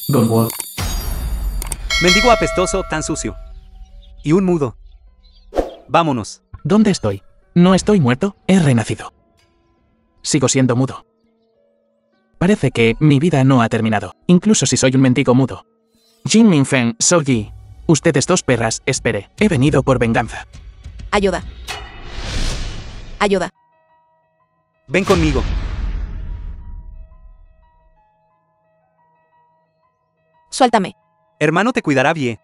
Gonwall. Mendigo apestoso, tan sucio. Y un mudo. Vámonos. ¿Dónde estoy? No estoy muerto, he renacido. Sigo siendo mudo. Parece que mi vida no ha terminado, incluso si soy un mendigo mudo. Jin Minfeng, Soji. Ustedes dos perras, espere, he venido por venganza. Ayuda. Ayuda. Ven conmigo. Suéltame. Hermano te cuidará bien.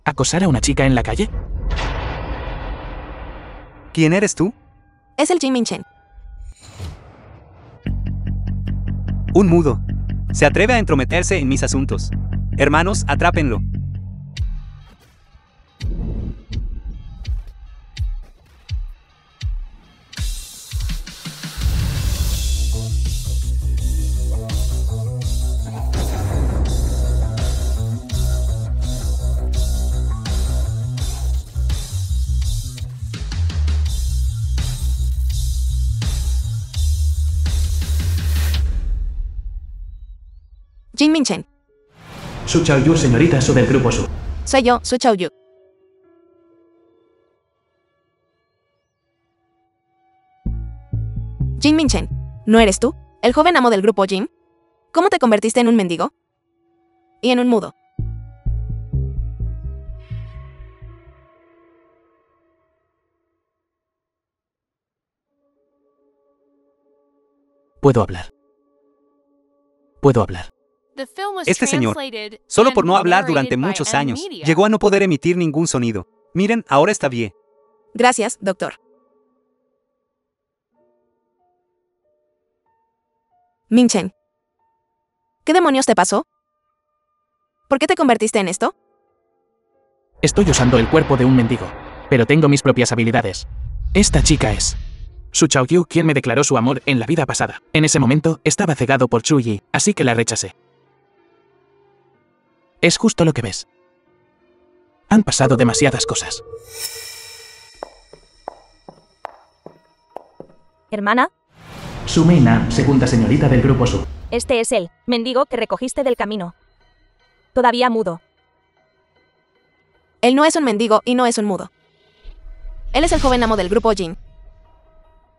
¿Acosar a una chica en la calle? ¿Quién eres tú? Es el Jin Minchen. Un mudo. Se atreve a entrometerse en mis asuntos. Hermanos, atrápenlo. Jin Minchen. Su Chaoyu, señorita Su del grupo Su. Soy yo, Su Chaoyu. Jin Minchen. ¿No eres tú? ¿El joven amo del grupo Jin? ¿Cómo te convertiste en un mendigo? Y en un mudo. Puedo hablar. Puedo hablar. Este señor, solo por no hablar durante muchos años, llegó a no poder emitir ningún sonido. Miren, ahora está bien. Gracias, doctor. Minchen. ¿Qué demonios te pasó? ¿Por qué te convertiste en esto? Estoy usando el cuerpo de un mendigo, pero tengo mis propias habilidades. Esta chica es Su Chaoyu, quien me declaró su amor en la vida pasada. En ese momento, estaba cegado por Chu Yi, así que la rechacé. Es justo lo que ves. Han pasado demasiadas cosas. Hermana, Su Meina, segunda señorita del grupo Su. este es el mendigo que recogiste del camino. Todavía mudo. Él no es un mendigo y no es un mudo. Él es el joven amo del grupo Jin.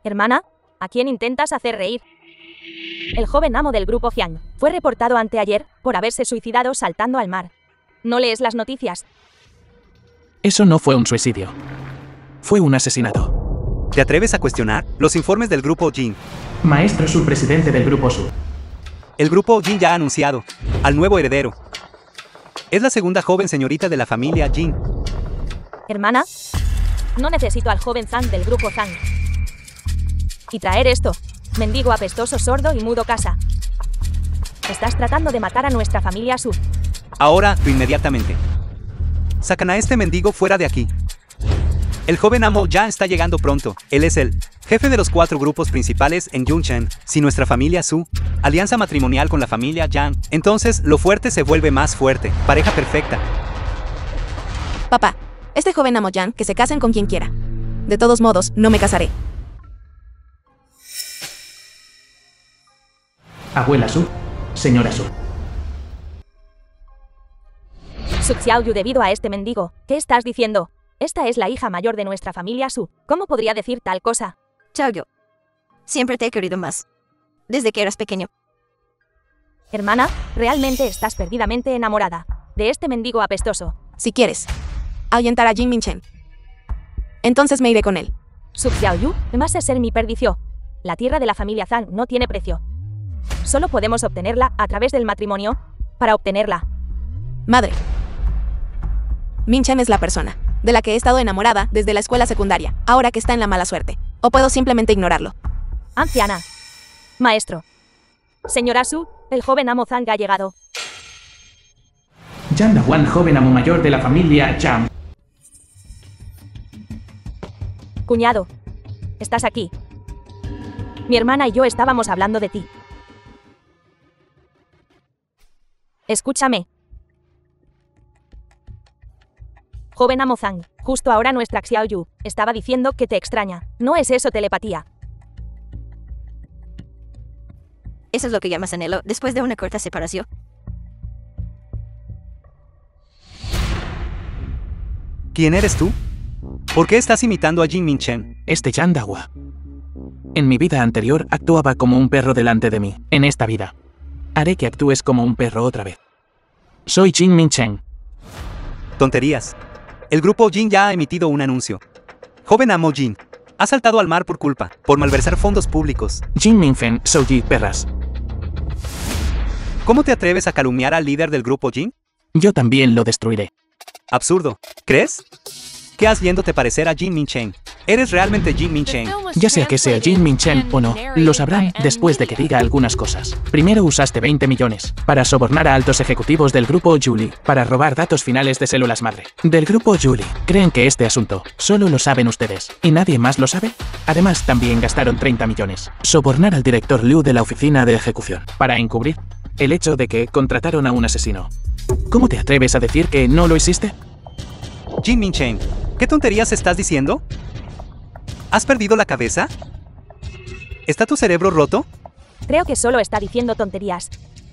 Hermana, ¿a quién intentas hacer reír? El joven amo del grupo Fiang fue reportado anteayer por haberse suicidado saltando al mar. ¿No lees las noticias? Eso no fue un suicidio. Fue un asesinato. ¿Te atreves a cuestionar los informes del grupo Jin? Maestro Su, presidente del grupo Su. El grupo Jin ya ha anunciado al nuevo heredero. Es la segunda joven señorita de la familia Jin. Hermana, no necesito al joven Zhang del grupo Zhang. Y traer esto, mendigo apestoso, sordo y mudo casa. Estás tratando de matar a nuestra familia Su. Ahora, inmediatamente. Sacan a este mendigo fuera de aquí. El joven amo ya está llegando pronto. Él es el jefe de los 4 grupos principales en Yunchen. Si nuestra familia Su, alianza matrimonial con la familia Yang, entonces lo fuerte se vuelve más fuerte. Pareja perfecta. Papá, este joven amo Yang, que se casen con quien quiera. De todos modos, no me casaré. Abuela Su, señora Su. Su Xiaoyu, debido a este mendigo, ¿qué estás diciendo? Esta es la hija mayor de nuestra familia Su. ¿Cómo podría decir tal cosa? Chaoyu, siempre te he querido más. Desde que eras pequeño. Hermana, realmente estás perdidamente enamorada de este mendigo apestoso. Si quieres ahuyentar a Jin Minchen, entonces me iré con él. Su Xiaoyu, vas a ser mi perdición. La tierra de la familia Zhang no tiene precio. Solo podemos obtenerla a través del matrimonio. Para obtenerla. Madre. Minchen es la persona de la que he estado enamorada desde la escuela secundaria, ahora que está en la mala suerte. O puedo simplemente ignorarlo. Anciana. Maestro. Señora Su, el joven amo Zhang ha llegado. Yan Dawan, joven amo mayor de la familia Yang. Cuñado. Estás aquí. Mi hermana y yo estábamos hablando de ti. Escúchame. Joven amo Zhang, justo ahora nuestra Xiaoyu estaba diciendo que te extraña. ¿No es eso telepatía? Eso es lo que llamas anhelo después de una corta separación. ¿Quién eres tú? ¿Por qué estás imitando a Jin Min-chen? Este Yan Dahua. En mi vida anterior actuaba como un perro delante de mí. En esta vida, haré que actúes como un perro otra vez. Soy Jin Min-chen. Tonterías. El grupo Jin ya ha emitido un anuncio. Joven amo Jin. Ha saltado al mar por malversar fondos públicos. Jin Min-fen, Soji, perras. ¿Cómo te atreves a calumniar al líder del grupo Jin? Yo también lo destruiré. Absurdo. ¿Crees? ¿Qué has yéndote parecer a Jin Min-chen? ¿Eres realmente Jin Min-chen? Ya sea que sea Jin Min-chen o no, lo sabrán después de que diga algunas cosas. Primero usaste 20 millones para sobornar a altos ejecutivos del grupo Julie, para robar datos finales de células madre. Del grupo Julie, creen que este asunto solo lo saben ustedes, ¿y nadie más lo sabe? Además, también gastaron 30 millones. Sobornar al director Liu de la oficina de ejecución, para encubrir el hecho de que contrataron a un asesino. ¿Cómo te atreves a decir que no lo hiciste? Jin Min-chen, ¿qué tonterías estás diciendo? ¿Has perdido la cabeza? ¿Está tu cerebro roto? Creo que solo está diciendo tonterías.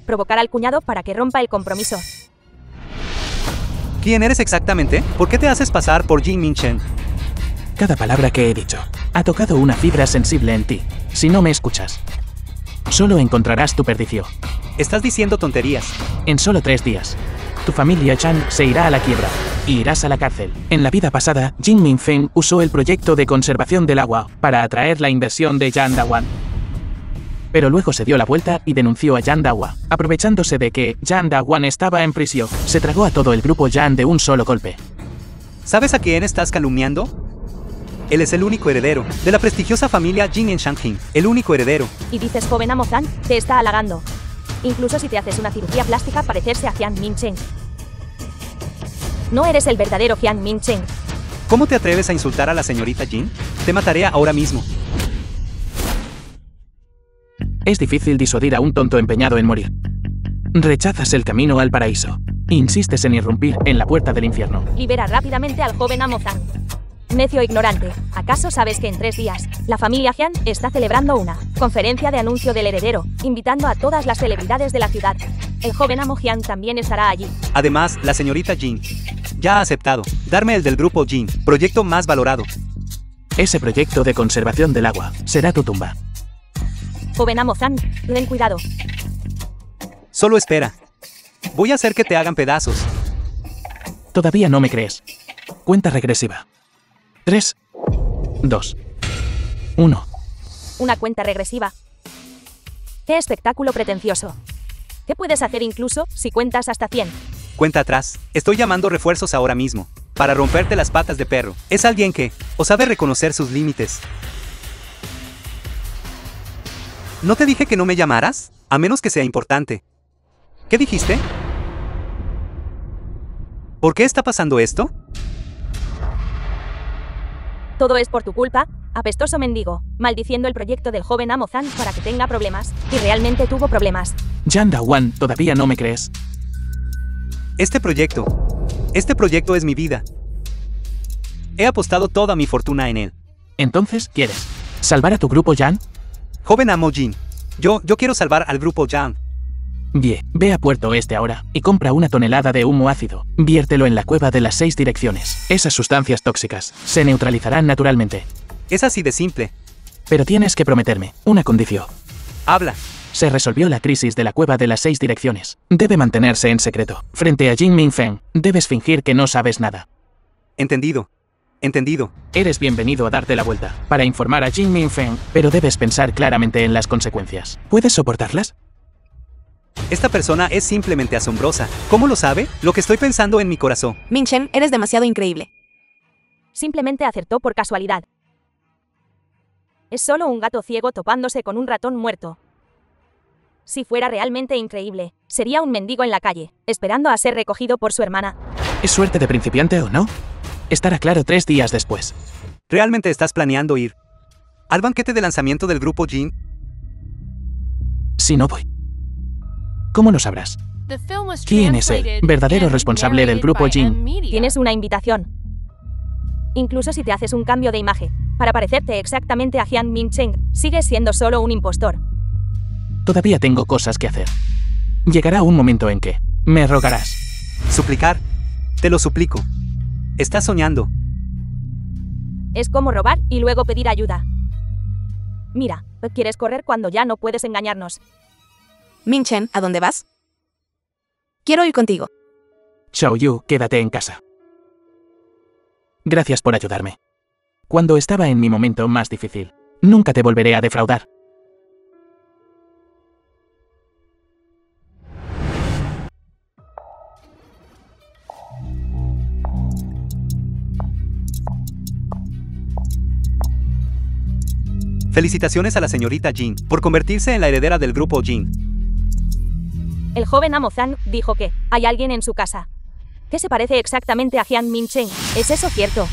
Provocar al cuñado para que rompa el compromiso. ¿Quién eres exactamente? ¿Por qué te haces pasar por Jin Min-chen? Cada palabra que he dicho ha tocado una fibra sensible en ti. Si no me escuchas, solo encontrarás tu perdición. Estás diciendo tonterías. En solo 3 días, tu familia Chan se irá a la quiebra y irás a la cárcel. En la vida pasada, Jin Min-fen usó el proyecto de conservación del agua para atraer la inversión de Yan Dawan. Pero luego se dio la vuelta y denunció a Yan Dahua. Aprovechándose de que Yan Dawan estaba en prisión, se tragó a todo el grupo Yan de un solo golpe. ¿Sabes a quién estás calumniando? Él es el único heredero de la prestigiosa familia Jin en Shanghai. El único heredero. Y dices joven amo Zhang, te está halagando. Incluso si te haces una cirugía plástica parecerse a Jiang Min-chen. No eres el verdadero Jiang Min-chen. ¿Cómo te atreves a insultar a la señorita Jin? Te mataré ahora mismo. Es difícil disuadir a un tonto empeñado en morir. Rechazas el camino al paraíso. Insistes en irrumpir en la puerta del infierno. Libera rápidamente al joven amo Zhang. Necio ignorante, ¿acaso sabes que en 3 días, la familia Jian está celebrando una conferencia de anuncio del heredero, invitando a todas las celebridades de la ciudad? El joven amo Jian también estará allí. Además, la señorita Jin ya ha aceptado darme el del grupo Jin, proyecto más valorado. Ese proyecto de conservación del agua será tu tumba. Joven amo Zhang, ten cuidado. Solo espera. Voy a hacer que te hagan pedazos. Todavía no me crees. Cuenta regresiva. 3, 2, 1. Una cuenta regresiva. ¡Qué espectáculo pretencioso! ¿Qué puedes hacer incluso si cuentas hasta 100? Cuenta atrás. Estoy llamando refuerzos ahora mismo. Para romperte las patas de perro. Es alguien que o sabe reconocer sus límites. ¿No te dije que no me llamaras? A menos que sea importante. ¿Qué dijiste? ¿Por qué está pasando esto? Todo es por tu culpa, apestoso mendigo, maldiciendo el proyecto del joven amo Zhang para que tenga problemas, y realmente tuvo problemas. Yan Dawan, ¿todavía no me crees? Este proyecto es mi vida. He apostado toda mi fortuna en él. Entonces, ¿quieres salvar a tu grupo Yan? Joven amo Jin, yo quiero salvar al grupo Yan. Bien, ve a Puerto Este ahora y compra 1 tonelada de humo ácido. Viértelo en la cueva de las 6 direcciones. Esas sustancias tóxicas se neutralizarán naturalmente. Es así de simple. Pero tienes que prometerme una condición. Habla. Se resolvió la crisis de la cueva de las 6 direcciones. Debe mantenerse en secreto. Frente a Jin Min-fen, debes fingir que no sabes nada. Entendido. Entendido. Eres bienvenido a darte la vuelta para informar a Jin Min-fen, pero debes pensar claramente en las consecuencias. ¿Puedes soportarlas? Esta persona es simplemente asombrosa. ¿Cómo lo sabe? Lo que estoy pensando en mi corazón. Min-chen, eres demasiado increíble. Simplemente acertó por casualidad. Es solo un gato ciego topándose con un ratón muerto. Si fuera realmente increíble, sería un mendigo en la calle, esperando a ser recogido por su hermana. ¿Es suerte de principiante o no? Estará claro 3 días después. ¿Realmente estás planeando ir al banquete de lanzamiento del grupo Jin? Si no voy, ¿cómo lo sabrás? ¿Quién es el verdadero responsable del grupo Jin? Tienes una invitación. Incluso si te haces un cambio de imagen, para parecerte exactamente a Jiang Min-chen, sigues siendo solo un impostor. Todavía tengo cosas que hacer. Llegará un momento en que me rogarás. Suplicar. Te lo suplico. Estás soñando. Es como robar y luego pedir ayuda. Mira, quieres correr cuando ya no puedes engañarnos. Min-chen, ¿a dónde vas? Quiero ir contigo. Xiaoyu, quédate en casa. Gracias por ayudarme. Cuando estaba en mi momento más difícil, nunca te volveré a defraudar. Felicitaciones a la señorita Jin por convertirse en la heredera del grupo Jin. El joven amo Zhang dijo que hay alguien en su casa que se parece exactamente a Jiang Min-chen. ¿Es eso cierto?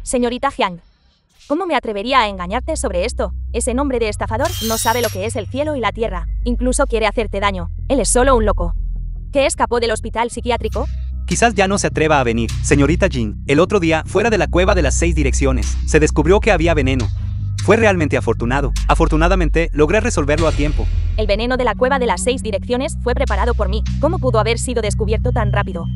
Señorita Jiang, ¿cómo me atrevería a engañarte sobre esto? Ese nombre de estafador no sabe lo que es el cielo y la tierra. Incluso quiere hacerte daño. Él es solo un loco. ¿Que escapó del hospital psiquiátrico? Quizás ya no se atreva a venir. Señorita Jin, el otro día, fuera de la cueva de las 6 direcciones, se descubrió que había veneno. Fue realmente afortunado. Afortunadamente, logré resolverlo a tiempo. El veneno de la cueva de las 6 direcciones fue preparado por mí. ¿Cómo pudo haber sido descubierto tan rápido?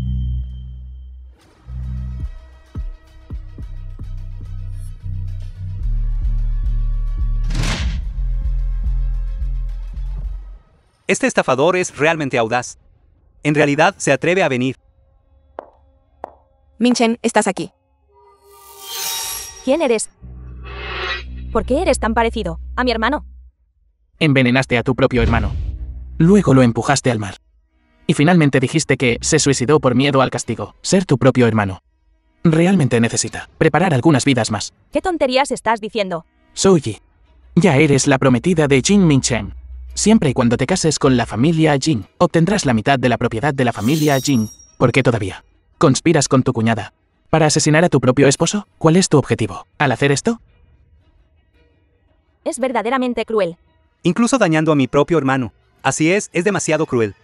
Este estafador es realmente audaz. En realidad, se atreve a venir. Min-chen, estás aquí. ¿Quién eres? ¿Por qué eres tan parecido a mi hermano? Envenenaste a tu propio hermano. Luego lo empujaste al mar. Y finalmente dijiste que se suicidó por miedo al castigo. Ser tu propio hermano. Realmente necesita preparar algunas vidas más. ¿Qué tonterías estás diciendo? Souyi, ya eres la prometida de Jin Min-chen. Siempre y cuando te cases con la familia Jin, obtendrás la mitad de la propiedad de la familia Jin. ¿Por qué todavía conspiras con tu cuñada para asesinar a tu propio esposo? ¿Cuál es tu objetivo al hacer esto? Es verdaderamente cruel. Incluso dañando a mi propio hermano. Así es demasiado cruel.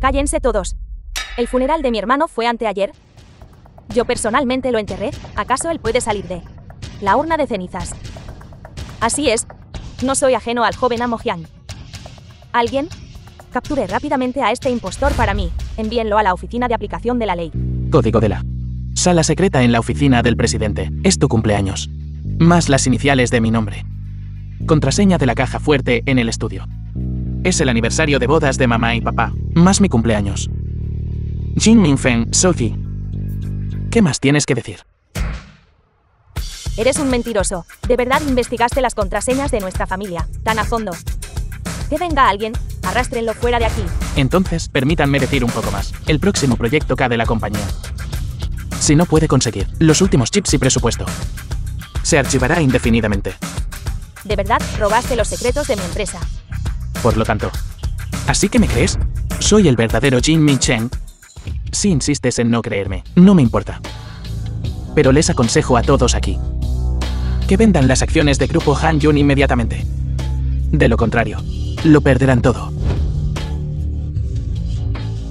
Cállense todos. ¿El funeral de mi hermano fue anteayer? Yo personalmente lo enterré. ¿Acaso él puede salir de la urna de cenizas? Así es. No soy ajeno al joven amo Jiang. ¿Alguien? Capture rápidamente a este impostor para mí. Envíenlo a la oficina de aplicación de la ley. Código de la sala secreta en la oficina del presidente. Es tu cumpleaños. Más las iniciales de mi nombre. Contraseña de la caja fuerte en el estudio. Es el aniversario de bodas de mamá y papá. Más mi cumpleaños. Jin Min-feng, Souyi. ¿Qué más tienes que decir? Eres un mentiroso. ¿De verdad investigaste las contraseñas de nuestra familia tan a fondo? Que venga alguien, arrástrenlo fuera de aquí. Entonces, permítanme decir un poco más. El próximo proyecto K de la compañía. Si no puede conseguir los últimos chips y presupuesto, se archivará indefinidamente. De verdad, robaste los secretos de mi empresa. Por lo tanto, ¿así que me crees? Soy el verdadero Jin Min-chen. Si insistes en no creerme, no me importa. Pero les aconsejo a todos aquí que vendan las acciones de Grupo Han-Yun inmediatamente. De lo contrario, lo perderán todo.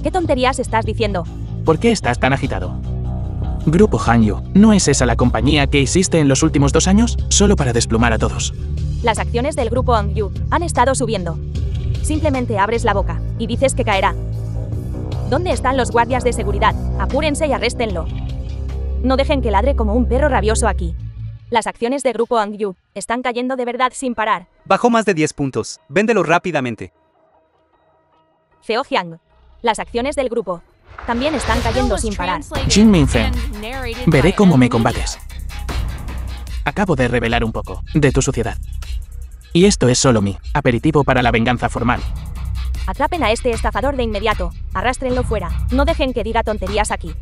¿Qué tonterías estás diciendo? ¿Por qué estás tan agitado? Grupo Han-Yu, ¿no es esa la compañía que hiciste en los últimos 2 años? Solo para desplumar a todos. Las acciones del grupo Han-Yu han estado subiendo. Simplemente abres la boca y dices que caerá. ¿Dónde están los guardias de seguridad? Apúrense y arréstenlo. No dejen que ladre como un perro rabioso aquí. Las acciones de grupo Han-Yu están cayendo de verdad sin parar. Bajó más de 10 puntos. Véndelo rápidamente. Zheo Jiang. Las acciones del grupo también están cayendo sin parar. Jin Min-feng, veré cómo me combates. Acabo de revelar un poco de tu suciedad. Y esto es solo mi aperitivo para la venganza formal. Atrapen a este estafador de inmediato. Arrástrenlo fuera. No dejen que diga tonterías aquí.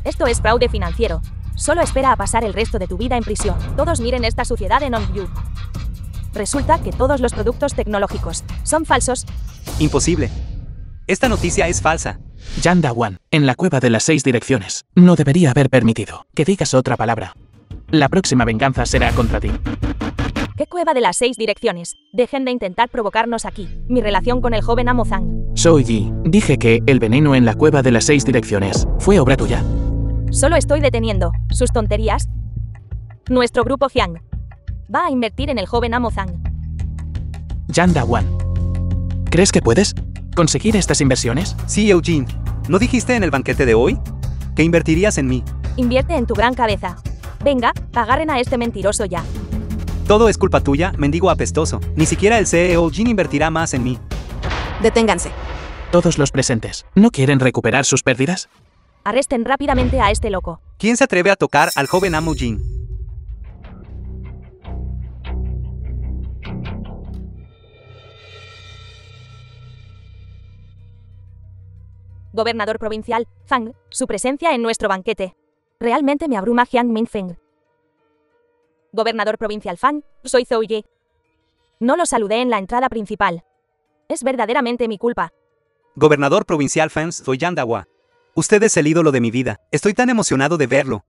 Esto es fraude financiero. Solo espera a pasar el resto de tu vida en prisión. Todos miren esta suciedad en On-View. Resulta que todos los productos tecnológicos son falsos. Imposible. Esta noticia es falsa. Yan Da-wan, en la cueva de las 6 direcciones. No debería haber permitido que digas otra palabra. La próxima venganza será contra ti. ¿Qué cueva de las 6 direcciones? Dejen de intentar provocarnos aquí. Mi relación con el joven amo Zhang. Souyi, dije que el veneno en la cueva de las 6 direcciones fue obra tuya. Solo estoy deteniendo sus tonterías. Nuestro grupo Jiang va a invertir en el joven amo Zhang. Yan Da-wan, ¿crees que puedes conseguir estas inversiones? Sí, Eugene. ¿No dijiste en el banquete de hoy que invertirías en mí. Invierte en tu gran cabeza. Venga, agarren a este mentiroso ya. Todo es culpa tuya, mendigo apestoso. Ni siquiera el CEO Jin invertirá más en mí. Deténganse. Todos los presentes, ¿no quieren recuperar sus pérdidas? Arresten rápidamente a este loco. ¿Quién se atreve a tocar al joven amo Jin? Gobernador provincial, Fang, su presencia en nuestro banquete. Realmente me abruma Jiang Minfeng. Gobernador provincial Fang, soy Zhou Yi. No lo saludé en la entrada principal. Es verdaderamente mi culpa. Gobernador provincial Fans, soy Yang Dahua. Usted es el ídolo de mi vida. Estoy tan emocionado de verlo.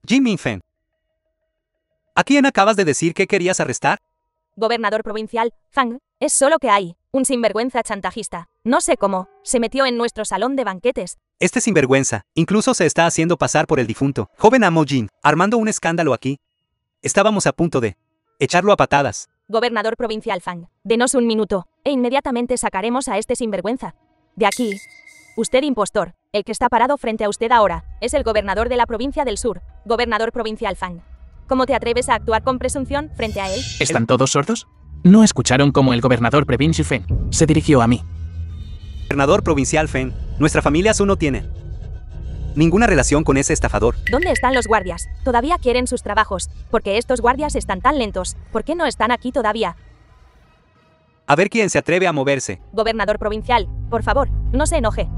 Jin Minfeng. ¿A quién acabas de decir que querías arrestar? Gobernador provincial, Fang, es solo que hay un sinvergüenza chantajista. No sé cómo, se metió en nuestro salón de banquetes. Este sinvergüenza, incluso se está haciendo pasar por el difunto joven amo Jin, armando un escándalo aquí. Estábamos a punto de echarlo a patadas. Gobernador provincial Fang, denos un minuto, e inmediatamente sacaremos a este sinvergüenza. De aquí. Usted impostor, el que está parado frente a usted ahora, es el gobernador de la provincia del sur, gobernador provincial Fang. ¿Cómo te atreves a actuar con presunción frente a él? ¿Están todos sordos? ¿No escucharon cómo el gobernador provincial Feng se dirigió a mí? Gobernador provincial Feng, nuestra familia Su no tiene ninguna relación con ese estafador. ¿Dónde están los guardias? Todavía quieren sus trabajos. Porque estos guardias están tan lentos. ¿Por qué no están aquí todavía? A ver quién se atreve a moverse. Gobernador provincial, por favor, no se enoje.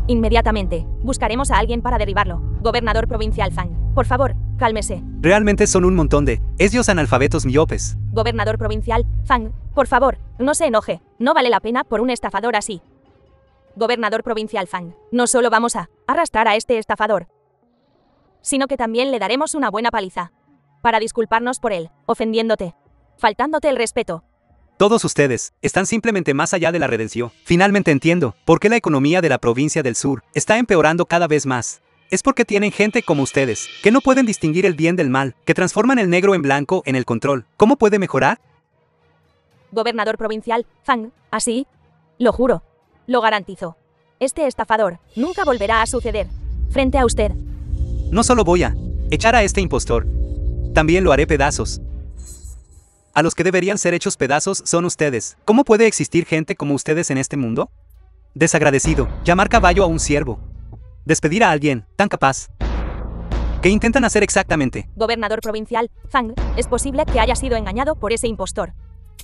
Inmediatamente, buscaremos a alguien para derribarlo. Gobernador provincial Fang, por favor, cálmese. Realmente son un montón de ellos analfabetos miopes. Gobernador provincial, Fang, por favor, no se enoje. No vale la pena por un estafador así. Gobernador provincial Fang, no solo vamos a arrastrar a este estafador, sino que también le daremos una buena paliza. Para disculparnos por él, ofendiéndote, faltándote el respeto. Todos ustedes están simplemente más allá de la redención. Finalmente entiendo por qué la economía de la provincia del sur está empeorando cada vez más. Es porque tienen gente como ustedes, que no pueden distinguir el bien del mal, que transforman el negro en blanco en el control. ¿Cómo puede mejorar? Gobernador provincial, Fang, así, lo juro, lo garantizo. Este estafador nunca volverá a suceder frente a usted. No solo voy a echar a este impostor, también lo haré pedazos. A los que deberían ser hechos pedazos son ustedes. ¿Cómo puede existir gente como ustedes en este mundo? Desagradecido, llamar caballo a un siervo. Despedir a alguien tan capaz. ¿Qué intentan hacer exactamente? Gobernador provincial, Fang, es posible que haya sido engañado por ese impostor.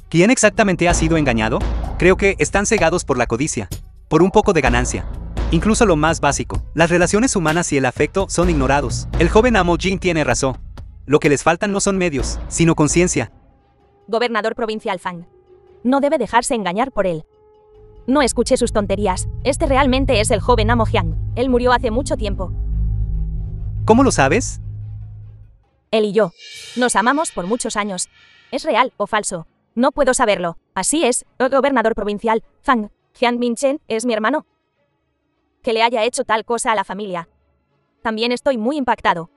¿Quién exactamente ha sido engañado? Creo que están cegados por la codicia, por un poco de ganancia. Incluso lo más básico, las relaciones humanas y el afecto son ignorados. El joven amo Jin tiene razón. Lo que les faltan no son medios, sino conciencia. Gobernador provincial Fang, no debe dejarse engañar por él. No escuche sus tonterías, este realmente es el joven amo Jiang. Él murió hace mucho tiempo. ¿Cómo lo sabes? Él y yo nos amamos por muchos años. ¿Es real o falso? No puedo saberlo. Así es, gobernador provincial, Fang, Jiang Minchen es mi hermano. Que le haya hecho tal cosa a la familia. También estoy muy impactado.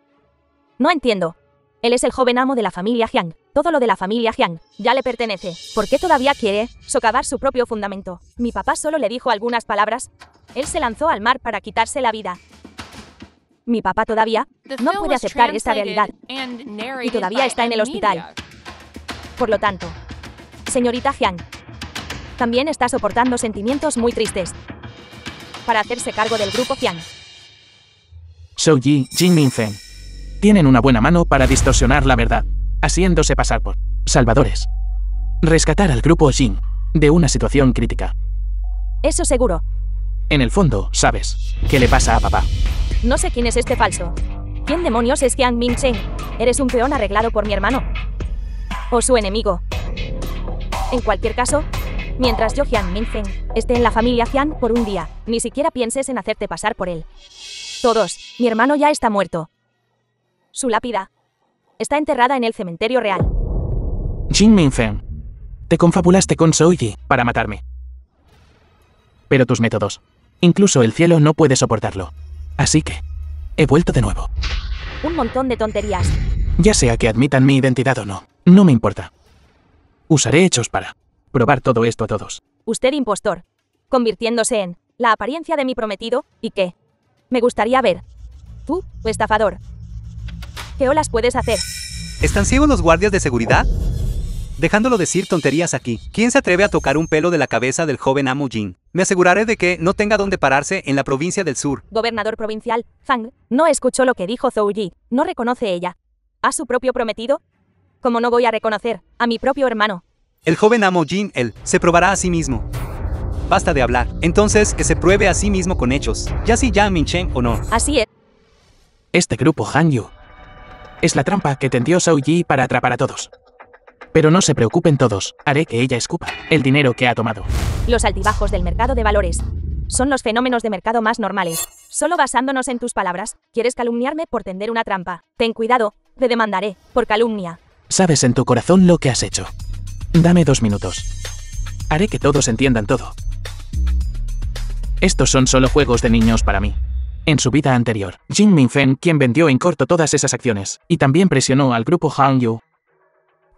No entiendo. Él es el joven amo de la familia Jiang. Todo lo de la familia Jiang ya le pertenece. ¿Por qué todavía quiere socavar su propio fundamento? Mi papá solo le dijo algunas palabras. Él se lanzó al mar para quitarse la vida. Mi papá todavía no puede aceptar esta realidad. Y todavía está en el hospital. Por lo tanto, señorita Jiang, también está soportando sentimientos muy tristes. Para hacerse cargo del grupo Jiang. Zhou Yi, Jin Minfeng. Tienen una buena mano para distorsionar la verdad, haciéndose pasar por salvadores. Rescatar al grupo Jin de una situación crítica. Eso seguro. En el fondo, sabes qué le pasa a papá. No sé quién es este falso. ¿Quién demonios es Jiang Minchen? ¿Eres un peón arreglado por mi hermano? ¿O su enemigo? En cualquier caso, mientras yo Jiang Minchen esté en la familia Jiang por un día, ni siquiera pienses en hacerte pasar por él. Todos, mi hermano ya está muerto. Su lápida está enterrada en el cementerio real. Jin Minfeng, te confabulaste con Zhou Yi para matarme. Pero tus métodos, incluso el cielo no puede soportarlo. Así que, he vuelto de nuevo. Un montón de tonterías. Ya sea que admitan mi identidad o no, no me importa. Usaré hechos para probar todo esto a todos. Usted impostor, convirtiéndose en la apariencia de mi prometido, ¿y qué? Me gustaría ver Tú, estafador. ¿Qué olas puedes hacer? ¿Están ciegos los guardias de seguridad? Dejándolo decir tonterías aquí. ¿Quién se atreve a tocar un pelo de la cabeza del joven amo Jin? Me aseguraré de que no tenga dónde pararse en la provincia del sur. Gobernador provincial, Fang, no escuchó lo que dijo Zhou Yi. No reconoce ella. ¿A su propio prometido? ¿Cómo no voy a reconocer a mi propio hermano? El joven amo Jin, él, se probará a sí mismo. Basta de hablar. Entonces, que se pruebe a sí mismo con hechos. Ya si Yang Minchen o no. Así es. Este grupo Han Yu es la trampa que tendió Zhou Yi para atrapar a todos. Pero no se preocupen todos, haré que ella escupa el dinero que ha tomado. Los altibajos del mercado de valores son los fenómenos de mercado más normales. Solo basándonos en tus palabras, ¿quieres calumniarme por tender una trampa? Ten cuidado, te demandaré por calumnia. Sabes en tu corazón lo que has hecho. Dame 2 minutos. Haré que todos entiendan todo. Estos son solo juegos de niños para mí. En su vida anterior, Jin Minfeng, quien vendió en corto todas esas acciones, y también presionó al grupo Han Yu.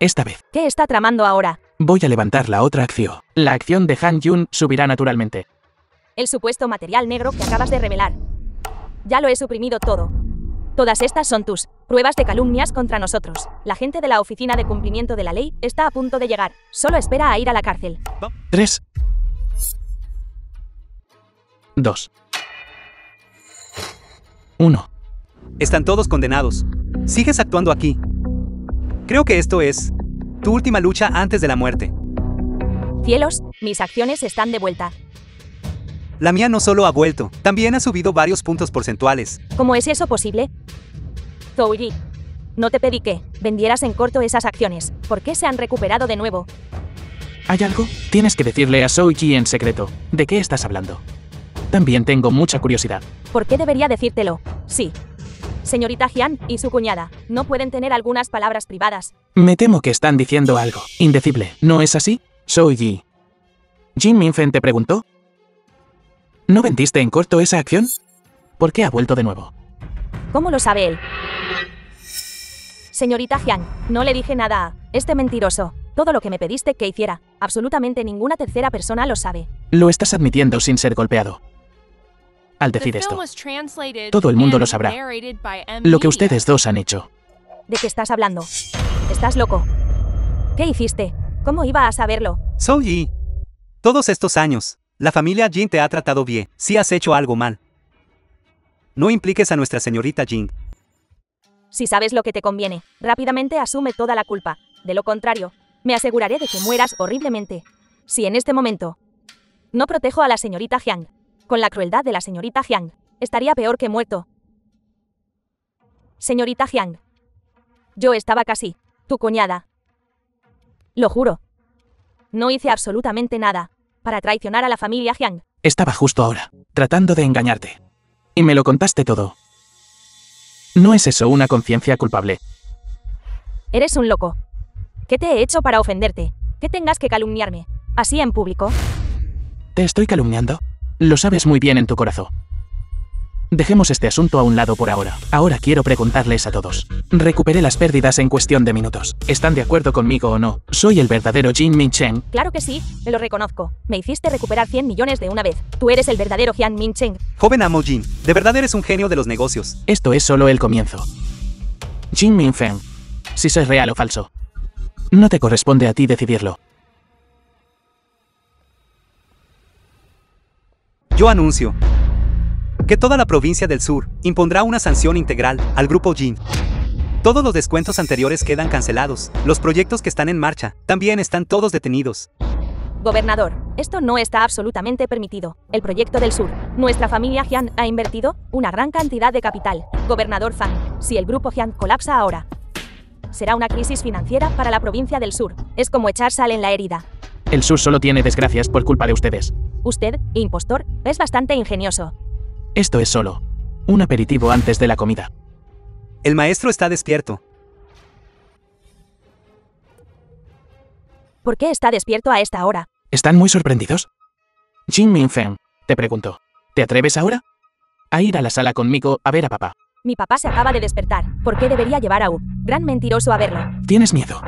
Esta vez, ¿Qué está tramando ahora? voy a levantar la otra acción. La acción de Han Yun subirá naturalmente. El supuesto material negro que acabas de revelar. Ya lo he suprimido todo. Todas estas son tus pruebas de calumnias contra nosotros. La gente de la Oficina de Cumplimiento de la Ley está a punto de llegar. Solo espera a ir a la cárcel. 3, 2, 1. Están todos condenados. Sigues actuando aquí. Creo que esto es tu última lucha antes de la muerte. Cielos, mis acciones están de vuelta. La mía no solo ha vuelto, también ha subido varios puntos porcentuales. ¿Cómo es eso posible? Zhou Yi, no te pedí que vendieras en corto esas acciones. ¿Por qué se han recuperado de nuevo? ¿Hay algo? Tienes que decirle a Zhou Yi en secreto. ¿De qué estás hablando? También tengo mucha curiosidad. ¿Por qué debería decírtelo? Sí. Señorita Jian y su cuñada no pueden tener algunas palabras privadas. Me temo que están diciendo algo indecible. ¿No es así? Zhou Yi. ¿Jin Minfeng te preguntó? ¿No vendiste en corto esa acción? ¿Por qué ha vuelto de nuevo? ¿Cómo lo sabe él? Señorita Jian, no le dije nada a este mentiroso. Todo lo que me pediste que hiciera, absolutamente ninguna tercera persona lo sabe. Lo estás admitiendo sin ser golpeado. Al decir esto, todo el mundo lo sabrá. Lo que ustedes dos han hecho. ¿De qué estás hablando? ¿Estás loco? ¿Qué hiciste? ¿Cómo iba a saberlo? Zhou Yi, todos estos años, la familia Jin te ha tratado bien. Si has hecho algo mal, no impliques a nuestra señorita Jin. Si sabes lo que te conviene, rápidamente asume toda la culpa. De lo contrario, me aseguraré de que mueras horriblemente. Si en este momento no protejo a la señorita Jiang, con la crueldad de la señorita Jiang, estaría peor que muerto. Señorita Jiang, yo estaba casi tu cuñada. Lo juro. No hice absolutamente nada para traicionar a la familia Jiang. Estaba justo ahora, tratando de engañarte. Y me lo contaste todo. ¿No es eso una conciencia culpable? Eres un loco. ¿Qué te he hecho para ofenderte? Que tengas que calumniarme, así en público. ¿Te estoy calumniando? Lo sabes muy bien en tu corazón. Dejemos este asunto a un lado por ahora. Ahora quiero preguntarles a todos. Recuperé las pérdidas en cuestión de minutos. ¿Están de acuerdo conmigo o no? ¿Soy el verdadero Jin Mincheng? Claro que sí, me lo reconozco. Me hiciste recuperar 100 millones de una vez. Tú eres el verdadero Jian Mincheng. Joven amo Jin, de verdad eres un genio de los negocios. Esto es solo el comienzo. Jin Minfeng, si soy real o falso. No te corresponde a ti decidirlo. Yo anuncio que toda la provincia del sur impondrá una sanción integral al grupo Jin. Todos los descuentos anteriores quedan cancelados. Los proyectos que están en marcha también están todos detenidos. Gobernador, esto no está absolutamente permitido. El proyecto del sur. Nuestra familia Jian ha invertido una gran cantidad de capital. Gobernador Fang, si el grupo Jian colapsa ahora, será una crisis financiera para la provincia del sur. Es como echar sal en la herida. El sur solo tiene desgracias por culpa de ustedes. Usted, impostor, es bastante ingenioso. Esto es solo un aperitivo antes de la comida. El maestro está despierto. ¿Por qué está despierto a esta hora? ¿Están muy sorprendidos? Jin Minfeng, te pregunto, ¿te atreves ahora a ir a la sala conmigo a ver a papá? Mi papá se acaba de despertar. ¿Por qué debería llevar a un gran mentiroso a verlo? ¿Tienes miedo?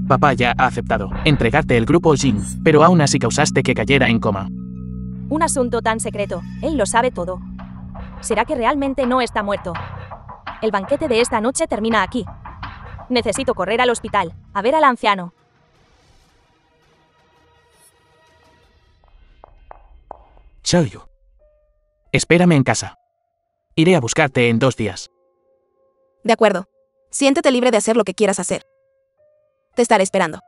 Papá ya ha aceptado entregarte el grupo Jin, pero aún así causaste que cayera en coma. Un asunto tan secreto. Él lo sabe todo. ¿Será que realmente no está muerto? El banquete de esta noche termina aquí. Necesito correr al hospital, a ver al anciano. Xiaoyu. Espérame en casa. Iré a buscarte en 2 días. De acuerdo. Siéntete libre de hacer lo que quieras hacer. Te estaré esperando.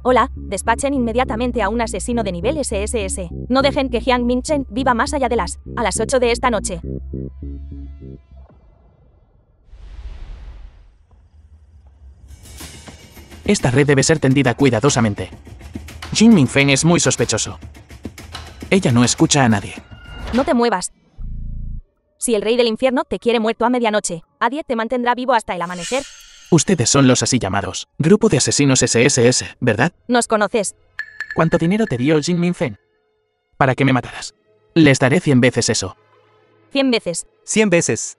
Hola, despachen inmediatamente a un asesino de nivel SSS. No dejen que Jiang Minchen viva más allá de a las 8 de esta noche. Esta red debe ser tendida cuidadosamente. Jin Minfeng es muy sospechoso. Ella no escucha a nadie. No te muevas. Si el rey del infierno te quiere muerto a medianoche, Adie te mantendrá vivo hasta el amanecer. Ustedes son los así llamados Grupo de Asesinos SSS, ¿verdad? Nos conoces. ¿Cuánto dinero te dio Jin Minfeng para que me mataras? Les daré 100 veces eso. 100 veces. 100 veces.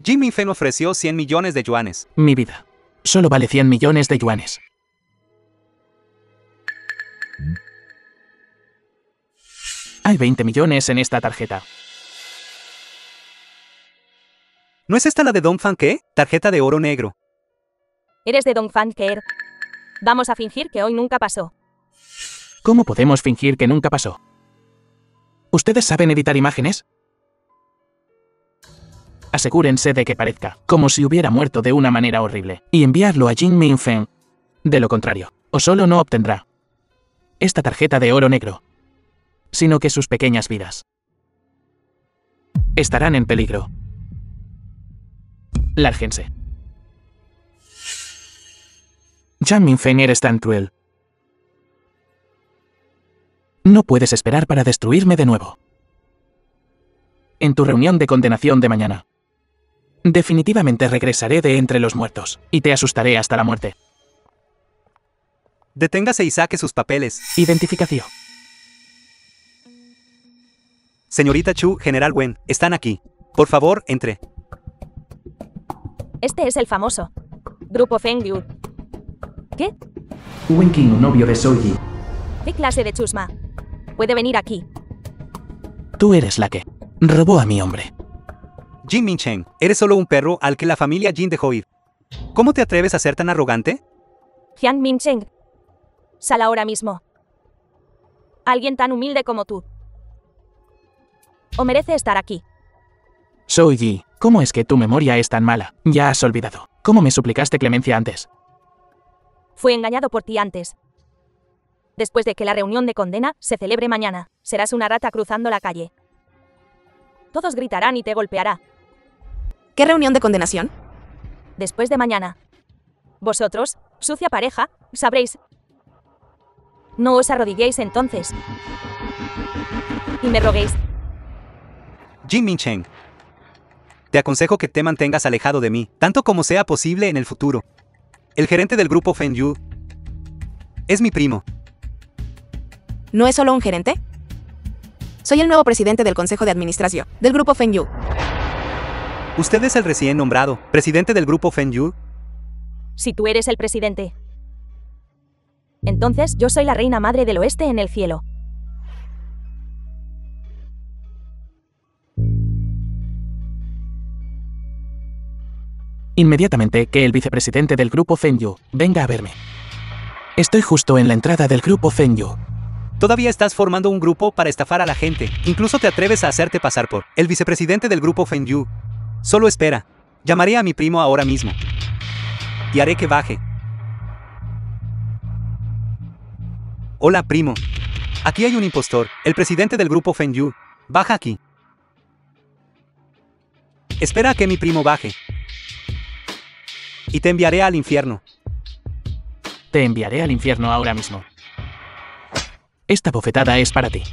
Jin Minfeng ofreció 100 millones de yuanes. Mi vida solo vale 100 millones de yuanes. Hay 20 millones en esta tarjeta. ¿No es esta la de Dongfang Ke? Tarjeta de oro negro. Eres de Dongfang Ke. Vamos a fingir que hoy nunca pasó. ¿Cómo podemos fingir que nunca pasó? ¿Ustedes saben editar imágenes? Asegúrense de que parezca como si hubiera muerto de una manera horrible y enviarlo a Jin Minfeng. De lo contrario, o solo no obtendrá esta tarjeta de oro negro, sino que sus pequeñas vidas estarán en peligro. Lárguense. Jiang Minfeng, eres tan cruel. No puedes esperar para destruirme de nuevo. En tu reunión de condenación de mañana, definitivamente regresaré de entre los muertos y te asustaré hasta la muerte. Deténgase y saque sus papeles. Identificación. Señorita Chu, General Wen, están aquí. Por favor, entre. Este es el famoso Grupo Feng Yu. ¿Qué? Wen Qing, novio de Soji. ¿Qué clase de chusma? Puede venir aquí. Tú eres la que robó a mi hombre. Jin Minchen, eres solo un perro al que la familia Jin dejó ir. ¿Cómo te atreves a ser tan arrogante? Jiang Minchen. Sal ahora mismo. Alguien tan humilde como tú. O merece estar aquí. Soji, ¿cómo es que tu memoria es tan mala? Ya has olvidado. ¿Cómo me suplicaste clemencia antes? Fui engañado por ti antes. Después de que la reunión de condena se celebre mañana, serás una rata cruzando la calle. Todos gritarán y te golpeará. ¿Qué reunión de condenación? Después de mañana. Vosotros, sucia pareja, sabréis. No os arrodilléis entonces. Y me roguéis. Jin Minchen, te aconsejo que te mantengas alejado de mí, tanto como sea posible en el futuro. El gerente del grupo Feng Yu es mi primo. ¿No es solo un gerente? Soy el nuevo presidente del Consejo de Administración del Grupo Feng Yu. Usted es el recién nombrado presidente del grupo Feng Yu. Si tú eres el presidente, entonces yo soy la reina madre del oeste en el cielo. Inmediatamente que el vicepresidente del grupo Feng Yu venga a verme. Estoy justo en la entrada del grupo Feng Yu. Todavía estás formando un grupo para estafar a la gente. Incluso te atreves a hacerte pasar por el vicepresidente del grupo Feng Yu. Solo espera. Llamaré a mi primo ahora mismo. Y haré que baje. Hola, primo. Aquí hay un impostor, el presidente del grupo Feng Yu. Baja aquí. Espera a que mi primo baje. Y te enviaré al infierno. Te enviaré al infierno ahora mismo. Esta bofetada es para ti,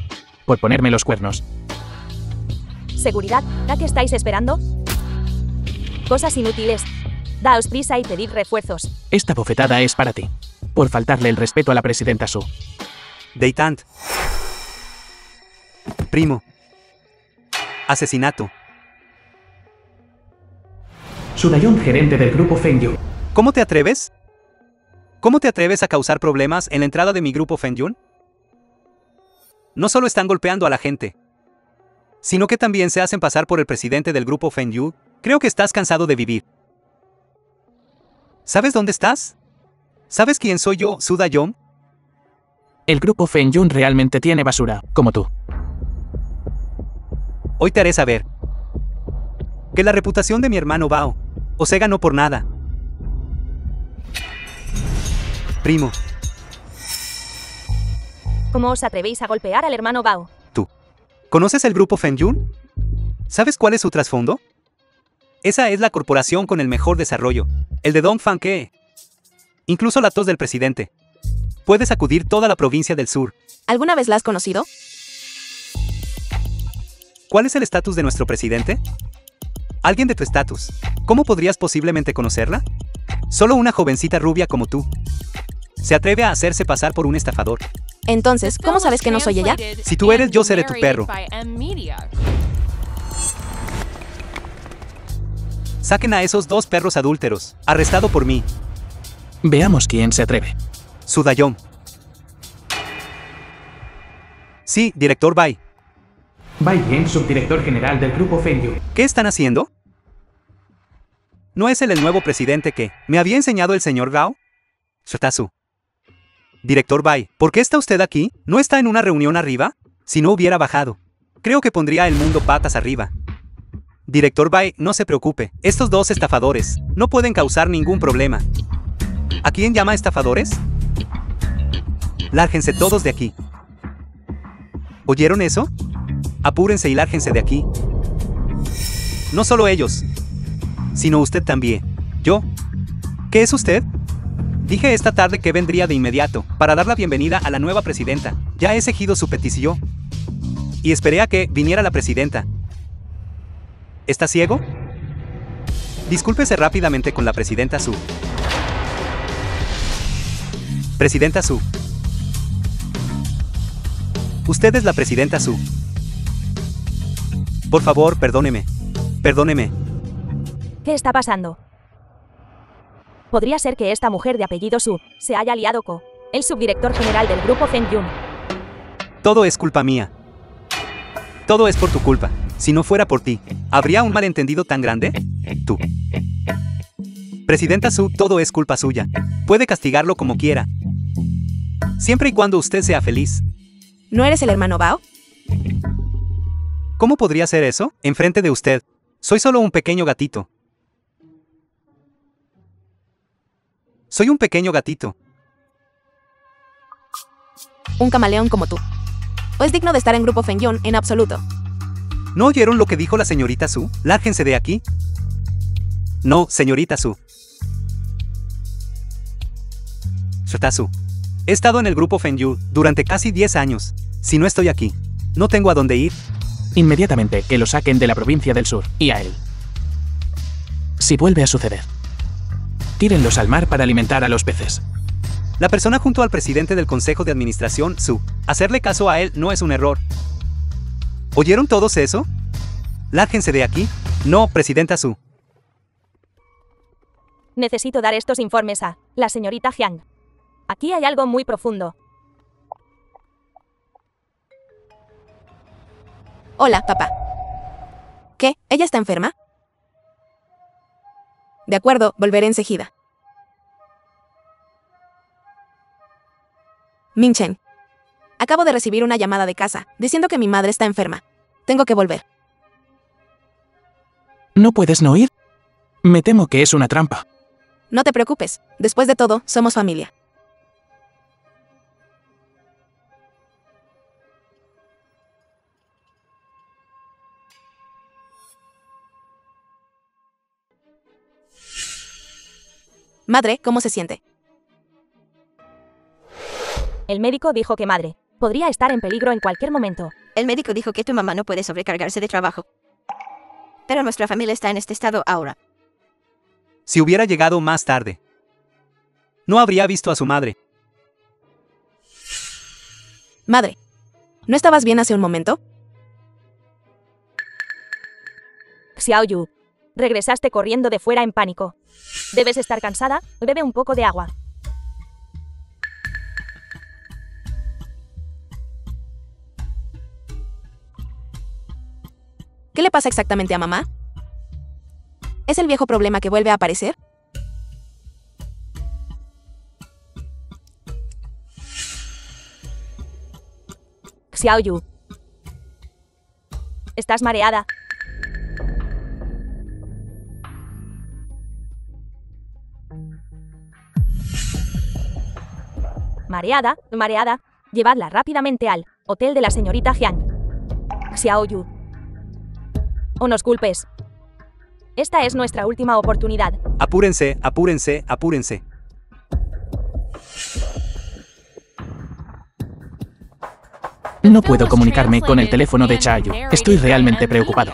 por ponerme los cuernos. Seguridad, ¿a qué estáis esperando? Cosas inútiles. Daos prisa y pedid refuerzos. Esta bofetada es para ti, por faltarle el respeto a la presidenta Su. Deitant. Primo. Asesinato. Sudayon, gerente del grupo Feng Yu. ¿Cómo te atreves? ¿Cómo te atreves a causar problemas en la entrada de mi grupo Fengyun? No solo están golpeando a la gente, sino que también se hacen pasar por el presidente del grupo Fengyun. Creo que estás cansado de vivir. ¿Sabes dónde estás? ¿Sabes quién soy yo, Su Da-yong? El grupo Fengyun realmente tiene basura, como tú. Hoy te haré saber que la reputación de mi hermano Bao o se ganó por nada. Primo, ¿Cómo os atrevéis a golpear al hermano Bao? tú. ¿Conoces el grupo Fengyun? ¿Sabes cuál es su trasfondo? Esa es la corporación con el mejor desarrollo, el de Dongfang Ke. Incluso la tos del presidente puede sacudir toda la provincia del sur. ¿Alguna vez la has conocido? ¿Cuál es el estatus de nuestro presidente? Alguien de tu estatus. ¿Cómo podrías posiblemente conocerla? Solo una jovencita rubia como tú se atreve a hacerse pasar por un estafador. Entonces, ¿cómo sabes que no soy ella? Si tú eres, yo seré tu perro. Saquen a esos 2 perros adúlteros, arrestado por mí, Veamos quién se atreve. Su Da-yong. Sí, director Bai. Bai Yen, subdirector general del grupo Fengyun. ¿Qué están haciendo? ¿No es él el nuevo presidente que me había enseñado el señor Gao? Shotasu. Director Bai, ¿por qué está usted aquí? ¿No está en una reunión arriba? Si no hubiera bajado, creo que pondría el mundo patas arriba. Director Bai, no se preocupe. Estos 2 estafadores no pueden causar ningún problema. ¿A quién llama estafadores? Lárguense todos de aquí. ¿Oyeron eso? Apúrense y lárguense de aquí. No solo ellos, sino usted también. ¿Yo? ¿Qué es usted? Dije esta tarde que vendría de inmediato para dar la bienvenida a la nueva presidenta. Ya he seguido su petición y esperé a que viniera la presidenta. ¿Está ciego? Discúlpese rápidamente con la presidenta Su. Presidenta Su. Usted es la presidenta Su. Por favor, perdóneme. Perdóneme. ¿Qué está pasando? Podría ser que esta mujer de apellido Su se haya liado con el subdirector general del grupo Fengyun. Todo es culpa mía. Todo es por tu culpa. Si no fuera por ti, ¿habría un malentendido tan grande? Tú. Presidenta Su, todo es culpa suya. Puede castigarlo como quiera, siempre y cuando usted sea feliz. ¿No eres el hermano Bao? ¿Cómo podría ser eso? Enfrente de usted. Soy solo un pequeño gatito. Soy un pequeño gatito. Un camaleón como tú. ¿O es digno de estar en grupo Fengyun en absoluto? ¿No oyeron lo que dijo la señorita Su? Lárguense de aquí. No, señorita Su. Shotasu. He estado en el grupo Fengyun durante casi 10 años. Si no estoy aquí, no tengo a dónde ir. Inmediatamente que lo saquen de la provincia del sur, y a él. Si vuelve a suceder, tírenlos al mar para alimentar a los peces. La persona junto al presidente del consejo de administración, Su. Hacerle caso a él no es un error. ¿Oyeron todos eso? Lárguense de aquí. No, presidenta Su. Necesito dar estos informes a la señorita Jiang. Aquí hay algo muy profundo. Hola, papá. ¿Qué? ¿Ella está enferma? De acuerdo, volveré enseguida. Minchen. Acabo de recibir una llamada de casa, diciendo que mi madre está enferma. Tengo que volver. ¿No puedes no ir? Me temo que es una trampa. No te preocupes, después de todo, somos familia. Madre, ¿cómo se siente? El médico dijo que madre podría estar en peligro en cualquier momento. El médico dijo que tu mamá no puede sobrecargarse de trabajo. Pero nuestra familia está en este estado ahora. Si hubiera llegado más tarde, no habría visto a su madre. Madre, ¿no estabas bien hace un momento? Xiaoyu, regresaste corriendo de fuera en pánico. Debes estar cansada, bebe un poco de agua. ¿Qué le pasa exactamente a mamá? ¿Es el viejo problema que vuelve a aparecer? Xiaoyu. Estás mareada. Mareada, mareada. Llevadla rápidamente al hotel de la señorita Jiang. Xiaoyu. O nos culpes. Esta es nuestra última oportunidad. Apúrense, apúrense, apúrense. No puedo comunicarme con el teléfono de Chaoyu. Estoy realmente preocupado.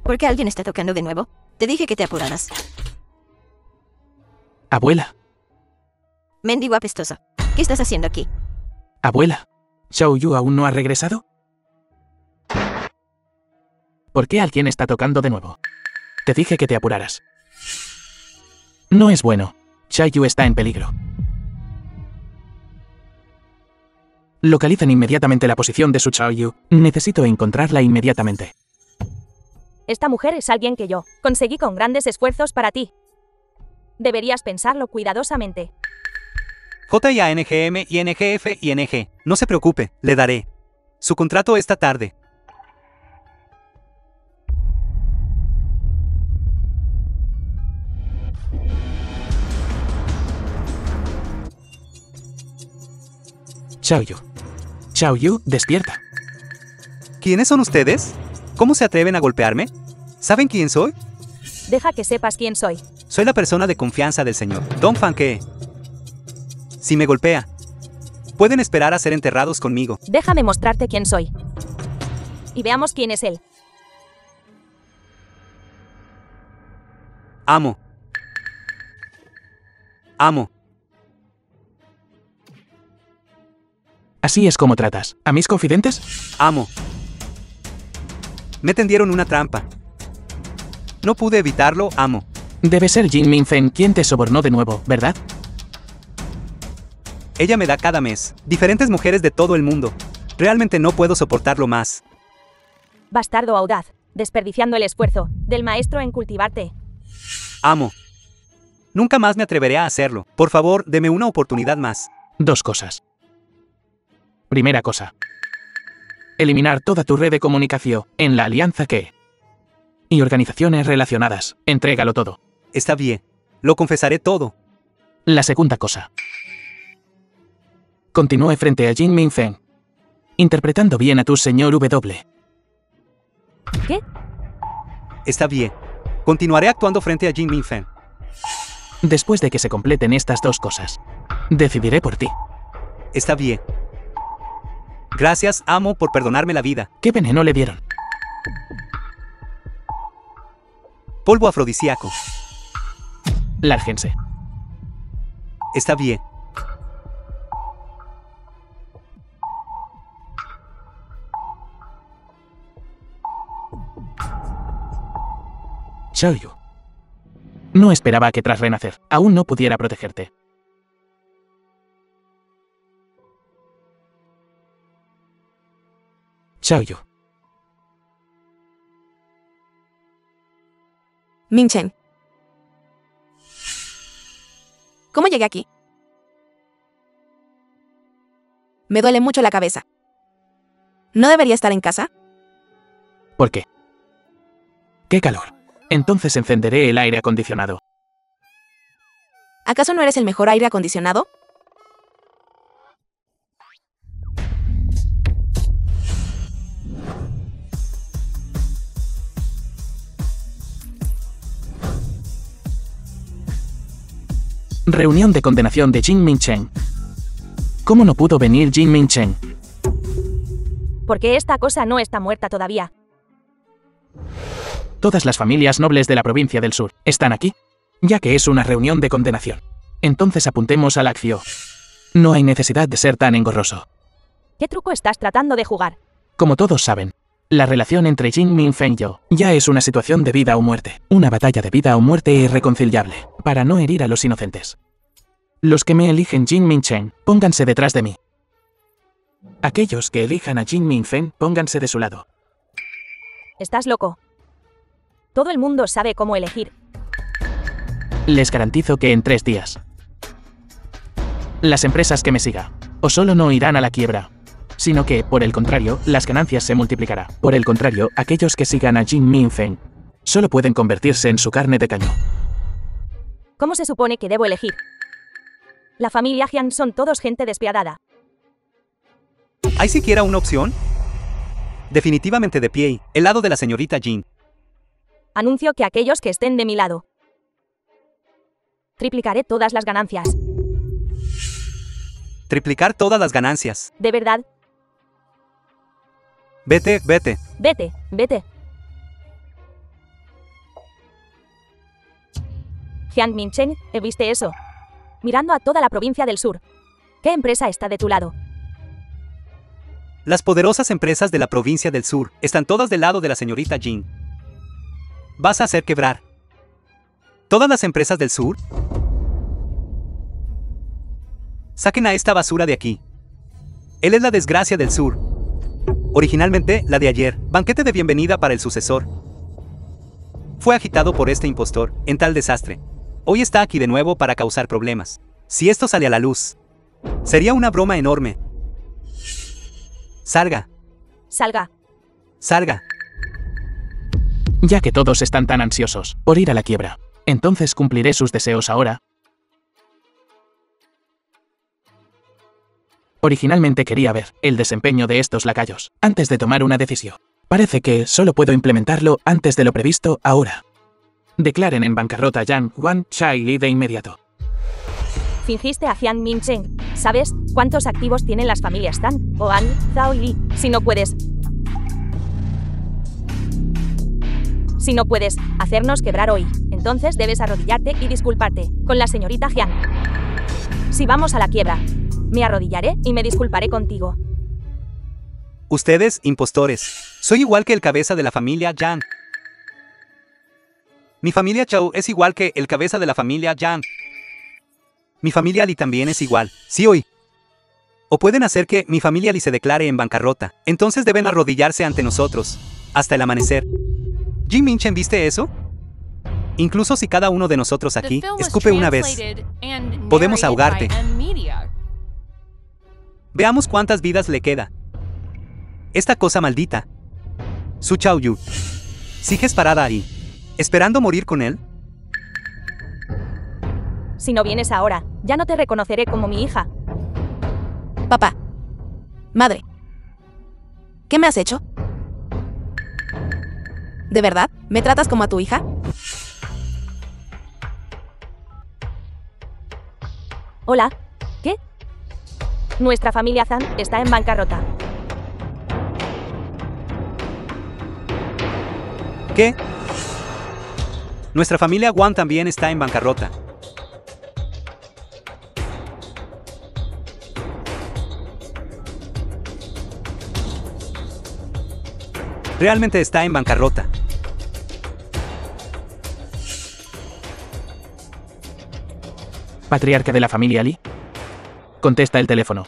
¿Por qué alguien está tocando de nuevo? Te dije que te apuraras. Abuela, Mendigo apestoso. ¿Qué estás haciendo aquí? abuela, ¿Xiaoyu aún no ha regresado? ¿Por qué alguien está tocando de nuevo? Te dije que te apuraras. No es bueno. Xiaoyu está en peligro. Localicen inmediatamente la posición de su Xiaoyu. Necesito encontrarla inmediatamente. Esta mujer es alguien que yo conseguí con grandes esfuerzos para ti. Deberías pensarlo cuidadosamente. JIANGM, INGF, ING. No se preocupe, le daré su contrato esta tarde. Xiaoyu. Xiaoyu, despierta. ¿Quiénes son ustedes? ¿Cómo se atreven a golpearme? ¿Saben quién soy? Deja que sepas quién soy. Soy la persona de confianza del señor Don Fanke. Si me golpea, pueden esperar a ser enterrados conmigo. Déjame mostrarte quién soy. Y veamos quién es él. Amo. Amo. ¿Así es como tratas a mis confidentes? Amo. Me tendieron una trampa. No pude evitarlo, amo. Debe ser Jin Minfen quien te sobornó de nuevo, ¿verdad? Ella me da cada mes diferentes mujeres de todo el mundo. Realmente no puedo soportarlo más. Bastardo audaz, desperdiciando el esfuerzo del maestro en cultivarte. Amo. Nunca más me atreveré a hacerlo. Por favor, deme una oportunidad más. Dos cosas. Primera cosa. Eliminar toda tu red de comunicación en la alianza que... y organizaciones relacionadas. Entrégalo todo. Está bien. Lo confesaré todo. La segunda cosa. Continúe frente a Jin Minfen, interpretando bien a tu señor W. ¿Qué? Está bien. Continuaré actuando frente a Jin Minfen. Después de que se completen estas dos cosas, decidiré por ti. Está bien. Gracias, amo, por perdonarme la vida. ¿Qué veneno le dieron? Polvo afrodisíaco. Lárguense. Está bien. Xiaoyu. No esperaba que tras renacer, aún no pudiera protegerte. Xiaoyu. Minchen. ¿Cómo llegué aquí? Me duele mucho la cabeza. ¿No debería estar en casa? ¿Por qué? ¡Qué calor! Entonces encenderé el aire acondicionado. ¿Acaso no eres el mejor aire acondicionado? Reunión de condenación de Jin Minchen. ¿Cómo no pudo venir Jin Minchen? Porque esta cosa no está muerta todavía. Todas las familias nobles de la provincia del sur están aquí, ya que es una reunión de condenación. Entonces apuntemos a la acción. No hay necesidad de ser tan engorroso. ¿Qué truco estás tratando de jugar? Como todos saben, la relación entre Jin Minfeng y yo ya es una situación de vida o muerte. Una batalla de vida o muerte irreconciliable, para no herir a los inocentes. Los que me eligen Jin Minchen, pónganse detrás de mí. Aquellos que elijan a Jin Minfeng, pónganse de su lado. Estás loco. Todo el mundo sabe cómo elegir. Les garantizo que en 3 días, las empresas que me sigan, o solo no irán a la quiebra, sino que, por el contrario, las ganancias se multiplicarán. Por el contrario, aquellos que sigan a Jin Minfeng, solo pueden convertirse en su carne de cañón. ¿Cómo se supone que debo elegir? La familia Jiang son todos gente despiadada. ¿Hay siquiera una opción? Definitivamente de pie, el lado de la señorita Jin. Anuncio que aquellos que estén de mi lado. Triplicaré todas las ganancias. Triplicar todas las ganancias. ¿De verdad? Vete, vete. Vete, vete. Jiang Minchen, ¿viste eso? Mirando a toda la provincia del sur. ¿Qué empresa está de tu lado? Las poderosas empresas de la provincia del sur están todas del lado de la señorita Jin. ¿Vas a hacer quebrar todas las empresas del sur? Saquen a esta basura de aquí. Él es la desgracia del sur. Originalmente, la de ayer, banquete de bienvenida para el sucesor, fue agitado por este impostor, en tal desastre. Hoy está aquí de nuevo para causar problemas. Si esto sale a la luz, sería una broma enorme. Salga. Salga. Salga. Ya que todos están tan ansiosos por ir a la quiebra, entonces cumpliré sus deseos ahora. Originalmente quería ver el desempeño de estos lacayos antes de tomar una decisión. Parece que solo puedo implementarlo antes de lo previsto ahora. Declaren en bancarrota a Yang Wan Chai Li de inmediato. Fingiste a Jiang Minchen. ¿Sabes cuántos activos tienen las familias Tan, Oan, Zhao y Li? Si no puedes hacernos quebrar hoy, entonces debes arrodillarte y disculparte con la señorita Jiang. Si vamos a la quiebra, me arrodillaré y me disculparé contigo. Ustedes, impostores. Soy igual que el cabeza de la familia Yang. Mi familia Chao es igual que el cabeza de la familia Yang. Mi familia Li también es igual. Sí, hoy. O pueden hacer que mi familia Li se declare en bancarrota. Entonces deben arrodillarse ante nosotros hasta el amanecer. Jin Minchen, ¿viste eso? Incluso si cada uno de nosotros aquí escupe una vez, podemos ahogarte. Veamos cuántas vidas le queda. Esta cosa maldita. Su Chao Yu. ¿Sigues parada ahí, esperando morir con él? Si no vienes ahora, ya no te reconoceré como mi hija. Papá. Madre. ¿Qué me has hecho? ¿De verdad? ¿Me tratas como a tu hija? Hola. ¿Qué? Nuestra familia Zhang está en bancarrota. ¿Qué? Nuestra familia Wan también está en bancarrota. Realmente está en bancarrota. ¿Patriarca de la familia Li? Contesta el teléfono.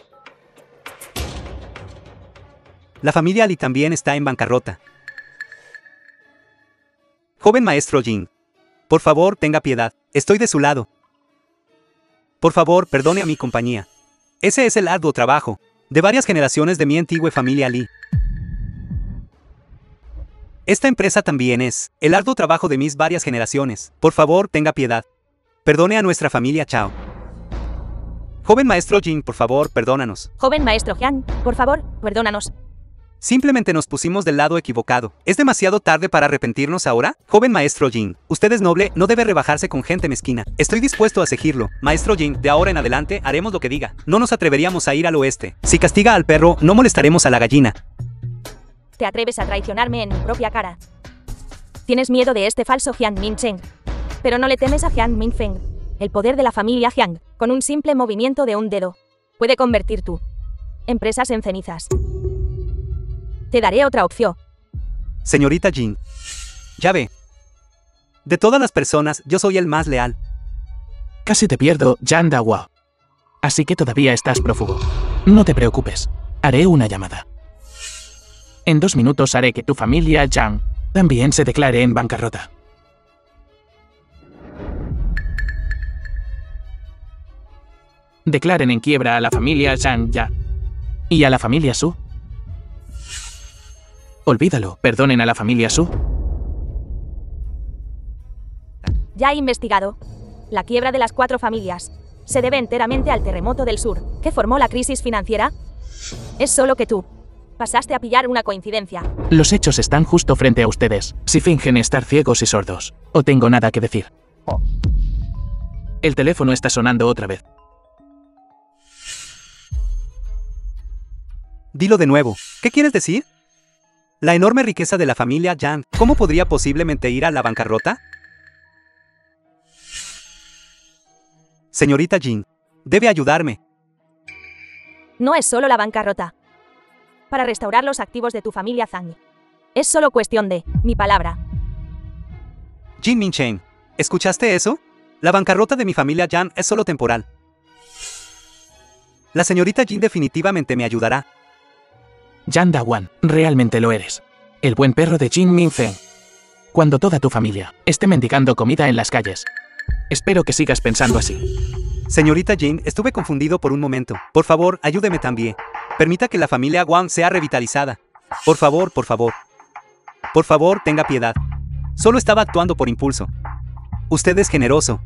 La familia Li también está en bancarrota. Joven maestro Jin, por favor, tenga piedad. Estoy de su lado. Por favor, perdone a mi compañía. Ese es el arduo trabajo de varias generaciones de mi antigua familia Li. Esta empresa también es el arduo trabajo de mis varias generaciones. Por favor, tenga piedad. Perdone a nuestra familia Chao. Joven maestro Jin, por favor, perdónanos. Joven maestro Jiang, por favor, perdónanos. Simplemente nos pusimos del lado equivocado. ¿Es demasiado tarde para arrepentirnos ahora? Joven maestro Jin, usted es noble, no debe rebajarse con gente mezquina. Estoy dispuesto a seguirlo. Maestro Jin, de ahora en adelante haremos lo que diga. No nos atreveríamos a ir al oeste. Si castiga al perro, no molestaremos a la gallina. Te atreves a traicionarme en mi propia cara. Tienes miedo de este falso Jiang Minchen. Pero no le temes a Jiang Minfeng, el poder de la familia Jiang, con un simple movimiento de un dedo. puede convertir tu empresas en cenizas. Te daré otra opción. Señorita Jin. Ya ve. De todas las personas, yo soy el más leal. Casi te pierdo, Yang Dahua. Así que todavía estás prófugo. No te preocupes. Haré una llamada. En 2 minutos haré que tu familia Yang también se declare en bancarrota. Declaren en quiebra a la familia Yang ya. ¿Y a la familia Su? Olvídalo, perdonen a la familia Su. Ya he investigado. La quiebra de las 4 familias se debe enteramente al terremoto del sur, que formó la crisis financiera. Es solo que tú pasaste a pillar una coincidencia. Los hechos están justo frente a ustedes. Si fingen estar ciegos y sordos, o tengo nada que decir. El teléfono está sonando otra vez. Dilo de nuevo. ¿Qué quieres decir? La enorme riqueza de la familia Yang, ¿cómo podría posiblemente ir a la bancarrota? Señorita Jin, debe ayudarme. No es solo la bancarrota. Para restaurar los activos de tu familia Zhang. Es solo cuestión de mi palabra. Jin Minchen, ¿escuchaste eso? La bancarrota de mi familia Yang es solo temporal. La señorita Jin definitivamente me ayudará. Yang Dahwan, realmente lo eres. El buen perro de Jin Minfeng. Cuando toda tu familia esté mendigando comida en las calles. Espero que sigas pensando así. Señorita Jin, estuve confundido por un momento. Por favor, ayúdeme también. Permita que la familia Wang sea revitalizada. Por favor, por favor. Por favor, tenga piedad. Solo estaba actuando por impulso. Usted es generoso.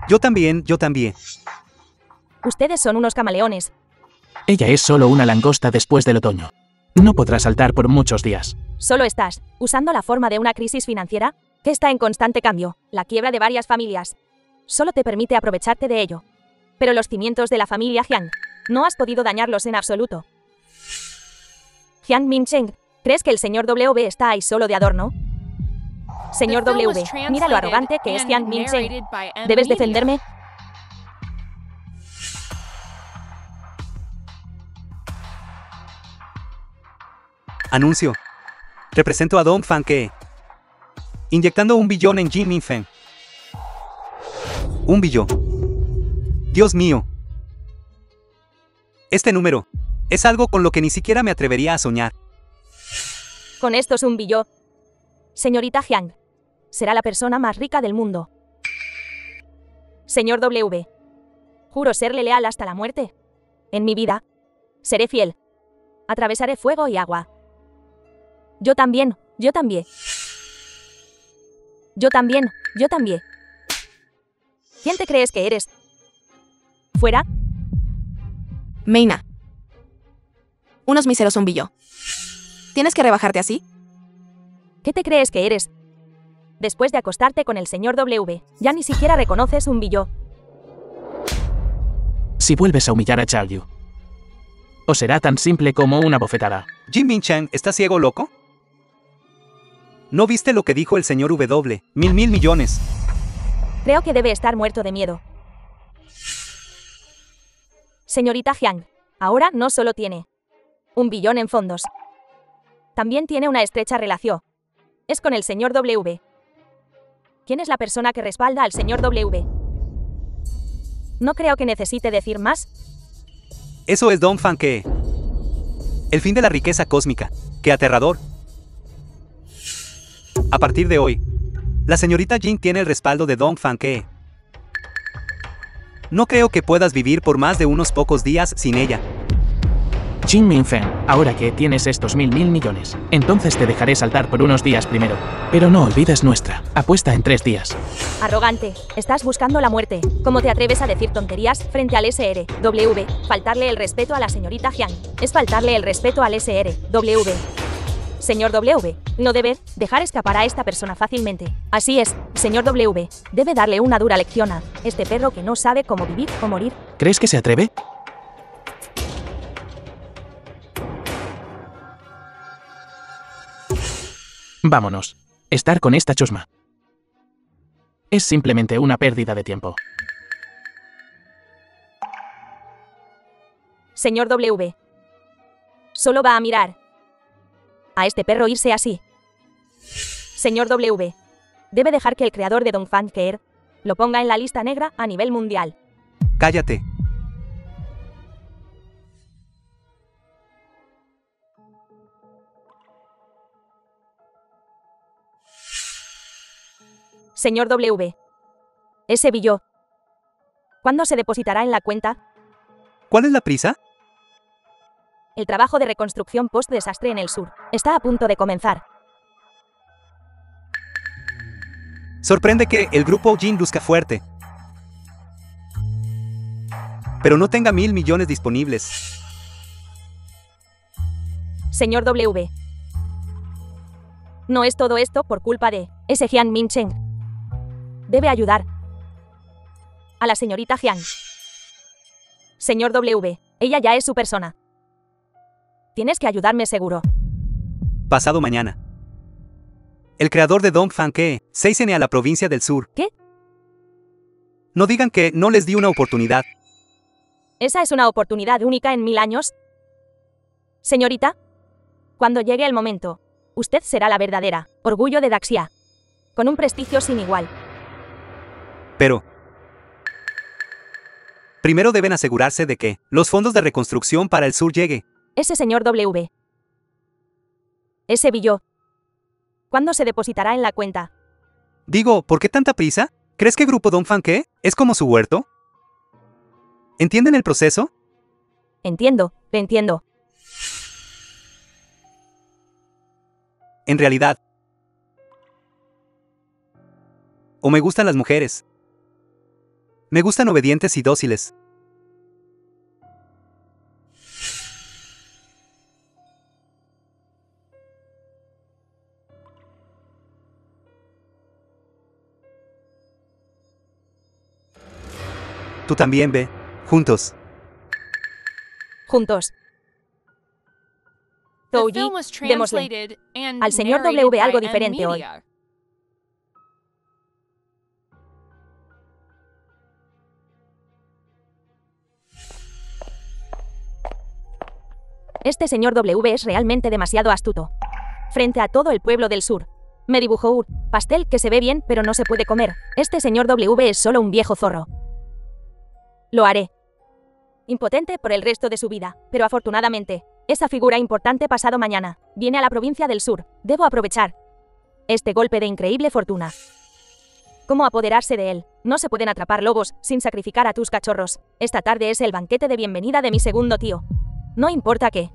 Yo también, yo también. Ustedes son unos camaleones. Ella es solo una langosta después del otoño. No podrá saltar por muchos días. Solo estás usando la forma de una crisis financiera que está en constante cambio, la quiebra de varias familias. Solo te permite aprovecharte de ello. Pero los cimientos de la familia Jiang, no has podido dañarlos en absoluto. Jiang Mincheng, ¿crees que el señor W está ahí solo de adorno? Señor W, mira lo arrogante que es Jiang Mincheng. ¿Debes defenderme? Anuncio. Represento a Dong Fanke. Inyectando 1 billón en Jin Minfeng. 1 billón. Dios mío. Este número es algo con lo que ni siquiera me atrevería a soñar. Con esto es 1 billón. Señorita Jiang, será la persona más rica del mundo. Señor W, juro serle leal hasta la muerte. En mi vida, seré fiel. Atravesaré fuego y agua. Yo también, yo también. Yo también, yo también. ¿Quién te crees que eres? ¿Fuera? Meina. Unos míseros 1 billón. ¿Tienes que rebajarte así? ¿Qué te crees que eres? Después de acostarte con el señor W, ya ni siquiera reconoces 1 billón. Si vuelves a humillar a Zhao Yu, o será tan simple como una bofetada. ¿Jin Mincheng está ciego loco? ¿No viste lo que dijo el señor W? ¡Mil millones! Creo que debe estar muerto de miedo. Señorita Jiang, ahora no solo tiene 1 billón en fondos. También tiene una estrecha relación. Es con el señor W. ¿Quién es la persona que respalda al señor W? No creo que necesite decir más. Eso es Dong Fanke. El fin de la riqueza cósmica. ¡Qué aterrador! A partir de hoy, la señorita Jin tiene el respaldo de Dong Fanke. No creo que puedas vivir por más de unos pocos días sin ella. Jin Minfeng, ahora que tienes estos 1.000 millones, entonces te dejaré saltar por unos días primero. Pero no olvides nuestra apuesta en 3 días. Arrogante, estás buscando la muerte. ¿Cómo te atreves a decir tonterías frente al SR-W? Faltarle el respeto a la señorita Jiang es faltarle el respeto al SR-W. Señor W, no debe dejar escapar a esta persona fácilmente. Así es, señor W, debe darle una dura lección a este perro que no sabe cómo vivir o morir. ¿Crees que se atreve? Vámonos. Estar con esta chusma es simplemente una pérdida de tiempo. Señor W. Solo va a mirar a este perro irse así. Señor W. Debe dejar que el creador de Dongfang Care lo ponga en la lista negra a nivel mundial. Cállate. Señor W. Ese billón, ¿cuándo se depositará en la cuenta? ¿Cuál es la prisa? El trabajo de reconstrucción post-desastre en el sur está a punto de comenzar. Sorprende que el grupo Jin luzca fuerte, pero no tenga 1.000 millones disponibles. Señor W. No es todo esto por culpa de ese Jiang Mincheng. Debe ayudar a la señorita Jiang. Señor W, ella ya es su persona. Tienes que ayudarme seguro. Pasado mañana. El creador de Dongfang Care se viene a la provincia del sur. ¿Qué? No digan que no les di una oportunidad. Esa es una oportunidad única en 1000 años. Señorita, cuando llegue el momento, usted será la verdadera orgullo de Daxia, con un prestigio sin igual. Pero primero deben asegurarse de que los fondos de reconstrucción para el sur llegue. Ese señor W. Ese billón, ¿cuándo se depositará en la cuenta? Digo, ¿por qué tanta prisa? ¿Crees que Grupo Dongfang Care es como su huerto? ¿Entienden el proceso? Entiendo, te entiendo. En realidad, o me gustan las mujeres. Me gustan obedientes y dóciles. Tú también ve, juntos. Juntos. The Touji, film was démosle translated and al señor narrated W algo by diferente hoy. Media. Este señor W es realmente demasiado astuto. Frente a todo el pueblo del sur, me dibujó un pastel que se ve bien pero no se puede comer. Este señor W es solo un viejo zorro. Lo haré. Impotente por el resto de su vida, pero afortunadamente, esa figura importante pasado mañana viene a la provincia del sur. Debo aprovechar este golpe de increíble fortuna. ¿Cómo apoderarse de él? No se pueden atrapar lobos sin sacrificar a tus cachorros. Esta tarde es el banquete de bienvenida de mi segundo tío. No importa qué.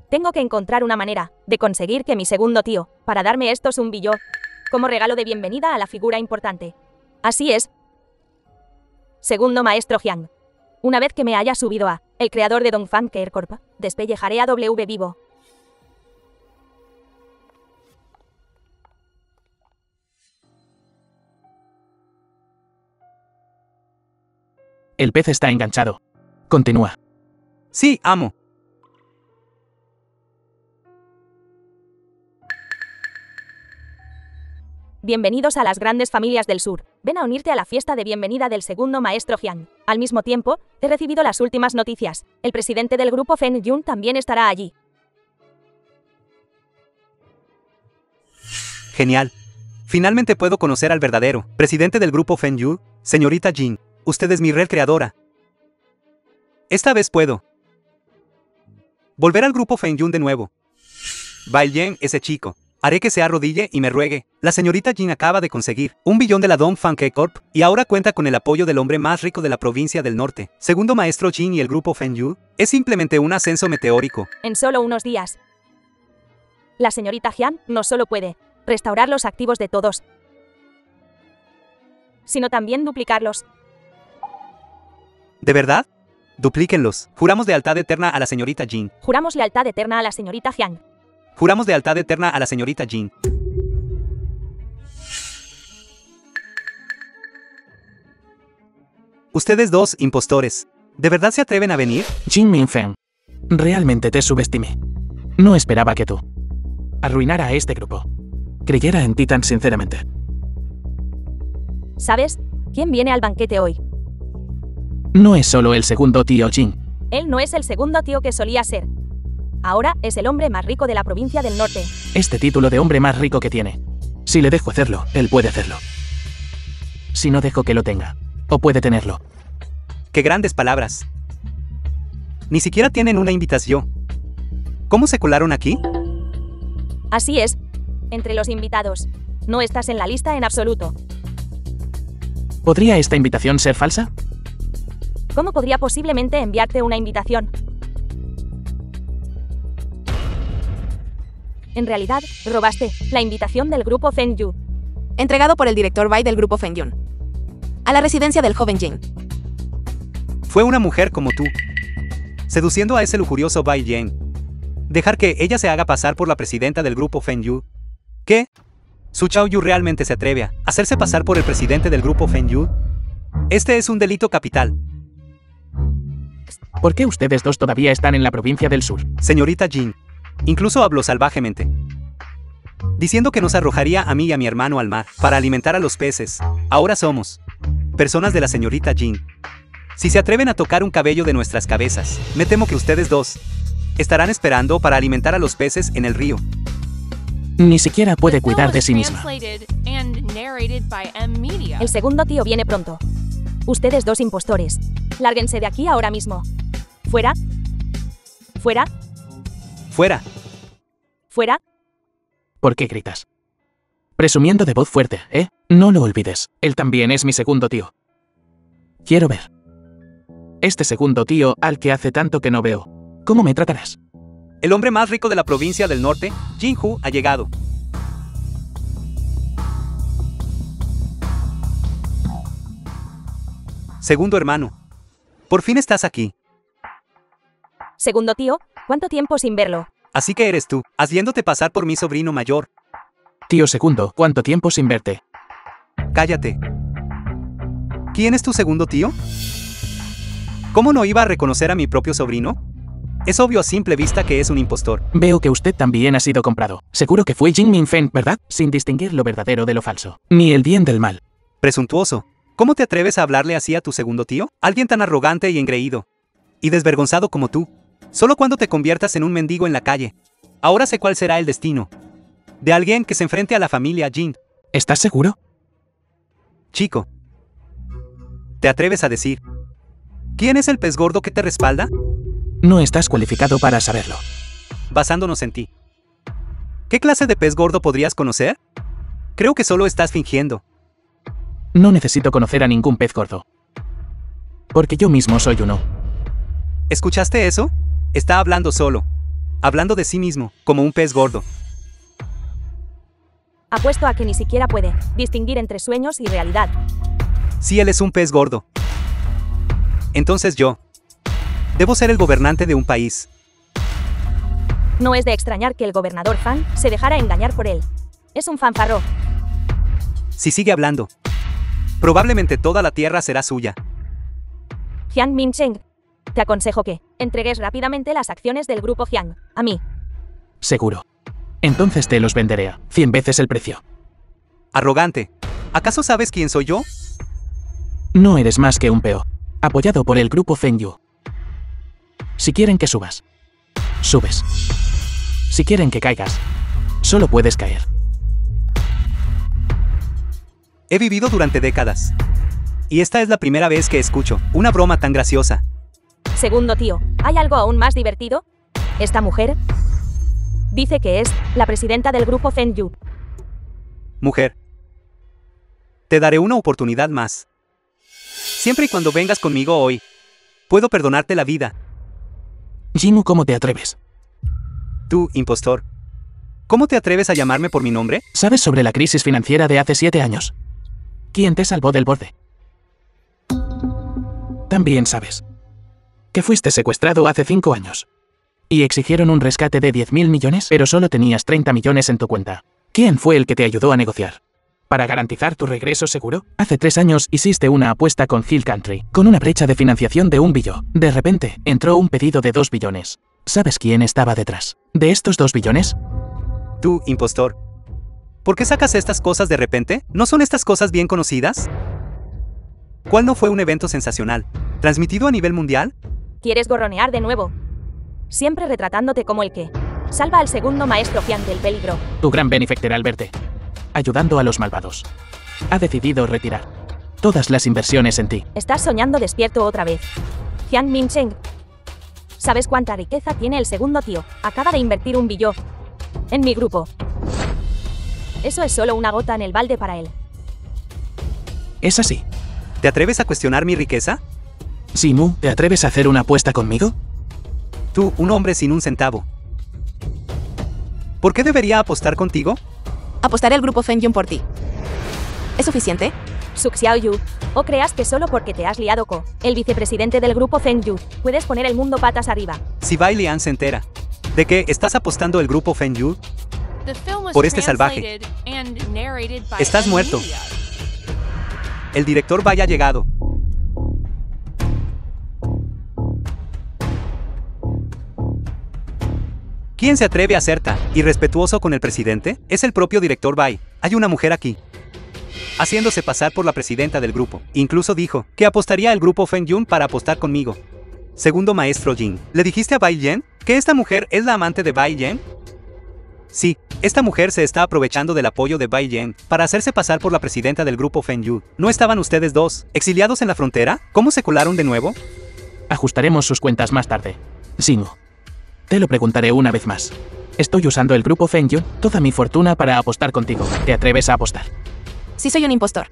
Tengo que encontrar una manera de conseguir que mi segundo tío, para darme estos un billón, como regalo de bienvenida a la figura importante. Así es. Segundo maestro Jiang. Una vez que me haya subido a el creador de Dongfang Care Corp, despellejaré a W vivo. El pez está enganchado. Continúa. Sí, amo. Bienvenidos a las grandes familias del sur. Ven a unirte a la fiesta de bienvenida del segundo maestro Jiang. Al mismo tiempo, he recibido las últimas noticias. El presidente del grupo Feng Yun también estará allí. Genial. Finalmente puedo conocer al verdadero presidente del grupo Feng Yun, señorita Jin. Usted es mi red creadora. Esta vez puedo volver al grupo Feng Yun de nuevo. Bailen ese chico. Haré que se arrodille y me ruegue. La señorita Jin acaba de conseguir $1 billón de la Dongfang Care Corp y ahora cuenta con el apoyo del hombre más rico de la provincia del norte. Segundo maestro Jin y el grupo Feng Yun es simplemente un ascenso meteórico. En solo unos días. La señorita Jiang no solo puede restaurar los activos de todos, sino también duplicarlos. ¿De verdad? Duplíquenlos. Juramos lealtad eterna a la señorita Jin. Juramos lealtad eterna a la señorita Jiang. Juramos lealtad eterna a la señorita Jin. Ustedes dos impostores, ¿de verdad se atreven a venir? Jin Minfeng. Realmente te subestimé. No esperaba que tú arruinara a este grupo. Creyera en ti tan sinceramente. ¿Sabes quién viene al banquete hoy? No es solo el segundo tío Jin. Él no es el segundo tío que solía ser. Ahora es el hombre más rico de la provincia del norte. Este título de hombre más rico que tiene. Si le dejo hacerlo, él puede hacerlo. Si no dejo que lo tenga, o puede tenerlo. ¡Qué grandes palabras! Ni siquiera tienen una invitación. ¿Cómo se colaron aquí? Así es. Entre los invitados. No estás en la lista en absoluto. ¿Podría esta invitación ser falsa? ¿Cómo podría posiblemente enviarte una invitación? En realidad, robaste la invitación del grupo Fengyu. Entregado por el director Bai del grupo Fengyun. A la residencia del joven Jin. Fue una mujer como tú, seduciendo a ese lujurioso Bai Yen. Dejar que ella se haga pasar por la presidenta del grupo Fengyu. ¿Qué? ¿Su Chao Yu realmente se atreve a hacerse pasar por el presidente del grupo Fengyu? Este es un delito capital. ¿Por qué ustedes dos todavía están en la provincia del sur? Señorita Jin, incluso habló salvajemente, diciendo que nos arrojaría a mí y a mi hermano al mar para alimentar a los peces. Ahora somos personas de la señorita Jin. Si se atreven a tocar un cabello de nuestras cabezas, me temo que ustedes dos estarán esperando para alimentar a los peces en el río. Ni siquiera puede cuidar de sí misma. El segundo tío viene pronto. Ustedes dos impostores. Lárguense de aquí ahora mismo. ¿Fuera? ¿Fuera? ¡Fuera! ¿Fuera? ¿Por qué gritas? Presumiendo de voz fuerte, ¿eh? No lo olvides, él también es mi segundo tío. Quiero ver. Este segundo tío al que hace tanto que no veo. ¿Cómo me tratarás? El hombre más rico de la provincia del norte, Jinhu, ha llegado. Segundo hermano, por fin estás aquí. Segundo tío, ¿cuánto tiempo sin verlo? Así que eres tú, haciéndote pasar por mi sobrino mayor. Tío segundo, ¿cuánto tiempo sin verte? Cállate. ¿Quién es tu segundo tío? ¿Cómo no iba a reconocer a mi propio sobrino? Es obvio a simple vista que es un impostor. Veo que usted también ha sido comprado. Seguro que fue Jin Minfeng, ¿verdad? Sin distinguir lo verdadero de lo falso. Ni el bien del mal. Presuntuoso. ¿Cómo te atreves a hablarle así a tu segundo tío? Alguien tan arrogante y engreído. Y desvergonzado como tú. Solo cuando te conviertas en un mendigo en la calle. Ahora sé cuál será el destino de alguien que se enfrente a la familia Jin. ¿Estás seguro? Chico, ¿te atreves a decir quién es el pez gordo que te respalda? No estás cualificado para saberlo. Basándonos en ti. ¿Qué clase de pez gordo podrías conocer? Creo que solo estás fingiendo. No necesito conocer a ningún pez gordo. Porque yo mismo soy uno. ¿Escuchaste eso? Está hablando solo. Hablando de sí mismo, como un pez gordo. Apuesto a que ni siquiera puede distinguir entre sueños y realidad. Si él es un pez gordo, entonces yo debo ser el gobernante de un país. No es de extrañar que el gobernador Fan se dejara engañar por él. Es un fanfarrón. Si sigue hablando, probablemente toda la tierra será suya. Jiang Mincheng, te aconsejo que entregues rápidamente las acciones del grupo Jiang a mí. Seguro. Entonces te los venderé a 100 veces el precio. Arrogante. ¿Acaso sabes quién soy yo? No eres más que un peo, apoyado por el grupo Fengyu. Si quieren que subas, subes. Si quieren que caigas, solo puedes caer. He vivido durante décadas. Y esta es la primera vez que escucho una broma tan graciosa. Segundo tío, ¿hay algo aún más divertido? Esta mujer dice que es la presidenta del grupo Fengyu. Mujer, te daré una oportunidad más. Siempre y cuando vengas conmigo hoy, puedo perdonarte la vida. Jinmu, ¿cómo te atreves? Tú, impostor. ¿Cómo te atreves a llamarme por mi nombre? ¿Sabes sobre la crisis financiera de hace 7 años? ¿Quién te salvó del borde? También sabes que fuiste secuestrado hace 5 años. Y exigieron un rescate de 10.000 millones, pero solo tenías 30 millones en tu cuenta. ¿Quién fue el que te ayudó a negociar? ¿Para garantizar tu regreso seguro? Hace 3 años hiciste una apuesta con Hill Country, con una brecha de financiación de 1 billón. De repente, entró un pedido de 2 billones. ¿Sabes quién estaba detrás de estos 2 billones? Tú, impostor. ¿Por qué sacas estas cosas de repente? ¿No son estas cosas bien conocidas? ¿Cuál no fue un evento sensacional, transmitido a nivel mundial? ¿Quieres gorronear de nuevo? Siempre retratándote como el que salva al segundo maestro Jiang del peligro. Tu gran benefactor al verte, ayudando a los malvados, ha decidido retirar todas las inversiones en ti. Estás soñando despierto otra vez. Jiang Mincheng. ¿Sabes cuánta riqueza tiene el segundo tío? Acaba de invertir 1 billón en mi grupo. Eso es solo una gota en el balde para él. ¿Es así? ¿Te atreves a cuestionar mi riqueza? Simu, ¿te atreves a hacer una apuesta conmigo? Tú, un hombre sin un centavo. ¿Por qué debería apostar contigo? Apostaré al grupo Fengyun por ti. ¿Es suficiente? Suk Xiaoyu. ¿O creas que solo porque te has liado con el vicepresidente del grupo Fengyu puedes poner el mundo patas arriba? Si Bai Lian se entera de que estás apostando el grupo Fengyu por este salvaje, estás muerto. El director Bai ha llegado. ¿Quién se atreve a ser tan irrespetuoso con el presidente? Es el propio director Bai. Hay una mujer aquí, haciéndose pasar por la presidenta del grupo. Incluso dijo que apostaría al grupo Fengyun para apostar conmigo. Segundo maestro Jin, ¿le dijiste a Bai Yen que esta mujer es la amante de Bai Yen? Sí, esta mujer se está aprovechando del apoyo de Bai Yen para hacerse pasar por la presidenta del grupo Fengyun. ¿No estaban ustedes dos exiliados en la frontera? ¿Cómo se colaron de nuevo? Ajustaremos sus cuentas más tarde. Simu, te lo preguntaré una vez más. Estoy usando el grupo Fengyun, toda mi fortuna para apostar contigo. ¿Te atreves a apostar? Sí, soy un impostor.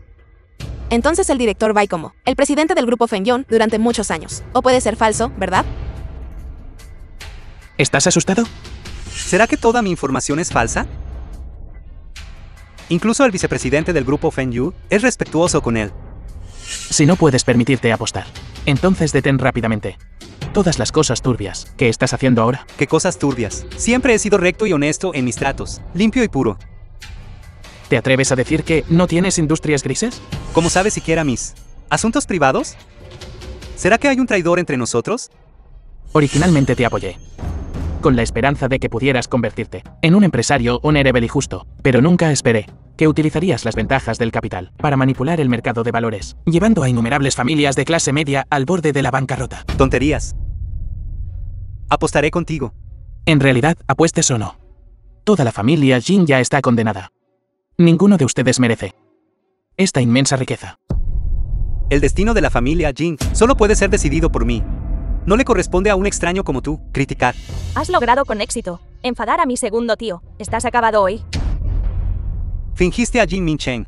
Entonces el director Bai como el presidente del grupo Fengyun durante muchos años. O puede ser falso, ¿verdad? ¿Estás asustado? ¿Será que toda mi información es falsa? Incluso el vicepresidente del grupo Fengyun es respetuoso con él. Si no puedes permitirte apostar, entonces detén rápidamente todas las cosas turbias que estás haciendo ahora. ¿Qué cosas turbias? Siempre he sido recto y honesto en mis tratos, limpio y puro. ¿Te atreves a decir que no tienes industrias grises? ¿Cómo sabes siquiera mis asuntos privados? ¿Será que hay un traidor entre nosotros? Originalmente te apoyé, con la esperanza de que pudieras convertirte en un empresario honorable y justo, pero nunca esperé que utilizarías las ventajas del capital para manipular el mercado de valores, llevando a innumerables familias de clase media al borde de la bancarrota. Tonterías. Apostaré contigo. En realidad, apuestes o no, toda la familia Jin ya está condenada. Ninguno de ustedes merece esta inmensa riqueza. El destino de la familia Jin solo puede ser decidido por mí. No le corresponde a un extraño como tú criticar. Has logrado con éxito enfadar a mi segundo tío. Estás acabado hoy. Fingiste a Jin Mincheng.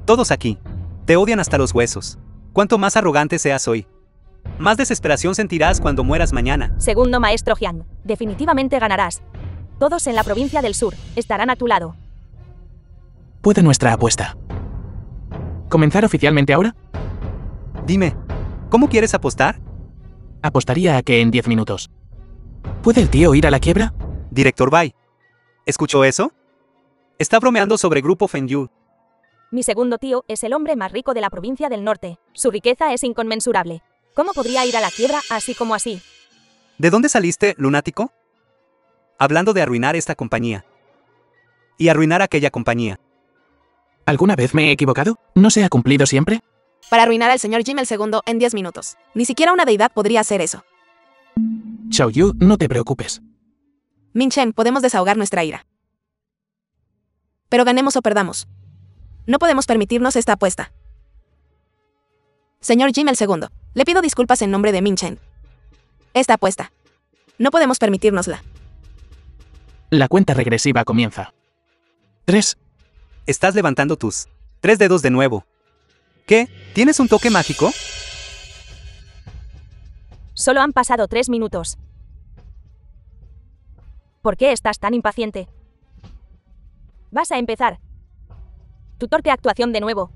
Todos aquí te odian hasta los huesos. Cuanto más arrogante seas hoy, más desesperación sentirás cuando mueras mañana. Segundo maestro Jiang, definitivamente ganarás. Todos en la provincia del sur estarán a tu lado. ¿Puede nuestra apuesta comenzar oficialmente ahora? Dime, ¿cómo quieres apostar? Apostaría a que en 10 minutos. ¿Puede el tío ir a la quiebra? Director Bai, ¿escuchó eso? Está bromeando sobre Grupo Fengyun. Mi segundo tío es el hombre más rico de la provincia del norte. Su riqueza es inconmensurable. ¿Cómo podría ir a la quiebra así como así? ¿De dónde saliste, lunático? Hablando de arruinar esta compañía. Y arruinar aquella compañía. ¿Alguna vez me he equivocado? ¿No se ha cumplido siempre? Para arruinar al señor Jim el segundo en 10 minutos. Ni siquiera una deidad podría hacer eso. Xiaoyu, no te preocupes. Mincheng, podemos desahogar nuestra ira. Pero ganemos o perdamos. No podemos permitirnos esta apuesta. Señor Jim el segundo, le pido disculpas en nombre de Mincheng. Esta apuesta. No podemos permitírnosla. La cuenta regresiva comienza. 3. Estás levantando tus 3 dedos de nuevo. ¿Qué? ¿Tienes un toque mágico? Solo han pasado 3 minutos. ¿Por qué estás tan impaciente? Vas a empezar. Tu torpe actuación de nuevo.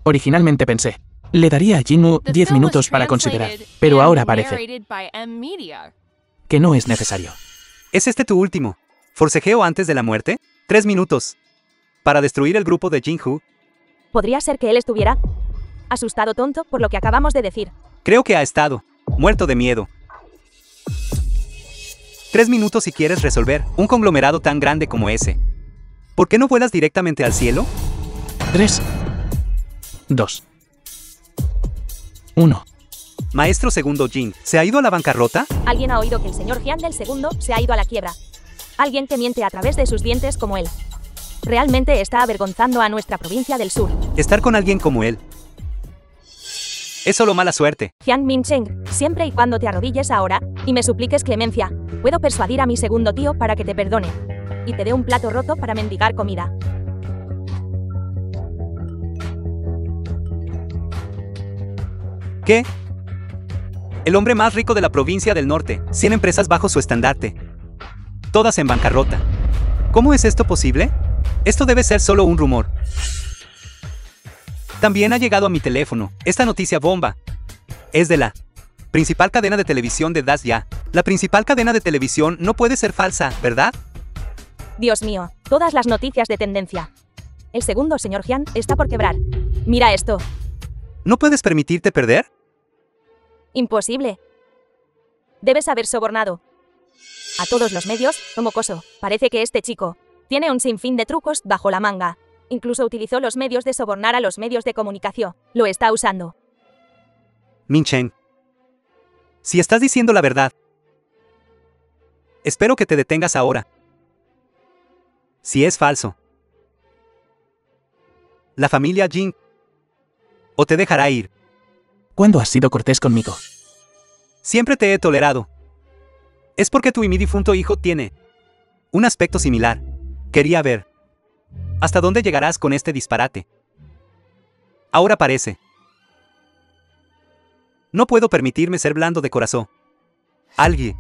Originalmente pensé, le daría a Jinwoo 10 minutos para considerar, pero ahora parece que no es necesario. ¿Es este tu último forcejeo antes de la muerte? 3 minutos. Para destruir el grupo de Jinhu. ¿Podría ser que él estuviera asustado tonto por lo que acabamos de decir? Creo que ha estado muerto de miedo. 3 minutos si quieres resolver un conglomerado tan grande como ese. ¿Por qué no vuelas directamente al cielo? 3, 2, 1. Maestro segundo Jin, ¿se ha ido a la bancarrota? ¿Alguien ha oído que el señor Jian del segundo se ha ido a la quiebra? Alguien que miente a través de sus dientes como él. Realmente está avergonzando a nuestra provincia del sur. Estar con alguien como él es solo mala suerte. Jian Mincheng, siempre y cuando te arrodilles ahora y me supliques clemencia, puedo persuadir a mi segundo tío para que te perdone y te dé un plato roto para mendigar comida. ¿Qué? El hombre más rico de la provincia del norte, 100 empresas bajo su estandarte. Todas en bancarrota. ¿Cómo es esto posible? Esto debe ser solo un rumor. También ha llegado a mi teléfono esta noticia bomba. Es de la principal cadena de televisión de Dasya. La principal cadena de televisión no puede ser falsa, ¿verdad? Dios mío, todas las noticias de tendencia. El segundo señor Jian está por quebrar. Mira esto. ¿No puedes permitirte perder? Imposible. Debes haber sobornado a todos los medios, mocoso. Parece que este chico tiene un sinfín de trucos bajo la manga. Incluso utilizó los medios de sobornar a los medios de comunicación. Lo está usando. Mincheng, si estás diciendo la verdad, espero que te detengas ahora. Si es falso, la familia Jin o te dejará ir. ¿Cuándo has sido cortés conmigo? Siempre te he tolerado. Es porque tu y mi difunto hijo tiene un aspecto similar. Quería ver hasta dónde llegarás con este disparate. Ahora parece. No puedo permitirme ser blando de corazón. Alguien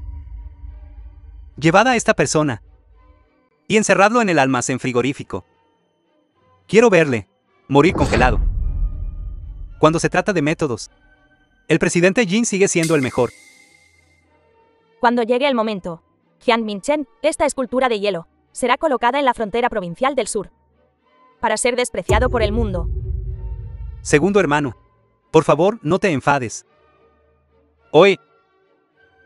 llevad a esta persona y encerradlo en el almacén frigorífico. Quiero verle morir congelado. Cuando se trata de métodos, el presidente Jin sigue siendo el mejor. Cuando llegue el momento, Jian Mincheng, esta escultura de hielo, será colocada en la frontera provincial del sur, para ser despreciado por el mundo. Segundo hermano, por favor, no te enfades. Hoy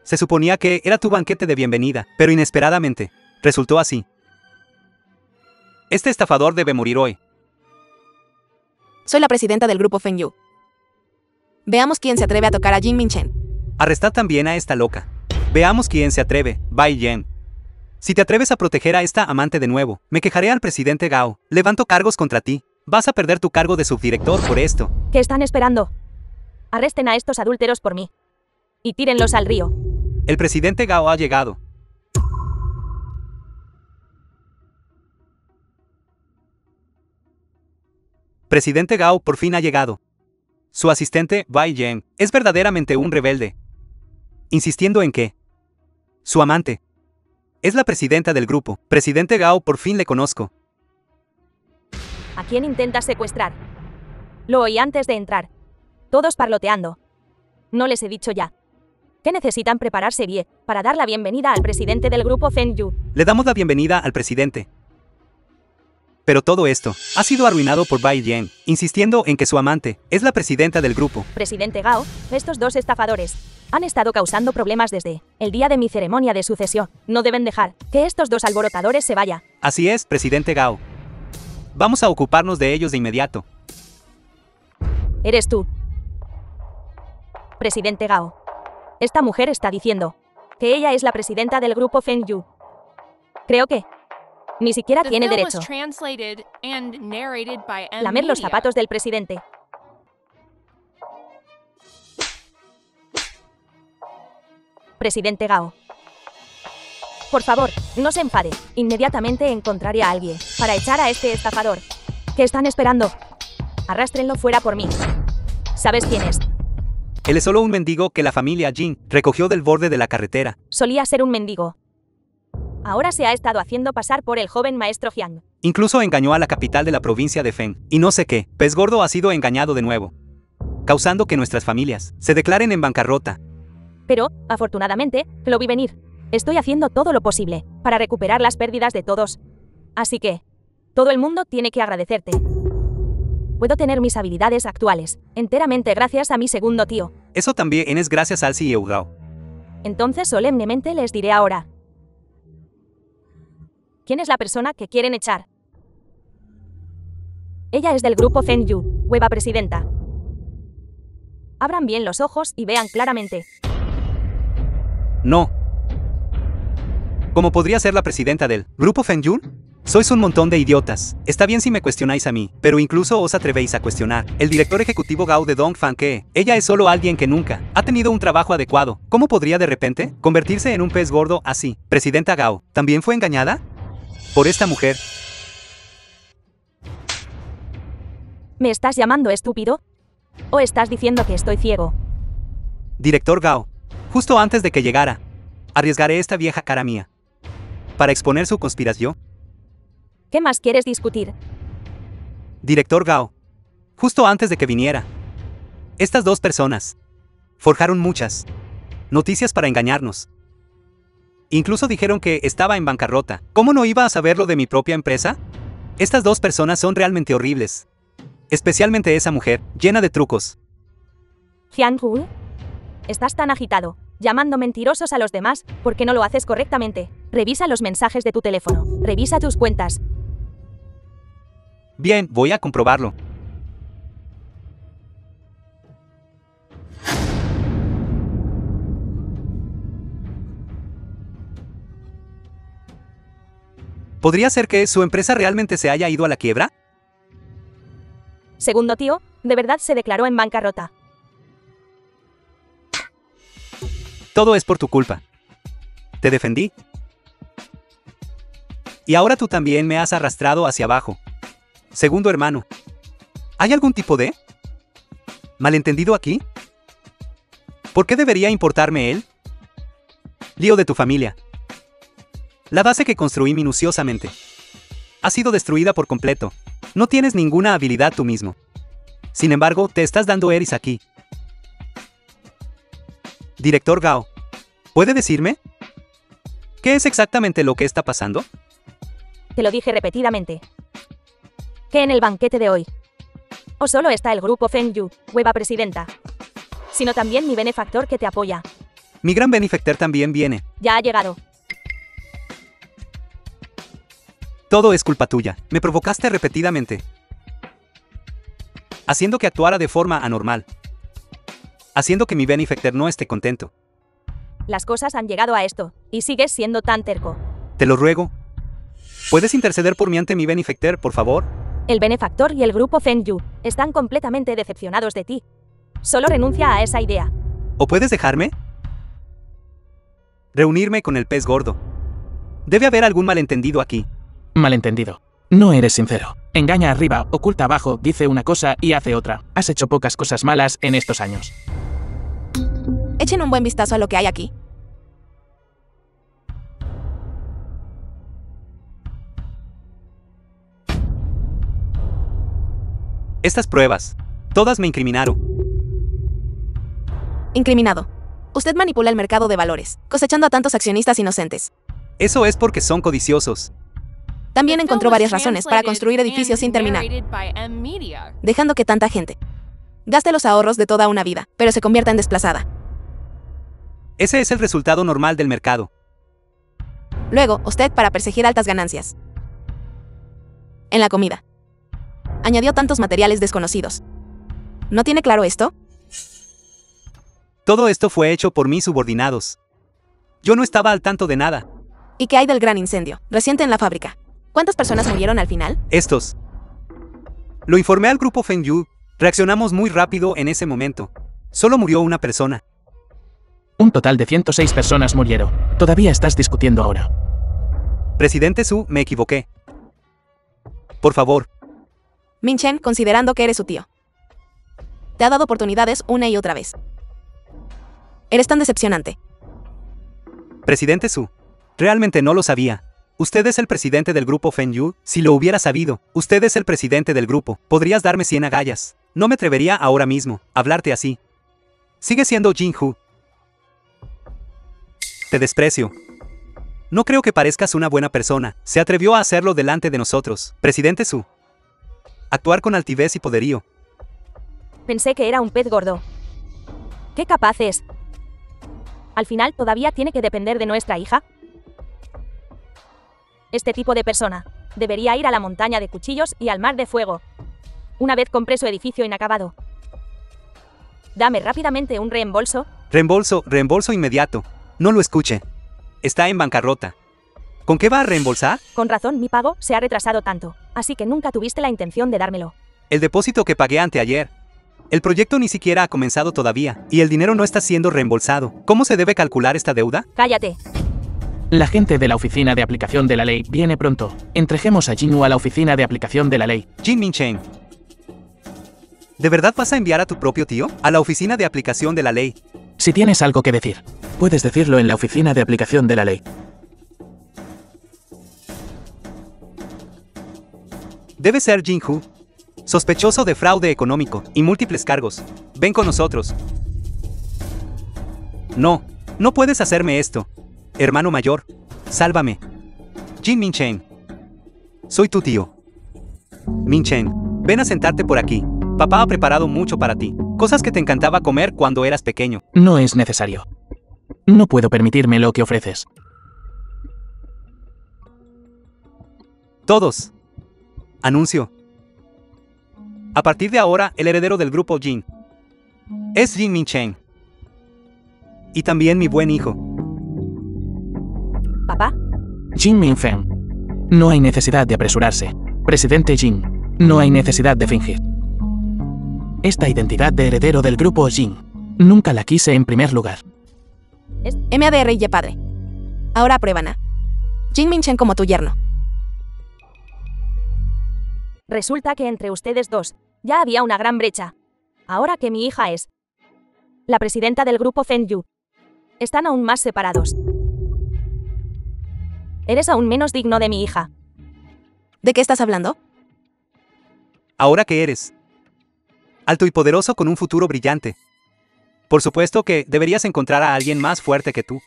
se suponía que era tu banquete de bienvenida, pero inesperadamente resultó así. Este estafador debe morir hoy. Soy la presidenta del grupo Fengyu. Veamos quién se atreve a tocar a Jin Mincheng. Arrestad también a esta loca. Veamos quién se atreve, Bai Yan. Si te atreves a proteger a esta amante de nuevo, me quejaré al presidente Gao. Levanto cargos contra ti. Vas a perder tu cargo de subdirector por esto. ¿Qué están esperando? Arresten a estos adúlteros por mí. Y tírenlos al río. El presidente Gao ha llegado. Presidente Gao por fin ha llegado. Su asistente, Bai Yan, es verdaderamente un rebelde, insistiendo en que su amante es la presidenta del grupo. Presidente Gao, por fin le conozco. ¿A quién intentas secuestrar? Lo oí antes de entrar. Todos parloteando. No les he dicho ya que necesitan prepararse bien para dar la bienvenida al presidente del grupo Fengyu. Le damos la bienvenida al presidente. Pero todo esto ha sido arruinado por Bai Yan, insistiendo en que su amante es la presidenta del grupo. Presidente Gao, estos dos estafadores han estado causando problemas desde el día de mi ceremonia de sucesión. No deben dejar que estos dos alborotadores se vayan. Así es, presidente Gao. Vamos a ocuparnos de ellos de inmediato. Eres tú. Presidente Gao. Esta mujer está diciendo que ella es la presidenta del grupo Fengyu. Creo que ni siquiera tiene derecho a lamer los zapatos del presidente. Presidente Gao. Por favor, no se enfade. Inmediatamente encontraré a alguien para echar a este estafador. ¿Qué están esperando? Arrástrenlo fuera por mí. ¿Sabes quién es? Él es solo un mendigo que la familia Jin recogió del borde de la carretera. Solía ser un mendigo. Ahora se ha estado haciendo pasar por el joven maestro Jiang. Incluso engañó a la capital de la provincia de Feng. Y no sé qué, Pez Gordo ha sido engañado de nuevo, causando que nuestras familias se declaren en bancarrota. Pero, afortunadamente, lo vi venir. Estoy haciendo todo lo posible para recuperar las pérdidas de todos. Así que, todo el mundo tiene que agradecerte. Puedo tener mis habilidades actuales, enteramente gracias a mi segundo tío. Eso también es gracias al CEO Gao. Entonces solemnemente les diré ahora. ¿Quién es la persona que quieren echar? Ella es del grupo Fengyu, nueva presidenta. Abran bien los ojos y vean claramente. No. ¿Cómo podría ser la presidenta del Grupo Fengyun? Sois un montón de idiotas. Está bien si me cuestionáis a mí, pero incluso os atrevéis a cuestionar el director ejecutivo Gao de Dongfang que ella es solo alguien que nunca ha tenido un trabajo adecuado. ¿Cómo podría de repente convertirse en un pez gordo así? Presidenta Gao, ¿también fue engañada por esta mujer? ¿Me estás llamando estúpido? ¿O estás diciendo que estoy ciego? Director Gao, justo antes de que llegara, arriesgaré esta vieja cara mía para exponer su conspiración. ¿Qué más quieres discutir? Director Gao, justo antes de que viniera, estas dos personas forjaron muchas noticias para engañarnos. Incluso dijeron que estaba en bancarrota. ¿Cómo no iba a saberlo de mi propia empresa? Estas dos personas son realmente horribles. Especialmente esa mujer, llena de trucos. Jian-Hu, estás tan agitado, llamando mentirosos a los demás, porque no lo haces correctamente. Revisa los mensajes de tu teléfono. Revisa tus cuentas. Bien, voy a comprobarlo. ¿Podría ser que su empresa realmente se haya ido a la quiebra? Segundo tío, de verdad se declaró en bancarrota. Todo es por tu culpa. Te defendí. Y ahora tú también me has arrastrado hacia abajo. Segundo hermano, ¿hay algún tipo de malentendido aquí? ¿Por qué debería importarme él? Lío de tu familia. La base que construí minuciosamente ha sido destruida por completo. No tienes ninguna habilidad tú mismo. Sin embargo, te estás dando eris aquí. Director Gao, ¿puede decirme qué es exactamente lo que está pasando? Te lo dije repetidamente. Que en el banquete de hoy, o solo está el grupo Fengyu, hueva presidenta, sino también mi benefactor que te apoya. Mi gran benefactor también viene. Ya ha llegado. Todo es culpa tuya. Me provocaste repetidamente, haciendo que actuara de forma anormal, haciendo que mi benefactor no esté contento. Las cosas han llegado a esto, y sigues siendo tan terco. Te lo ruego. ¿Puedes interceder por mí ante mi benefactor, por favor? El benefactor y el grupo Fengyu están completamente decepcionados de ti. Solo renuncia a esa idea. ¿O puedes dejarme reunirme con el pez gordo? Debe haber algún malentendido aquí. Malentendido. No eres sincero. Engaña arriba, oculta abajo, dice una cosa y hace otra. Has hecho pocas cosas malas en estos años. Echen un buen vistazo a lo que hay aquí. Estas pruebas, todas me incriminaron. Incriminado. Usted manipula el mercado de valores, cosechando a tantos accionistas inocentes. Eso es porque son codiciosos. También encontró varias razones para construir edificios sin terminar, dejando que tanta gente gaste los ahorros de toda una vida, pero se convierta en desplazada. Ese es el resultado normal del mercado. Luego, usted para perseguir altas ganancias. En la comida. Añadió tantos materiales desconocidos. ¿No tiene claro esto? Todo esto fue hecho por mis subordinados. Yo no estaba al tanto de nada. ¿Y qué hay del gran incendio reciente en la fábrica? ¿Cuántas personas murieron al final? Estos. Lo informé al grupo Fengyu. Reaccionamos muy rápido en ese momento. Solo murió una persona. Un total de 106 personas murieron. Todavía estás discutiendo ahora. Presidente Su, me equivoqué. Por favor. Min Chen, considerando que eres su tío, te ha dado oportunidades una y otra vez. Eres tan decepcionante. Presidente Su, realmente no lo sabía. Usted es el presidente del grupo Fengyu. Si lo hubiera sabido, usted es el presidente del grupo. Podrías darme 100 agallas. No me atrevería ahora mismo a hablarte así. Sigue siendo Jin-Hu. Te desprecio. No creo que parezcas una buena persona. Se atrevió a hacerlo delante de nosotros. Presidente Su. Actuar con altivez y poderío. Pensé que era un pez gordo. ¿Qué capaz es? Al final todavía tiene que depender de nuestra hija. Este tipo de persona debería ir a la montaña de cuchillos y al mar de fuego. Una vez compré su edificio inacabado. Dame rápidamente un reembolso. Reembolso inmediato. No lo escuche. Está en bancarrota. ¿Con qué va a reembolsar? Con razón mi pago se ha retrasado tanto, así que nunca tuviste la intención de dármelo. El depósito que pagué anteayer. El proyecto ni siquiera ha comenzado todavía, y el dinero no está siendo reembolsado. ¿Cómo se debe calcular esta deuda? Cállate. La gente de la oficina de aplicación de la ley viene pronto. Entreguemos a Jinwoo a la oficina de aplicación de la ley. Jin Min-chen. ¿De verdad vas a enviar a tu propio tío a la oficina de aplicación de la ley? Si tienes algo que decir, puedes decirlo en la oficina de aplicación de la ley. Debe ser Jin-Hoo, sospechoso de fraude económico y múltiples cargos. Ven con nosotros. No, no puedes hacerme esto. Hermano mayor, sálvame. Jin Min-chen. Soy tu tío. Min-chen, ven a sentarte por aquí. Papá ha preparado mucho para ti. Cosas que te encantaba comer cuando eras pequeño. No es necesario. No puedo permitirme lo que ofreces. Todos. Anuncio. A partir de ahora, el heredero del grupo Jin es Jin Min-chen. Y también mi buen hijo. ¿Papá? Jin Min-feng. No hay necesidad de apresurarse. Presidente Jin, no hay necesidad de fingir. Esta identidad de heredero del grupo Jin, nunca la quise en primer lugar. MADRY padre. Ahora aprueban a Jin Min-chen como tu yerno. Resulta que entre ustedes dos ya había una gran brecha. Ahora que mi hija es la presidenta del grupo Fengyu, están aún más separados. Eres aún menos digno de mi hija. ¿De qué estás hablando? Ahora que eres alto y poderoso con un futuro brillante. Por supuesto que deberías encontrar a alguien más fuerte que tú.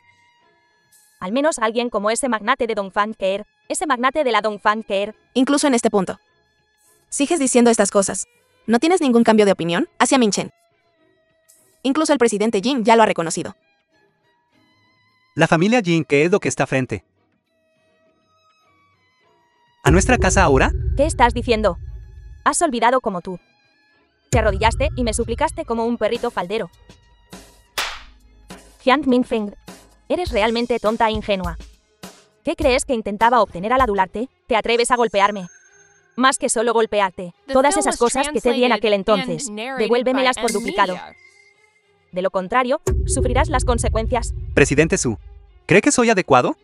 Al menos alguien como ese magnate de Dongfang Care, ese magnate de la Dongfang Care. Incluso en este punto. Sigues diciendo estas cosas. ¿No tienes ningún cambio de opinión hacia Min-chen? Incluso el presidente Jin ya lo ha reconocido. La familia Jin, ¿qué es lo que está frente a nuestra casa ahora? ¿Qué estás diciendo? Has olvidado como tú. Te arrodillaste y me suplicaste como un perrito faldero. Jiang Minfeng, eres realmente tonta e ingenua. ¿Qué crees que intentaba obtener al adularte? ¿Te atreves a golpearme? Más que solo golpearte. Todas esas cosas que te di en aquel entonces, devuélvemelas por duplicado. De lo contrario, sufrirás las consecuencias. Presidente Su, ¿cree que soy adecuado?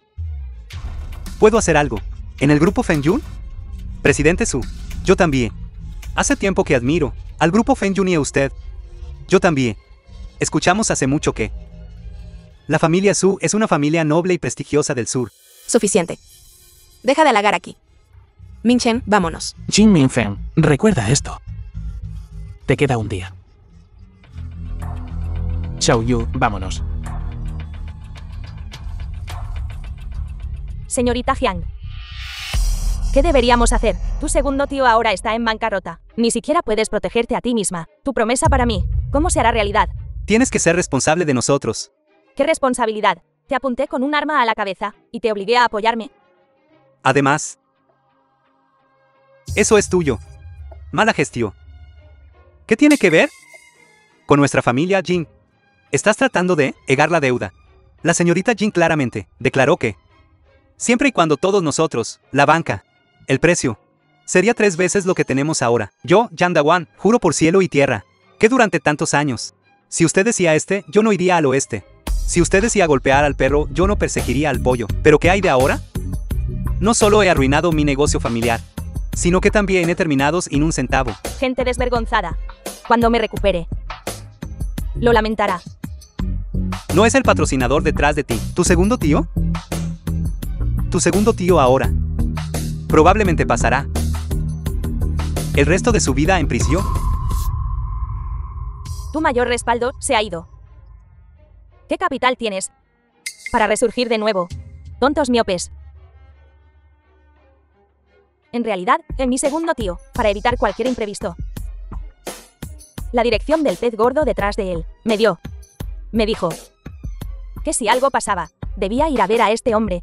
¿Puedo hacer algo en el grupo Fengyun? Presidente Su, yo también. Hace tiempo que admiro al grupo Fengyun y a usted. Yo también. Escuchamos hace mucho que la familia Su es una familia noble y prestigiosa del sur. Suficiente. Deja de halagar aquí. Min-chen, vámonos. Jin Min-feng, recuerda esto. Te queda un día. Xiaoyu, vámonos. Señorita Jiang, ¿qué deberíamos hacer? Tu segundo tío ahora está en bancarrota. Ni siquiera puedes protegerte a ti misma. Tu promesa para mí, ¿cómo se hará realidad? Tienes que ser responsable de nosotros. ¿Qué responsabilidad? Te apunté con un arma a la cabeza y te obligué a apoyarme. Además, eso es tuyo. Mala gestión. ¿Qué tiene que ver con nuestra familia Jin? Estás tratando de egar la deuda. La señorita Jin claramente declaró que siempre y cuando todos nosotros, la banca, el precio, sería 3 veces lo que tenemos ahora. Yo, Yang Dawan, juro por cielo y tierra, que durante tantos años, si usted decía este, yo no iría al oeste. Si usted decía golpear al perro, yo no perseguiría al pollo. ¿Pero qué hay de ahora? No solo he arruinado mi negocio familiar, sino que también he terminado sin un centavo. Gente desvergonzada. Cuando me recupere, lo lamentará. No es el patrocinador detrás de ti. ¿Tu segundo tío? Tu segundo tío ahora probablemente pasará el resto de su vida en prisión. Tu mayor respaldo se ha ido. ¿Qué capital tienes para resurgir de nuevo? Tontos miopes. En realidad, en mi segundo tío, para evitar cualquier imprevisto. La dirección del pez gordo detrás de él me dijo que si algo pasaba, debía ir a ver a este hombre.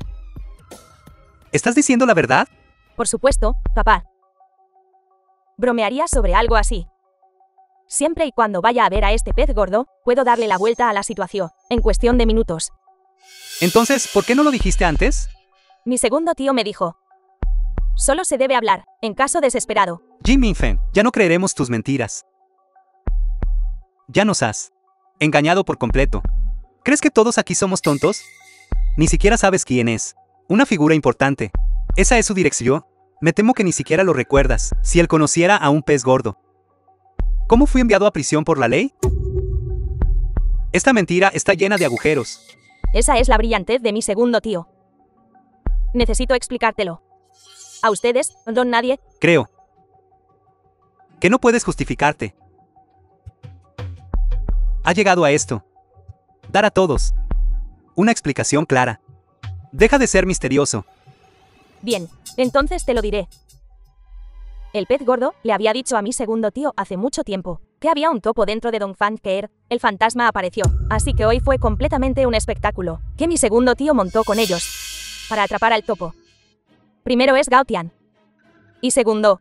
¿Estás diciendo la verdad? Por supuesto, papá. ¿Bromearía sobre algo así? Siempre y cuando vaya a ver a este pez gordo, puedo darle la vuelta a la situación, en cuestión de minutos. Entonces, ¿por qué no lo dijiste antes? Mi segundo tío me dijo: solo se debe hablar, en caso desesperado. Jin Minfeng, ya no creeremos tus mentiras. Ya nos has engañado por completo. ¿Crees que todos aquí somos tontos? Ni siquiera sabes quién es. Una figura importante. ¿Esa es su dirección? Me temo que ni siquiera lo recuerdas, si él conociera a un pez gordo. ¿Cómo fui enviado a prisión por la ley? Esta mentira está llena de agujeros. Esa es la brillantez de mi segundo tío. Necesito explicártelo. A ustedes, don nadie, Creo que no puedes justificarte. Ha llegado a esto. Dar a todos una explicación clara. Deja de ser misterioso. bien, entonces te lo diré. El pez gordo le había dicho a mi segundo tío hace mucho tiempo que había un topo dentro de Don Fanker. El fantasma apareció, así que hoy fue completamente un espectáculo que mi segundo tío montó con ellos para atrapar al topo. Primero es Gao Tian. Y segundo,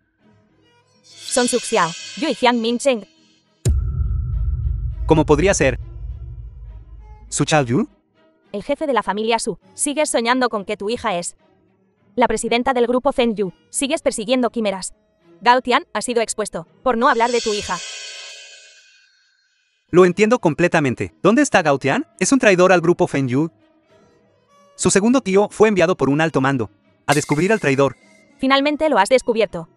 Son Suk Xiao, Yu y Jiang Mingcheng. ¿Cómo podría ser? ¿Su Chao Yu? El jefe de la familia Su. Sigues soñando con que tu hija es la presidenta del grupo Zhen Yu. Sigues persiguiendo quimeras. Gao Tian ha sido expuesto por no hablar de tu hija. Lo entiendo completamente. ¿Dónde está Gao Tian? Es un traidor al grupo Feng Yu. Su segundo tío fue enviado por un alto mando a descubrir al traidor. Finalmente lo has descubierto.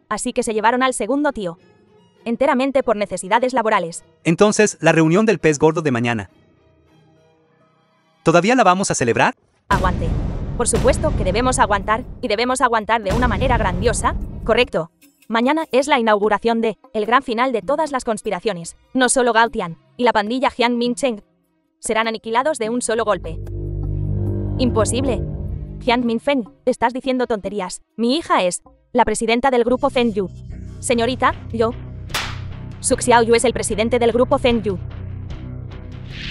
Así que se llevaron al segundo tío. Enteramente por necesidades laborales. Entonces, la reunión del pez gordo de mañana. ¿Todavía la vamos a celebrar? Aguante. Por supuesto que debemos aguantar, y debemos aguantar de una manera grandiosa. Correcto. Mañana es la inauguración de el gran final de todas las conspiraciones. No solo Gao Tian y la pandilla Jiang Mingcheng serán aniquilados de un solo golpe. Imposible. Jiang Minfeng, estás diciendo tonterías. Mi hija es la presidenta del grupo Zhen Yu. Señorita, yo. Suk Xiao Yu es el presidente del grupo Zhen Yu.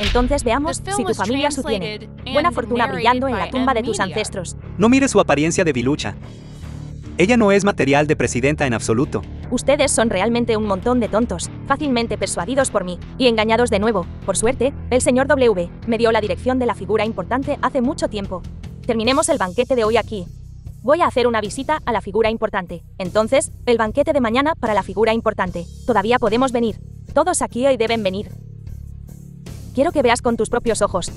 Entonces veamos si tu familia Su tiene buena fortuna brillando en la tumba de tus ancestros. No mires su apariencia debilucha. Ella no es material de presidenta en absoluto. Ustedes son realmente un montón de tontos, fácilmente persuadidos por mí, y engañados de nuevo. Por suerte, el señor W me dio la dirección de la figura importante hace mucho tiempo. Terminemos el banquete de hoy aquí. Voy a hacer una visita a la figura importante. Entonces, el banquete de mañana para la figura importante. Todavía podemos venir. Todos aquí hoy deben venir. Quiero que veas con tus propios ojos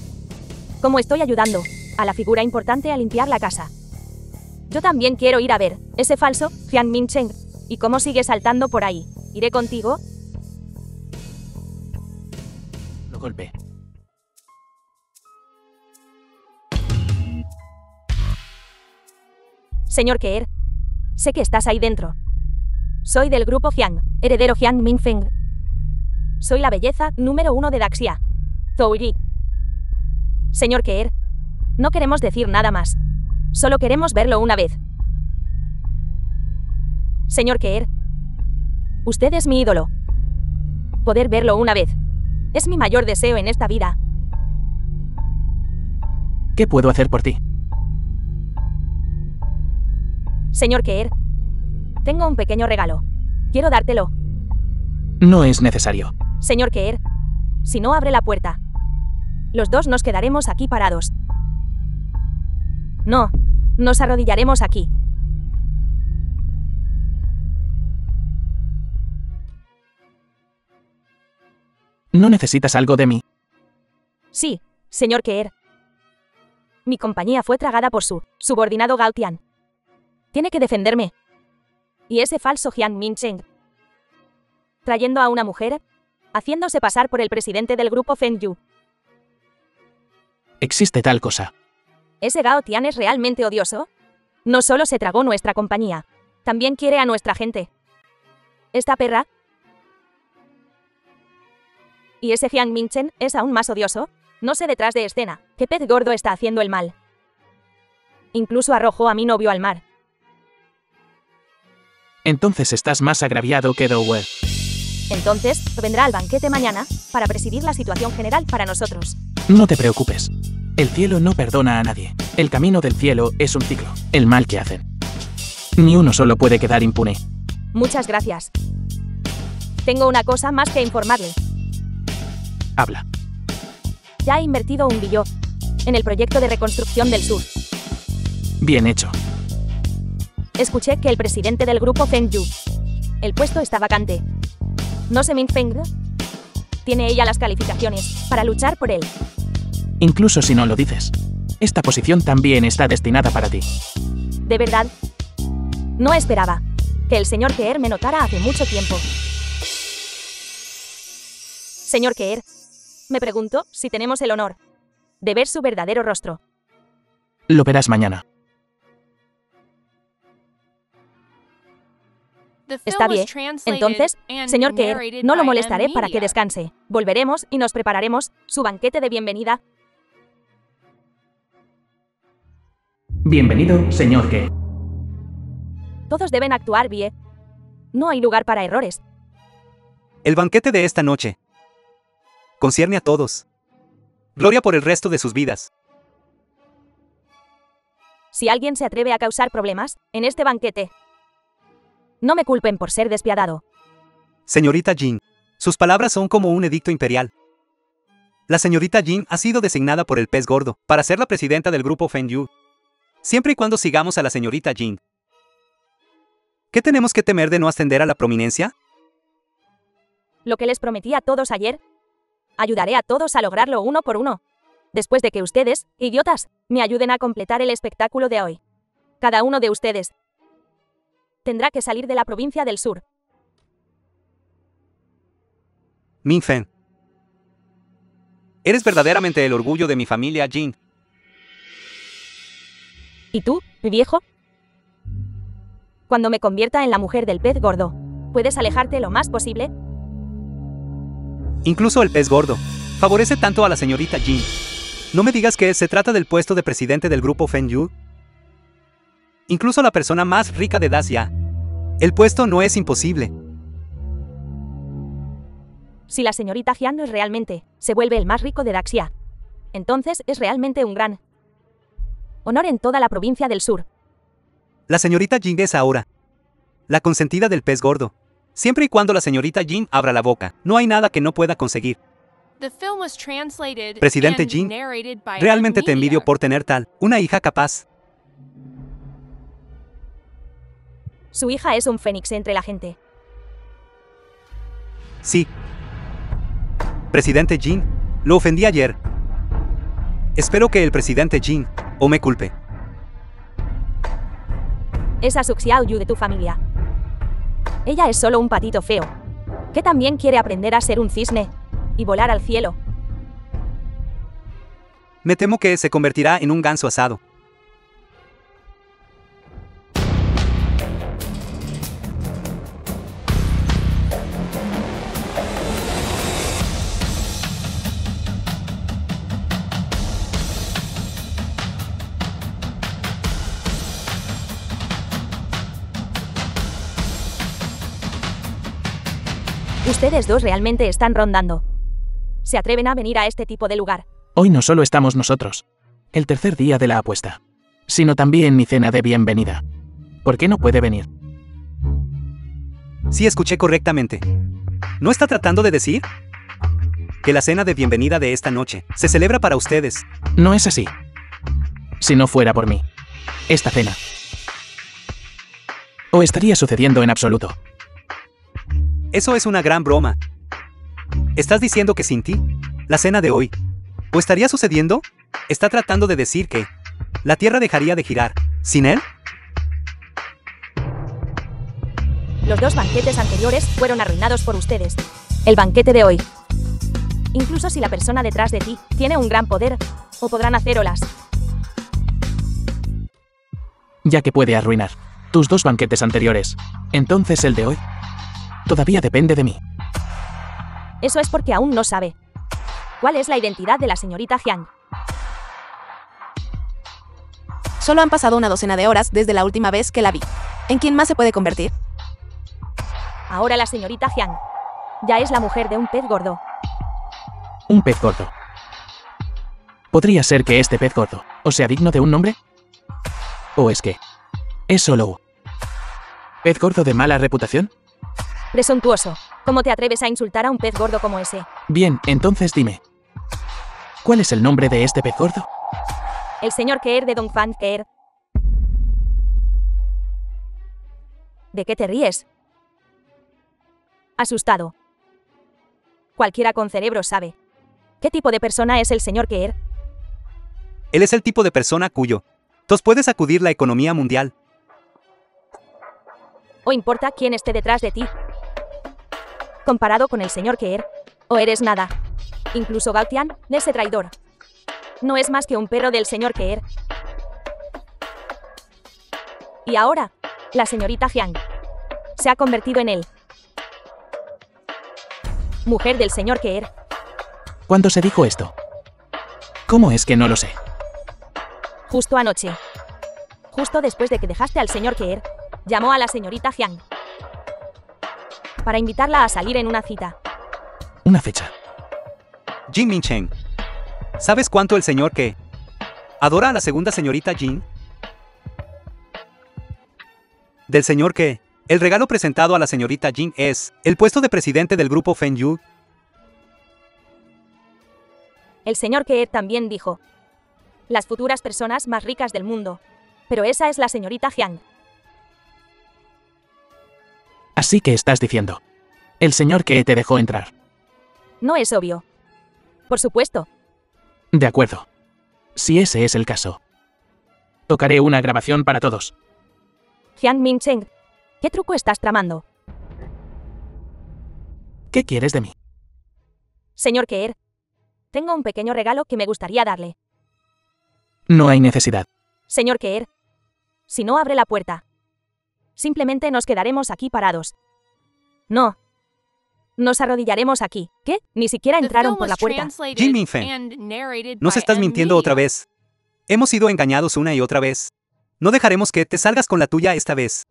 cómo estoy ayudando a la figura importante a limpiar la casa. Yo también quiero ir a ver ese falso Jiang Mingcheng y cómo sigue saltando por ahí. ¿Iré contigo? Lo golpeé. Señor Keer, sé que estás ahí dentro. Soy del grupo Jiang, heredero Jiang Minfeng. Soy la belleza número 1 de Daxia. Zhouyi. Señor Keer, no queremos decir nada más. Solo queremos verlo una vez. Señor Keer, usted es mi ídolo. Poder verlo una vez es mi mayor deseo en esta vida. ¿Qué puedo hacer por ti? Señor Keer, tengo un pequeño regalo. Quiero dártelo. No es necesario. Señor Keer, si no abre la puerta, los dos nos quedaremos aquí parados. No, nos arrodillaremos aquí. ¿No necesitas algo de mí? Sí, señor Keer. Mi compañía fue tragada por su subordinado Gao Tian. Tiene que defenderme. Y ese falso Jiang Mingcheng, trayendo a una mujer, haciéndose pasar por el presidente del grupo Zhen Yu. Existe tal cosa. ¿Ese Gao Tian es realmente odioso? No solo se tragó nuestra compañía, también quiere a nuestra gente. ¿Esta perra? ¿Y ese Jiang Mingcheng es aún más odioso? No sé detrás de escena, qué pez gordo está haciendo el mal. Incluso arrojó a mi novio al mar. Entonces estás más agraviado que Dower. Entonces, vendrá al banquete mañana, para presidir la situación general para nosotros. No te preocupes. El cielo no perdona a nadie. El camino del cielo es un ciclo. El mal que hacen. Ni uno solo puede quedar impune. Muchas gracias. Tengo una cosa más que informarle. Habla. Ya he invertido $1 billón en el proyecto de reconstrucción del sur. Bien hecho. Escuché que el presidente del grupo Feng Yu. El puesto está vacante. ¿No se Min Feng? Tiene ella las calificaciones para luchar por él. Incluso si no lo dices. Esta posición también está destinada para ti. ¿De verdad? No esperaba que el señor Keer me notara hace mucho tiempo. Señor Keer, me pregunto si tenemos el honor de ver su verdadero rostro. Lo verás mañana. Está bien. Entonces, señor Keer, no lo molestaré para que descanse. Volveremos y nos prepararemos su banquete de bienvenida. Bienvenido, señor Ke. Todos deben actuar bien. No hay lugar para errores. El banquete de esta noche concierne a todos. Gloria por el resto de sus vidas. Si alguien se atreve a causar problemas en este banquete, no me culpen por ser despiadado. Señorita Jin, sus palabras son como un edicto imperial. La señorita Jin ha sido designada por el pez gordo para ser la presidenta del grupo Feng Yu. Siempre y cuando sigamos a la señorita Jin. ¿Qué tenemos que temer de no ascender a la prominencia? Lo que les prometí a todos ayer, ayudaré a todos a lograrlo uno por uno. Después de que ustedes, idiotas, me ayuden a completar el espectáculo de hoy. Cada uno de ustedes tendrá que salir de la provincia del sur. Min Feng. Eres verdaderamente el orgullo de mi familia, Jin. ¿Y tú, mi viejo? Cuando me convierta en la mujer del pez gordo, ¿puedes alejarte lo más posible? Incluso el pez gordo favorece tanto a la señorita Jin. No me digas que se trata del puesto de presidente del grupo Feng Yu. Incluso la persona más rica de Dacia. El puesto no es imposible. Si la señorita Jian realmente se vuelve el más rico de Daxia, entonces es realmente un gran honor en toda la provincia del sur. La señorita Jin es ahora la consentida del pez gordo. Siempre y cuando la señorita Jin abra la boca, no hay nada que no pueda conseguir. Presidente Jin, realmente te envidio por tener una hija capaz. Su hija es un fénix entre la gente. Sí. Presidente Jin, lo ofendí ayer. Espero que el presidente Jin o me culpe. Esa Su Xiaoyu de tu familia. Ella es solo un patito feo, que también quiere aprender a ser un cisne y volar al cielo. Me temo que se convertirá en un ganso asado. Ustedes dos realmente están rondando. ¿Se atreven a venir a este tipo de lugar? Hoy no solo estamos nosotros, el tercer día de la apuesta, sino también mi cena de bienvenida. ¿Por qué no puede venir? Sí, escuché correctamente. ¿No está tratando de decir que la cena de bienvenida de esta noche se celebra para ustedes? No es así. Si no fuera por mí, esta cena o estaría sucediendo en absoluto. Eso es una gran broma. ¿Estás diciendo que sin ti, la cena de hoy, o estaría sucediendo? ¿Está tratando de decir que la Tierra dejaría de girar sin él? Los dos banquetes anteriores fueron arruinados por ustedes. El banquete de hoy. Incluso si la persona detrás de ti tiene un gran poder, o podrán hacer olas. Ya que puede arruinar tus dos banquetes anteriores, entonces el de hoy todavía depende de mí. Eso es porque aún no sabe cuál es la identidad de la señorita Jiang. Solo han pasado una docena de horas desde la última vez que la vi. ¿En quién más se puede convertir? Ahora la señorita Jiang ya es la mujer de un pez gordo. Un pez gordo. ¿Podría ser que este pez gordo o sea digno de un nombre? ¿O es que es solo un pez gordo de mala reputación? Presuntuoso. ¿Cómo te atreves a insultar a un pez gordo como ese? Bien, entonces dime. ¿Cuál es el nombre de este pez gordo? El señor Keer de Dongfang Keer. ¿De qué te ríes? Asustado. Cualquiera con cerebro sabe. ¿Qué tipo de persona es el señor Keer? Él es el tipo de persona cuyo tos puede sacudir la economía mundial. ¿O importa quién esté detrás de ti? Comparado con el señor Keer, o eres nada. Incluso Gautian, ese traidor, no es más que un perro del señor Keer. Y ahora, la señorita Jiang se ha convertido en él. Mujer del señor Keer. ¿Cuándo se dijo esto? ¿Cómo es que no lo sé? Justo anoche. Justo después de que dejaste al señor Keer, llamó a la señorita Jiang para invitarla a salir en una cita. Una fecha. Jin Mincheng. ¿Sabes cuánto el señor que adora a la segunda señorita Jin? Del señor que el regalo presentado a la señorita Jin es el puesto de presidente del grupo Fengyu. El señor Keer también dijo: las futuras personas más ricas del mundo. Pero esa es la señorita Jiang. Así que estás diciendo. El señor que te dejó entrar. No es obvio. Por supuesto. De acuerdo. Si ese es el caso. Tocaré una grabación para todos. Jiang Mincheng, ¿qué truco estás tramando? ¿Qué quieres de mí? Señor Keer, tengo un pequeño regalo que me gustaría darle. No hay necesidad. Señor Keer, si no abre la puerta, simplemente nos quedaremos aquí parados. No. Nos arrodillaremos aquí. ¿Qué? Ni siquiera entraron por la puerta. Jin Minfeng, nos estás mintiendo otra vez. Hemos sido engañados una y otra vez. No dejaremos que te salgas con la tuya esta vez.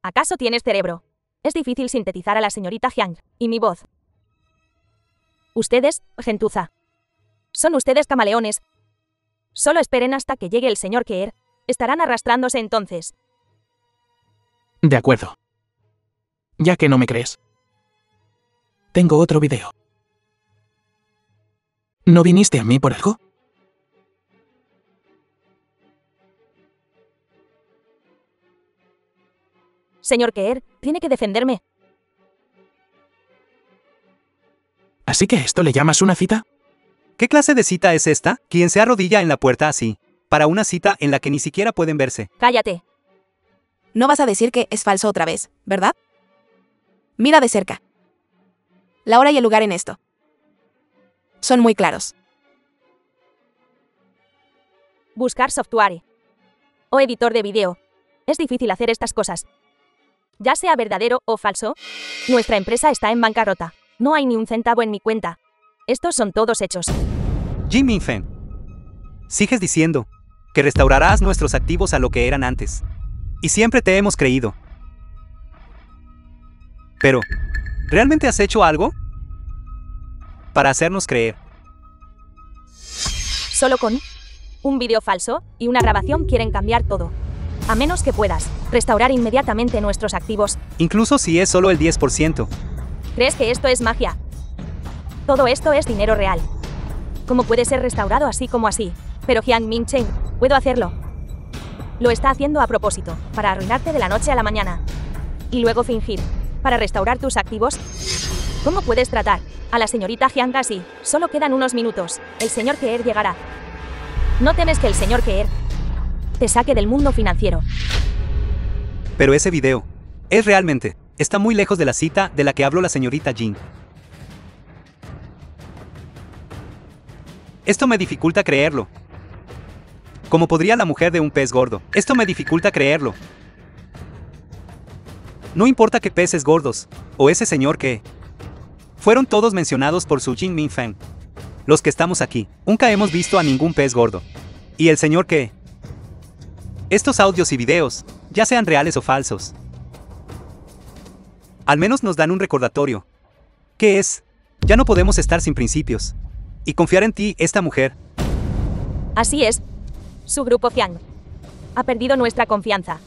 ¿Acaso tienes cerebro? Es difícil sintetizar a la señorita Jiang y mi voz. Ustedes, gentuza. Son ustedes camaleones. Solo esperen hasta que llegue el señor Keer. Estarán arrastrándose entonces. De acuerdo. Ya que no me crees. Tengo otro video. ¿No viniste a mí por algo? Señor Keer, tiene que defenderme. ¿Así que esto le llamas una cita? ¿Qué clase de cita es esta? ¿Quién se arrodilla en la puerta así? Para una cita en la que ni siquiera pueden verse. Cállate. No vas a decir que es falso otra vez, ¿verdad? Mira de cerca. La hora y el lugar en esto son muy claros. Buscar software. O editor de video. Es difícil hacer estas cosas. Ya sea verdadero o falso, nuestra empresa está en bancarrota. No hay ni un centavo en mi cuenta. Estos son todos hechos. Jin Minfeng, sigues diciendo que restaurarás nuestros activos a lo que eran antes. Y siempre te hemos creído. Pero, ¿realmente has hecho algo para hacernos creer? Solo con un video falso y una grabación quieren cambiar todo. A menos que puedas restaurar inmediatamente nuestros activos. Incluso si es solo el 10%. ¿Crees que esto es magia? Todo esto es dinero real. ¿Cómo puede ser restaurado así como así? Pero Jiang Mincheng, puedo hacerlo. Lo está haciendo a propósito, para arruinarte de la noche a la mañana. Y luego fingir, para restaurar tus activos. ¿Cómo puedes tratar a la señorita Jiang así? Solo quedan unos minutos. El señor Keer llegará. ¿No temes que el señor Keer te saque del mundo financiero? Pero ese video es realmente, está muy lejos de la cita de la que habló la señorita Jin. Esto me dificulta creerlo. Como podría la mujer de un pez gordo. Esto me dificulta creerlo. No importa qué peces gordos, o ese señor que fueron todos mencionados por su Jin Minfeng. Los que estamos aquí, nunca hemos visto a ningún pez gordo. Y el señor que estos audios y videos, ya sean reales o falsos, al menos nos dan un recordatorio. ¿Qué es? Ya no podemos estar sin principios. Y confiar en ti, esta mujer. Así es. Su grupo Jiang ha perdido nuestra confianza.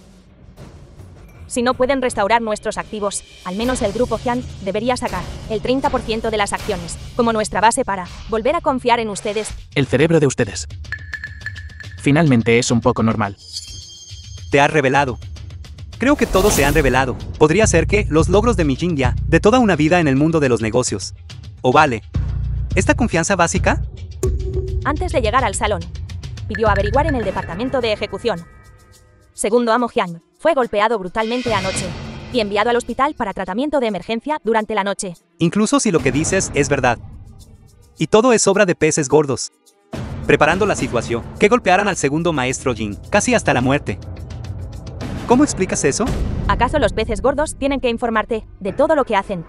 Si no pueden restaurar nuestros activos, al menos el grupo Hyang debería sacar el 30% de las acciones, como nuestra base para volver a confiar en ustedes. El cerebro de ustedes. Finalmente es un poco normal. Te has revelado. Creo que todos se han revelado. Podría ser que los logros de mi Jinja, de toda una vida en el mundo de los negocios. ¿O vale? ¿Esta confianza básica? Antes de llegar al salón, pidió averiguar en el departamento de ejecución. Segundo amo Hyang fue golpeado brutalmente anoche y enviado al hospital para tratamiento de emergencia durante la noche. Incluso si lo que dices es verdad. Y todo es obra de peces gordos. Preparando la situación, que golpearan al segundo maestro Jin, casi hasta la muerte. ¿Cómo explicas eso? ¿Acaso los peces gordos tienen que informarte de todo lo que hacen?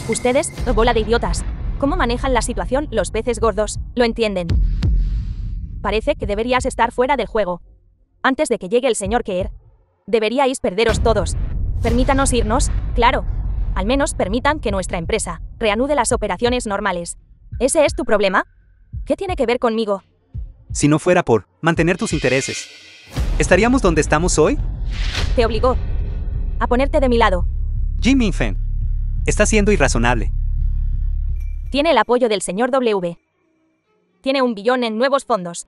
Ustedes, bola de idiotas, ¿cómo manejan la situación los peces gordos? ¿Lo entienden? Parece que deberías estar fuera del juego. Antes de que llegue el señor Keer, deberíais perderos todos. Permítanos irnos, claro. Al menos permitan que nuestra empresa reanude las operaciones normales. ¿Ese es tu problema? ¿Qué tiene que ver conmigo? Si no fuera por mantener tus intereses, ¿estaríamos donde estamos hoy? Te obligó a ponerte de mi lado. Jin Minfeng, está siendo irrazonable. Tiene el apoyo del señor W. Tiene 1 billón en nuevos fondos.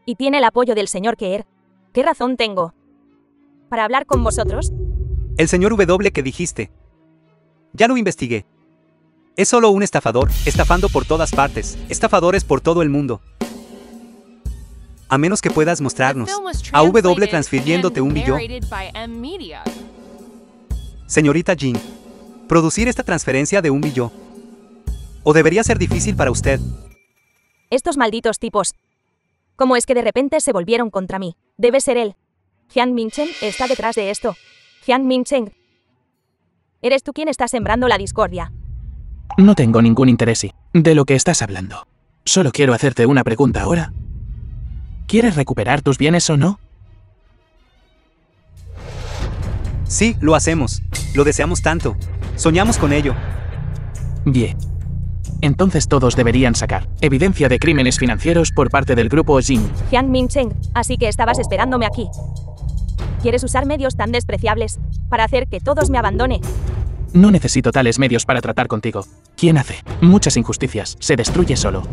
Y tiene el apoyo del señor Keer. ¿Qué razón tengo para hablar con vosotros? El señor W que dijiste. Ya lo investigué. Es solo un estafador, estafando por todas partes, estafadores por todo el mundo. A menos que puedas mostrarnos a W transfiriéndote 1 billón. Señorita Jin, producir esta transferencia de 1 billón. ¿O debería ser difícil para usted? Estos malditos tipos. ¿Cómo es que de repente se volvieron contra mí? Debe ser él. Hyang Mincheng está detrás de esto. Hyang Mincheng. Eres tú quien está sembrando la discordia. No tengo ningún interés de lo que estás hablando. Solo quiero hacerte una pregunta ahora. ¿Quieres recuperar tus bienes o no? Sí, lo hacemos. Lo deseamos tanto. Soñamos con ello. Bien. Entonces todos deberían sacar evidencia de crímenes financieros por parte del grupo Jin. Hyang Mincheng, así que estabas esperándome aquí. ¿Quieres usar medios tan despreciables para hacer que todos me abandone? No necesito tales medios para tratar contigo. Quien hace muchas injusticias se destruye solo.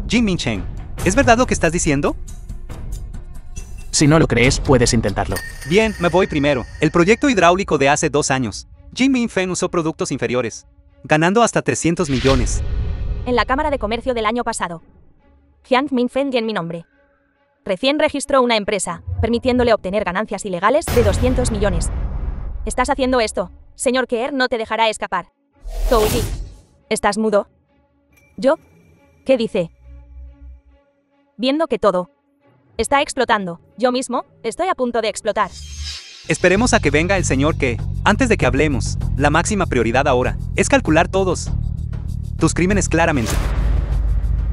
Jin Mincheng, ¿es verdad lo que estás diciendo? Si no lo crees, puedes intentarlo. Bien, me voy primero. El proyecto hidráulico de hace 2 años. Jin Minfeng usó productos inferiores, ganando hasta 300 millones. En la Cámara de Comercio del año pasado. Hyang Minfeng en mi nombre. Recién registró una empresa, permitiéndole obtener ganancias ilegales de 200 millones. Estás haciendo esto. Señor Keer no te dejará escapar. Touji, ¿estás mudo? ¿Yo? ¿Qué dice? Viendo que todo está explotando. Yo mismo estoy a punto de explotar. Esperemos a que venga el señor que, antes de que hablemos, la máxima prioridad ahora es calcular todos tus crímenes claramente.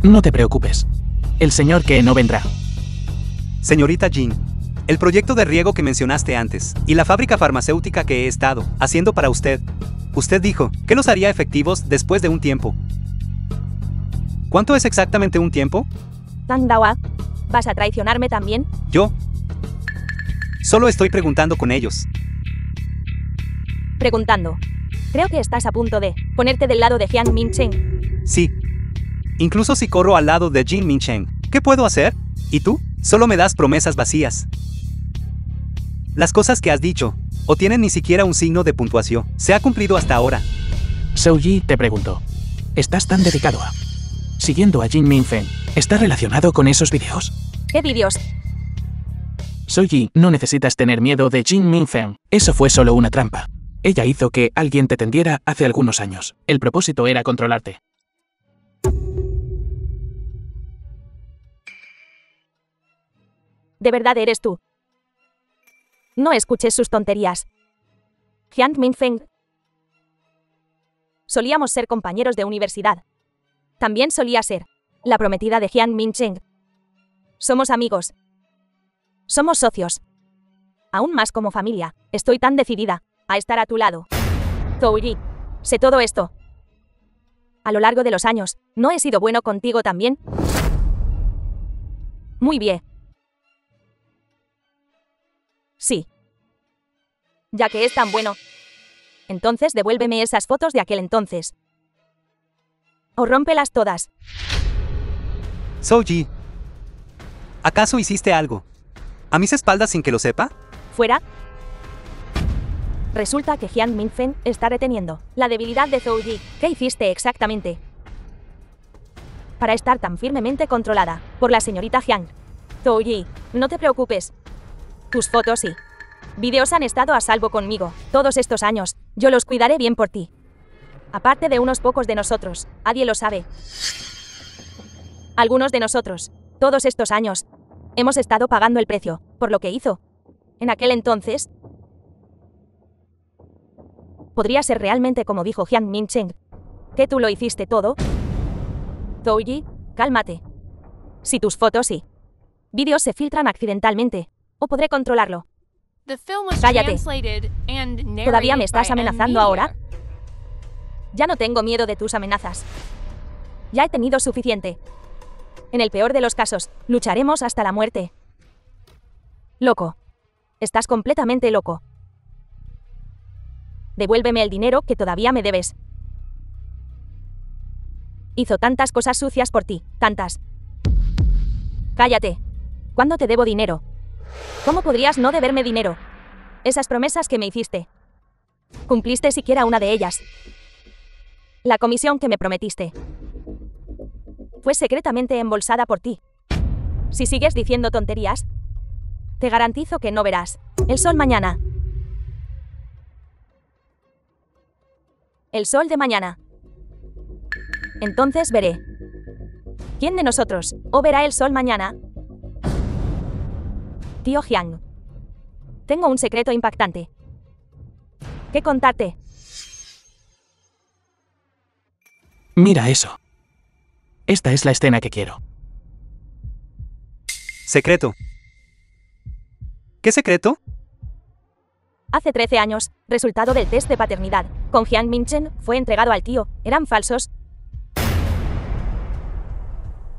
No te preocupes. El señor que no vendrá. Señorita Jin, el proyecto de riego que mencionaste antes, y la fábrica farmacéutica que he estado haciendo para usted. Usted dijo que los haría efectivos después de un tiempo. ¿Cuánto es exactamente un tiempo? Tan Dawa, ¿vas a traicionarme también? Yo solo estoy preguntando con ellos. Preguntando. Creo que estás a punto de ponerte del lado de Hyang Mincheng. Sí. Incluso si corro al lado de Jin Mincheng, ¿qué puedo hacer? ¿Y tú? Solo me das promesas vacías. Las cosas que has dicho, o tienen ni siquiera un signo de puntuación, se ha cumplido hasta ahora. Souji te pregunto, ¿estás tan dedicado a siguiendo a Jin Minfeng? ¿Está relacionado con esos vídeos? ¿Qué vídeos? Souji, no necesitas tener miedo de Jin Minfeng. Eso fue solo una trampa. Ella hizo que alguien te tendiera hace algunos años. El propósito era controlarte. ¿De verdad eres tú? No escuches sus tonterías. Hyang Minfeng. Solíamos ser compañeros de universidad. También solía ser la prometida de Hyang Mincheng. Somos amigos. Somos socios. Aún más como familia. Estoy tan decidida a estar a tu lado. Touji, sé todo esto. A lo largo de los años, ¿no he sido bueno contigo también? Muy bien. Sí. Ya que es tan bueno. Entonces devuélveme esas fotos de aquel entonces. O rómpelas todas. Soji, ¿acaso hiciste algo a mis espaldas sin que lo sepa? ¿Fuera? Resulta que Jiang Minfeng está reteniendo la debilidad de Zhou Yi. ¿Qué hiciste exactamente para estar tan firmemente controlada por la señorita Jiang? Zhou Yi, no te preocupes. Tus fotos y vídeos han estado a salvo conmigo todos estos años. Yo los cuidaré bien por ti. Aparte de unos pocos de nosotros, nadie lo sabe. Algunos de nosotros, todos estos años, hemos estado pagando el precio por lo que hizo. En aquel entonces, podría ser realmente como dijo Jiang Mincheng, que tú lo hiciste todo. Zhou Yi, cálmate. Si tus fotos y vídeos se filtran accidentalmente, o podré controlarlo. Cállate. ¿Todavía me estás amenazando ahora? Ya no tengo miedo de tus amenazas. Ya he tenido suficiente. En el peor de los casos, lucharemos hasta la muerte. Loco. Estás completamente loco. Devuélveme el dinero que todavía me debes. Hizo tantas cosas sucias por ti, tantas. Cállate. ¿Cuándo te debo dinero? ¿Cómo podrías no deberme dinero? Esas promesas que me hiciste. ¿Cumpliste siquiera una de ellas? La comisión que me prometiste fue secretamente embolsada por ti. Si sigues diciendo tonterías, te garantizo que no verás el sol mañana. El sol de mañana. Entonces veré. ¿Quién de nosotros o verá el sol mañana? Tío Jiang. Tengo un secreto impactante que contarte. Mira eso. Esta es la escena que quiero. Secreto. ¿Qué secreto? Hace 13 años, resultado del test de paternidad con Jiang Mincheng fue entregado al tío. ¿Eran falsos?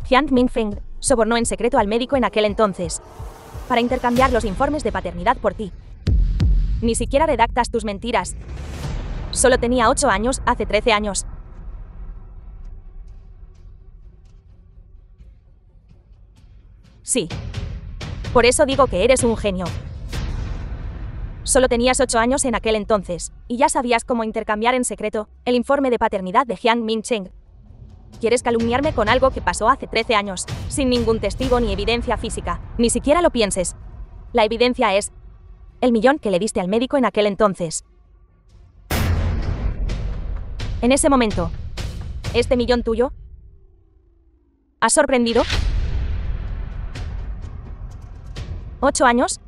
Jiang Minfeng sobornó en secreto al médico en aquel entonces para intercambiar los informes de paternidad por ti. Ni siquiera redactas tus mentiras. Solo tenía 8 años hace 13 años. Sí. Por eso digo que eres un genio. Solo tenías 8 años en aquel entonces, y ya sabías cómo intercambiar en secreto el informe de paternidad de Jiang Mincheng. ¿Quieres calumniarme con algo que pasó hace 13 años, sin ningún testigo ni evidencia física? Ni siquiera lo pienses. La evidencia es el millón que le diste al médico en aquel entonces. En ese momento, ¿este millón tuyo? ¿Has sorprendido? ¿8 años?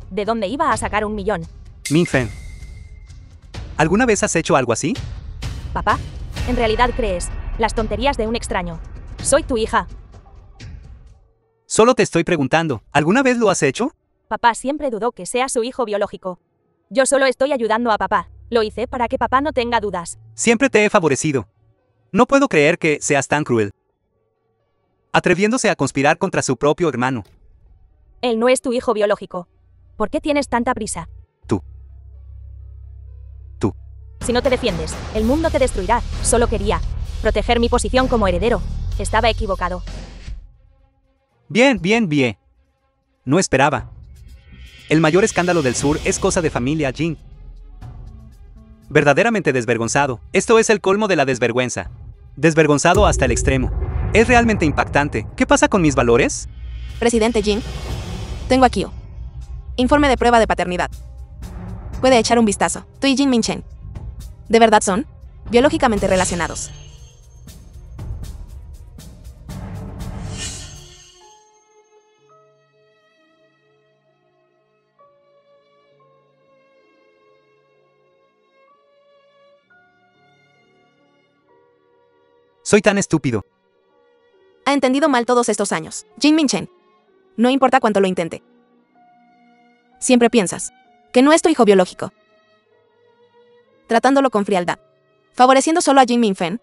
¿De dónde iba a sacar un millón? Minfeng, ¿alguna vez has hecho algo así? Papá, en realidad crees las tonterías de un extraño. Soy tu hija. Solo te estoy preguntando, ¿alguna vez lo has hecho? Papá siempre dudó que sea su hijo biológico. Yo solo estoy ayudando a papá. Lo hice para que papá no tenga dudas. Siempre te he favorecido. No puedo creer que seas tan cruel, atreviéndose a conspirar contra su propio hermano. Él no es tu hijo biológico. ¿Por qué tienes tanta prisa? Tú. Si no te defiendes, el mundo te destruirá. Solo quería proteger mi posición como heredero. Estaba equivocado. Bien. No esperaba. El mayor escándalo del sur es cosa de familia Jin. Verdaderamente desvergonzado. Esto es el colmo de la desvergüenza. Desvergonzado hasta el extremo. Es realmente impactante. ¿Qué pasa con mis valores? Presidente Jin, tengo aquí informe de prueba de paternidad. Puede echar un vistazo. Tú y Jin Mincheng, ¿de verdad son biológicamente relacionados? Soy tan estúpido. Ha entendido mal todos estos años. Jin Mincheng, no importa cuánto lo intente. Siempre piensas que no es tu hijo biológico, tratándolo con frialdad, favoreciendo solo a Jin Minfeng.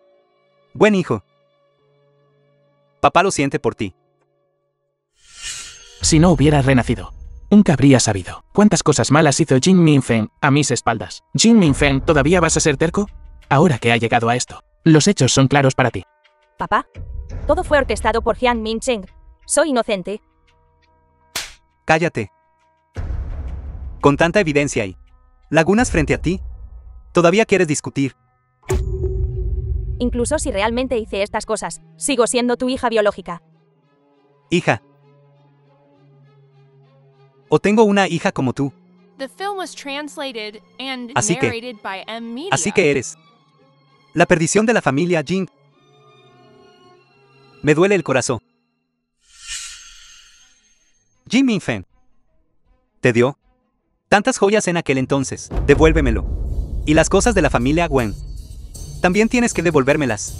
Buen hijo. Papá lo siente por ti. Si no hubiera renacido, Nunca habría sabido cuántas cosas malas hizo Jin Minfeng a mis espaldas. Jin Minfeng, ¿todavía vas a ser terco? Ahora que ha llegado a esto, los hechos son claros para ti. Papá, todo fue orquestado por Jiang Mincheng. Soy inocente. Cállate. Con tanta evidencia y lagunas frente a ti, ¿todavía quieres discutir? Incluso si realmente hice estas cosas, sigo siendo tu hija biológica. Hija. O tengo una hija como tú. The film was translated and Así que- narrated by M Media. Así que eres la perdición de la familia Jin. Me duele el corazón. Jin Minfeng. ¿Te dio tantas joyas en aquel entonces? Devuélvemelo. Y las cosas de la familia Wen. También tienes que devolvérmelas.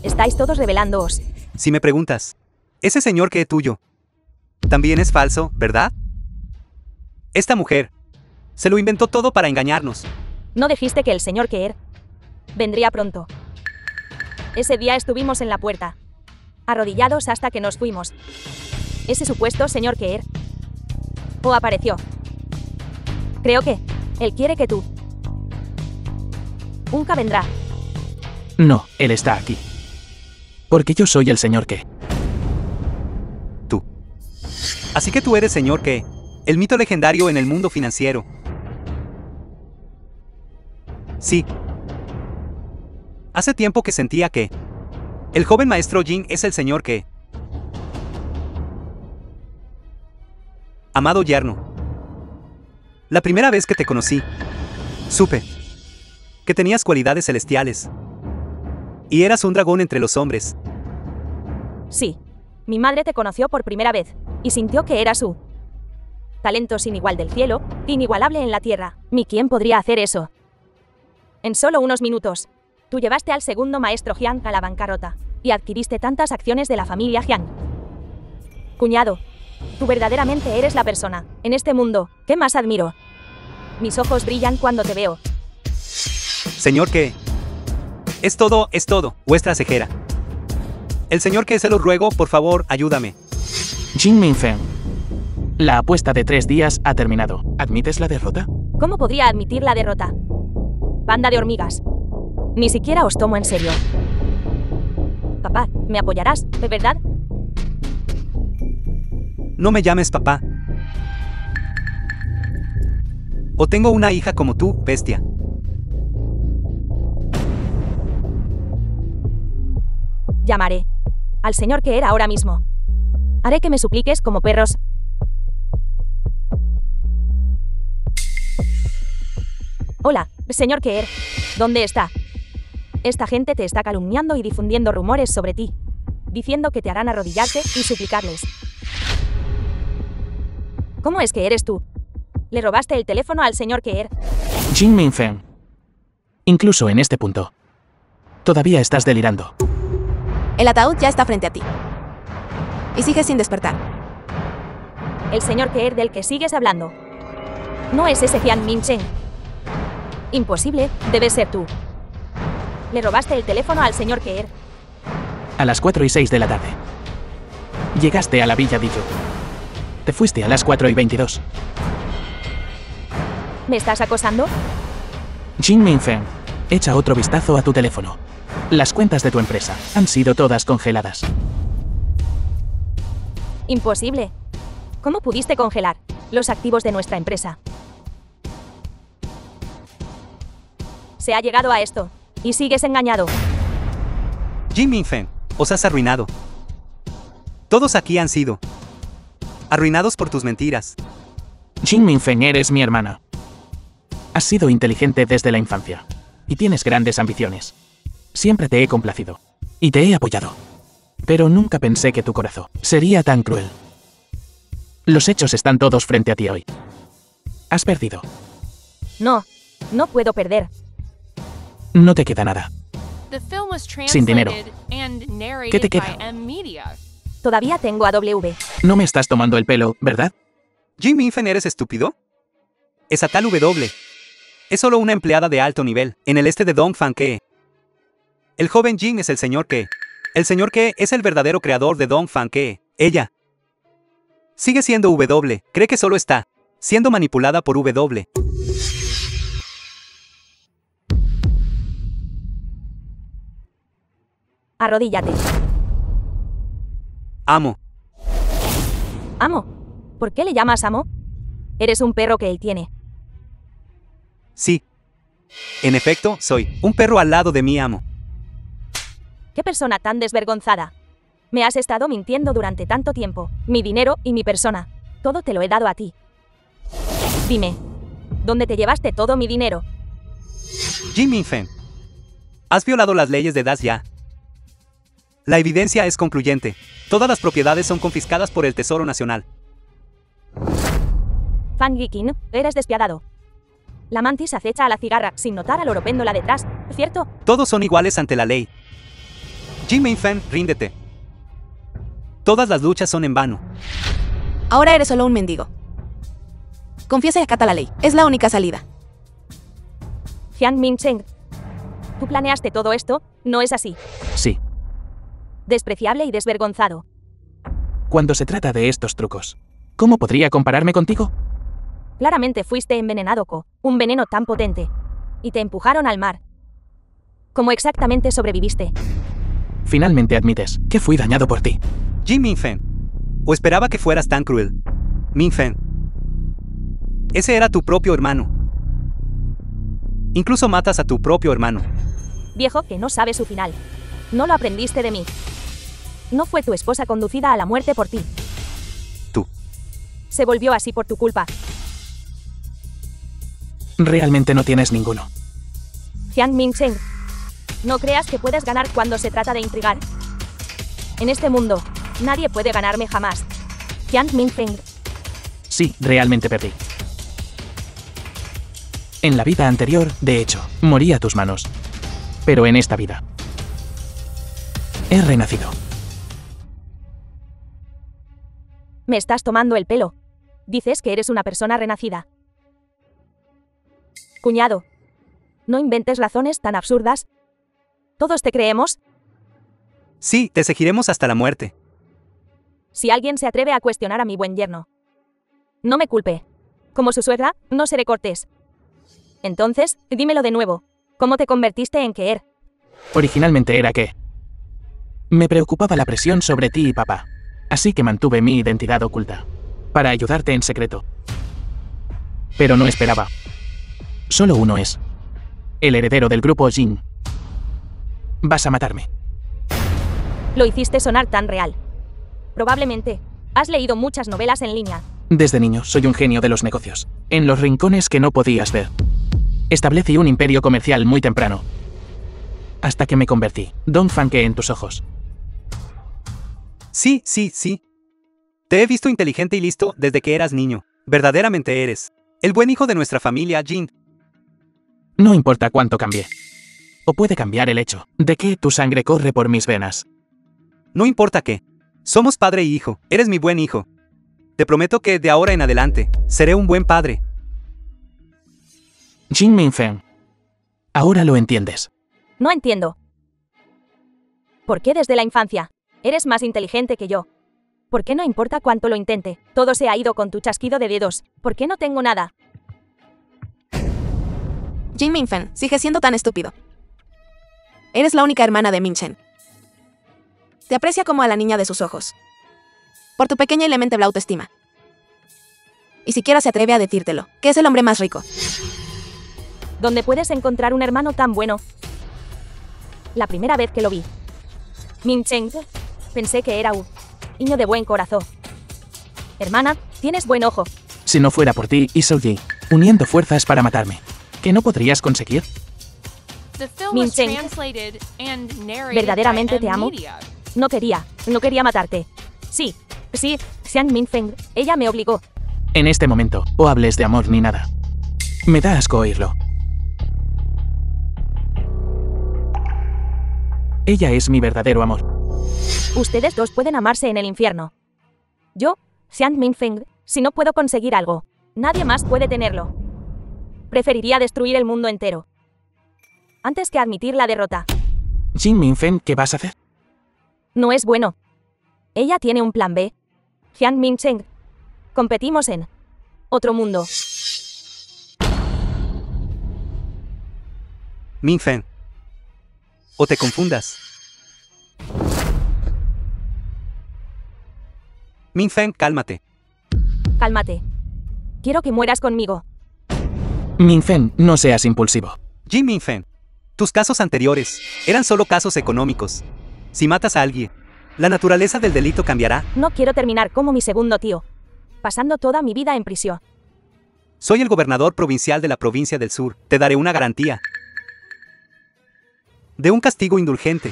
Estáis todos revelándoos. Si me preguntas, ese señor que es tuyo también es falso, ¿verdad? Esta mujer se lo inventó todo para engañarnos. ¿No dijiste que el señor Keer vendría pronto? Ese día estuvimos en la puerta, arrodillados hasta que nos fuimos. Ese supuesto señor Keer o apareció. Creo que él quiere que tú. Nunca vendrá. No, él está aquí. Porque yo soy el señor que. Tú. Así que tú eres señor que, el mito legendario en el mundo financiero. Sí. Hace tiempo que sentía que el joven maestro Jin es el señor que. Amado yerno. La primera vez que te conocí, supe que tenías cualidades celestiales. Y eras un dragón entre los hombres. Sí. Mi madre te conoció por primera vez y sintió que era su talento sin igual del cielo, inigualable en la tierra. Ni quién podría hacer eso. En solo unos minutos, tú llevaste al segundo maestro Jiang a la bancarrota y adquiriste tantas acciones de la familia Jiang. Cuñado, tú verdaderamente eres la persona en este mundo que más admiro. Mis ojos brillan cuando te veo. Señor que. Es todo, vuestra cejera. El señor que se lo ruego, por favor, ayúdame. Jin Minfeng. La apuesta de 3 días ha terminado. ¿Admites la derrota? ¿Cómo podría admitir la derrota? Banda de hormigas. Ni siquiera os tomo en serio. Papá, ¿me apoyarás, de verdad? No me llames papá. O tengo una hija como tú, bestia. Llamaré al señor Keer ahora mismo. Haré que me supliques como perros. Hola, señor Keer. ¿Dónde está? Esta gente te está calumniando y difundiendo rumores sobre ti, diciendo que te harán arrodillarte y suplicarles. ¿Cómo es que eres tú? ¿Le robaste el teléfono al señor Keer? Jin Minfeng. Incluso en este punto, todavía estás delirando. El ataúd ya está frente a ti. Y sigues sin despertar. El señor Keer del que sigues hablando. No es ese Jiang Mincheng. Imposible, debe ser tú. Le robaste el teléfono al señor Keer. A las 4:06 de la tarde. Llegaste a la Villa Diyu. Te fuiste a las 4:22. ¿Me estás acosando? Jin Minfeng, echa otro vistazo a tu teléfono. Las cuentas de tu empresa han sido todas congeladas. Imposible. ¿Cómo pudiste congelar los activos de nuestra empresa? Se ha llegado a esto, y sigues engañado. Jin Minfeng, os has arruinado. Todos aquí han sido arruinados por tus mentiras. Jin Minfeng, eres mi hermana. Has sido inteligente desde la infancia. Y tienes grandes ambiciones. Siempre te he complacido. Y te he apoyado. Pero nunca pensé que tu corazón sería tan cruel. Los hechos están todos frente a ti hoy. Has perdido. No, no puedo perder. No te queda nada. The film was Sin dinero. translated and narrated ¿Qué te queda? by M Media. Todavía tengo a W. No me estás tomando el pelo, ¿verdad? Jin Minfeng, ¿eres estúpido? Esa tal W es solo una empleada de alto nivel en el este de Dongfang Ke. El joven Jin es el señor Ke. El señor Ke es el verdadero creador de Dongfang Ke. Ella Sigue siendo W. Cree que solo está siendo manipulada por W. Arrodíllate. Amo. Amo. ¿Por qué le llamas amo? Eres un perro que él tiene. Sí. En efecto, soy un perro al lado de mi amo. ¡Qué persona tan desvergonzada! Me has estado mintiendo durante tanto tiempo. Mi dinero y mi persona. Todo te lo he dado a ti. Dime, ¿dónde te llevaste todo mi dinero? Jin Minfeng. Has violado las leyes de Das Ya. La evidencia es concluyente. Todas las propiedades son confiscadas por el Tesoro Nacional. Fan Yikin, eres despiadado. La mantis acecha a la cigarra sin notar al oropéndola detrás, ¿cierto? Todos son iguales ante la ley. Jin Minfeng, ríndete. Todas las luchas son en vano. Ahora eres solo un mendigo. Confiesa y acata la ley. Es la única salida. Jian Mincheng, ¿tú planeaste todo esto? No es así. Sí. Despreciable y desvergonzado. Cuando se trata de estos trucos, ¿cómo podría compararme contigo? Claramente fuiste envenenado, Ko, un veneno tan potente. Y te empujaron al mar. ¿Cómo exactamente sobreviviste? Finalmente admites que fui dañado por ti. Jin Minfeng. ¿O esperaba que fueras tan cruel? Minfeng. Ese era tu propio hermano. Incluso matas a tu propio hermano. Viejo que no sabe su final. No lo aprendiste de mí. No fue tu esposa conducida a la muerte por ti. Tú. Se volvió así por tu culpa. Realmente no tienes ninguno. Jian Mincheng, no creas que puedes ganar cuando se trata de intrigar. En este mundo, nadie puede ganarme jamás. Jian Minfeng, Sí, realmente perdí. En la vida anterior, de hecho, morí a tus manos. Pero en esta vida, he renacido. me estás tomando el pelo. Dices que eres una persona renacida. Cuñado, no inventes razones tan absurdas. ¿Todos te creemos? Sí, te seguiremos hasta la muerte. Si alguien se atreve a cuestionar a mi buen yerno, no me culpe. Como su suegra, no seré cortés. Entonces, dímelo de nuevo. ¿Cómo te convertiste en Keer? Originalmente era que me preocupaba la presión sobre ti y papá, así que mantuve mi identidad oculta, para ayudarte en secreto. Pero no esperaba. Solo uno es el heredero del grupo Jin. Vas a matarme. Lo hiciste sonar tan real. Probablemente, has leído muchas novelas en línea. Desde niño soy un genio de los negocios, en los rincones que no podías ver. Establecí un imperio comercial muy temprano, hasta que me convertí Don Fanke en tus ojos. Sí. Te he visto inteligente y listo desde que eras niño. Verdaderamente eres el buen hijo de nuestra familia, Jin. No importa cuánto cambie. O puede cambiar el hecho de que tu sangre corre por mis venas. No importa qué. Somos padre y hijo. Eres mi buen hijo. Te prometo que de ahora en adelante seré un buen padre. Jin Minfeng. Ahora lo entiendes. No entiendo. ¿Por qué desde la infancia eres más inteligente que yo? ¿Por qué no importa cuánto lo intente? Todo se ha ido con tu chasquido de dedos. ¿Por qué no tengo nada? Jin Minfeng, sigue siendo tan estúpido. Eres la única hermana de Minchen. Te aprecia como a la niña de sus ojos. Por tu pequeña y lamentable autoestima. Y siquiera se atreve a decírtelo, que es el hombre más rico. ¿Dónde puedes encontrar un hermano tan bueno? La primera vez que lo vi, Mincheng, pensé que era un niño de buen corazón. Hermana, tienes buen ojo. Si no fuera por ti y Soji, uniendo fuerzas para matarme, ¿qué no podrías conseguir? The film was Mincheng. translated and narrated ¿Verdaderamente by te amo? Media. No quería matarte. Sí, Xian Minfeng, ella me obligó. En este momento, o hables de amor ni nada. Me da asco oírlo. Ella es mi verdadero amor. Ustedes dos pueden amarse en el infierno. Yo, Xian Minfeng, si no puedo conseguir algo, nadie más puede tenerlo. Preferiría destruir el mundo entero antes que admitir la derrota. Jin Minfeng, ¿qué vas a hacer? No es bueno. Ella tiene un plan B. Jian Mincheng, Competimos en otro mundo. Minfen. O te confundas. Minfen, cálmate. Cálmate. Quiero que mueras conmigo. Minfen, no seas impulsivo. Jin Minfen. Tus casos anteriores eran solo casos económicos. Si matas a alguien, la naturaleza del delito cambiará. No quiero terminar como mi segundo tío, pasando toda mi vida en prisión. Soy el gobernador provincial de la provincia del sur. Te daré una garantía de un castigo indulgente.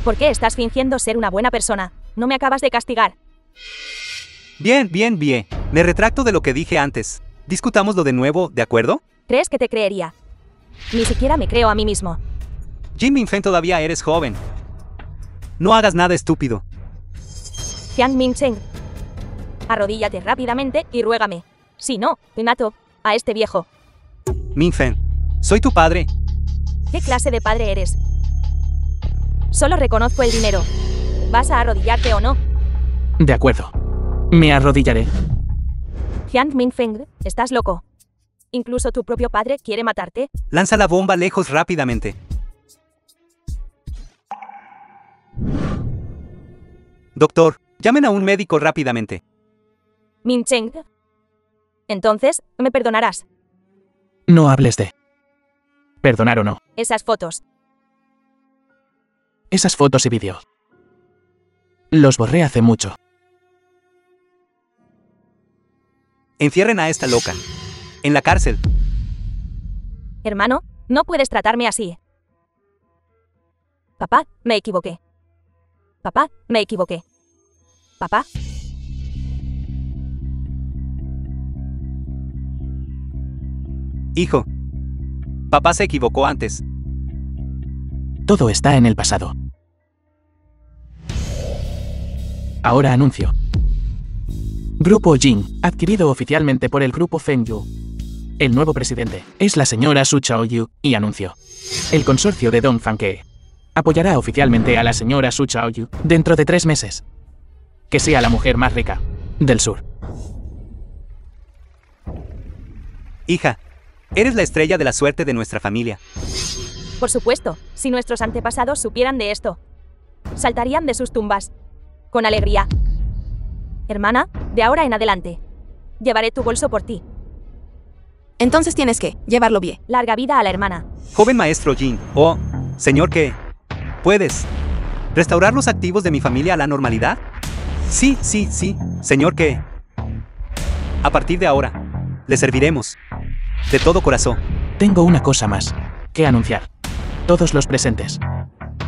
¿Por qué estás fingiendo ser una buena persona? No me acabas de castigar. Bien. Me retracto de lo que dije antes. Discutámoslo de nuevo, ¿de acuerdo? ¿Crees que te creería? Ni siquiera me creo a mí mismo. Jin Minfen, todavía eres joven. No hagas nada estúpido. Jiang Mincheng. Arrodíllate rápidamente y ruégame. Si no, te mato a este viejo. Minfen, soy tu padre. ¿Qué clase de padre eres? Solo reconozco el dinero. ¿Vas a arrodillarte o no? De acuerdo. Me arrodillaré. Jiang Minfeng, estás loco. Incluso tu propio padre quiere matarte. Lanza la bomba lejos rápidamente. Doctor, llamen a un médico rápidamente. Mincheng. Entonces, me perdonarás. No hables de perdonar o no. Esas fotos. Esas fotos y vídeos. Los borré hace mucho. Encierren a esta loca. En la cárcel. Hermano, no puedes tratarme así. Papá, me equivoqué. Papá, me equivoqué. Papá. Hijo. Papá se equivocó antes. Todo está en el pasado. Ahora anuncio. Grupo Jin, adquirido oficialmente por el Grupo Fengyu. El nuevo presidente es la señora Su Chaoyu, y anuncio. El consorcio de Dongfang apoyará oficialmente a la señora Su Chaoyu dentro de 3 meses. Que sea la mujer más rica del sur. Hija, eres la estrella de la suerte de nuestra familia. Por supuesto, si nuestros antepasados supieran de esto, saltarían de sus tumbas. Con alegría. Hermana, de ahora en adelante, llevaré tu bolso por ti. Entonces tienes que llevarlo bien. Larga vida a la hermana. Joven maestro Jin. Oh, señor que... ¿Puedes restaurar los activos de mi familia a la normalidad? Sí, señor que... A partir de ahora, le serviremos. De todo corazón. Tengo una cosa más que anunciar. Todos los presentes.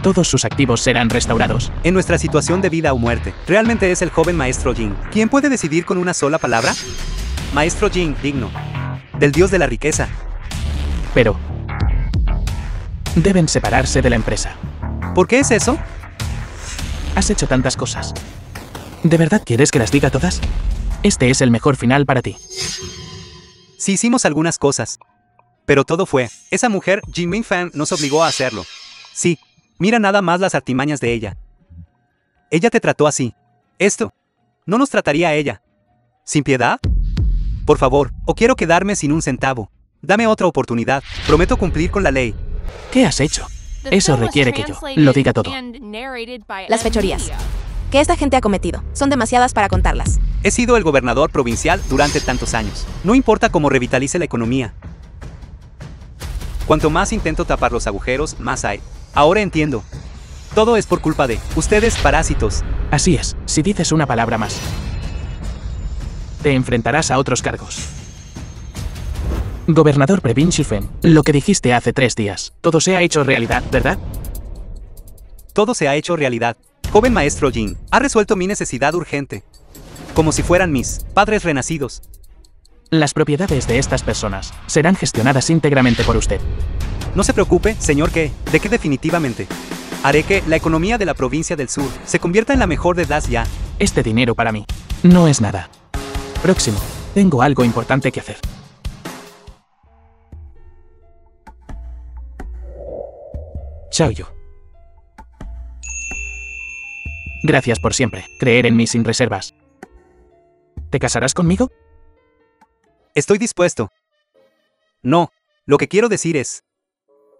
Todos sus activos serán restaurados. En nuestra situación de vida o muerte, realmente es el joven maestro Jin quien puede decidir con una sola palabra. Maestro Jin, digno del dios de la riqueza. Pero deben separarse de la empresa. ¿Por qué es eso? Has hecho tantas cosas. ¿De verdad quieres que las diga todas? Este es el mejor final para ti. Sí hicimos algunas cosas. Pero todo fue. Esa mujer, Jin Minfen, nos obligó a hacerlo. Sí. Mira nada más las artimañas de ella. Ella te trató así. Esto no nos trataría a ella. ¿Sin piedad? Por favor, o quiero quedarme sin un centavo. Dame otra oportunidad. Prometo cumplir con la ley. ¿Qué has hecho? Eso requiere que yo lo diga todo. Las fechorías que esta gente ha cometido son demasiadas para contarlas. He sido el gobernador provincial durante tantos años. No importa cómo revitalice la economía. Cuanto más intento tapar los agujeros, más hay. Ahora entiendo. Todo es por culpa de ustedes, parásitos. Así es, si dices una palabra más, te enfrentarás a otros cargos. Gobernador Previn Shifen, lo que dijiste hace 3 días, todo se ha hecho realidad, ¿verdad? Todo se ha hecho realidad. Joven maestro Jin, ha resuelto mi necesidad urgente. Como si fueran mis padres renacidos. Las propiedades de estas personas serán gestionadas íntegramente por usted. No se preocupe, señor que, de que definitivamente haré que la economía de la provincia del sur se convierta en la mejor de las ya. Este dinero para mí no es nada. Próximo, tengo algo importante que hacer. Xiaoyu. Gracias por siempre creer en mí sin reservas. ¿Te casarás conmigo? Estoy dispuesto. No, lo que quiero decir es...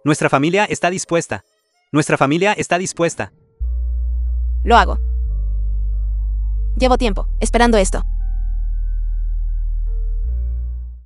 Nuestra familia está dispuesta. Nuestra familia está dispuesta. Lo hago. Llevo tiempo, esperando esto.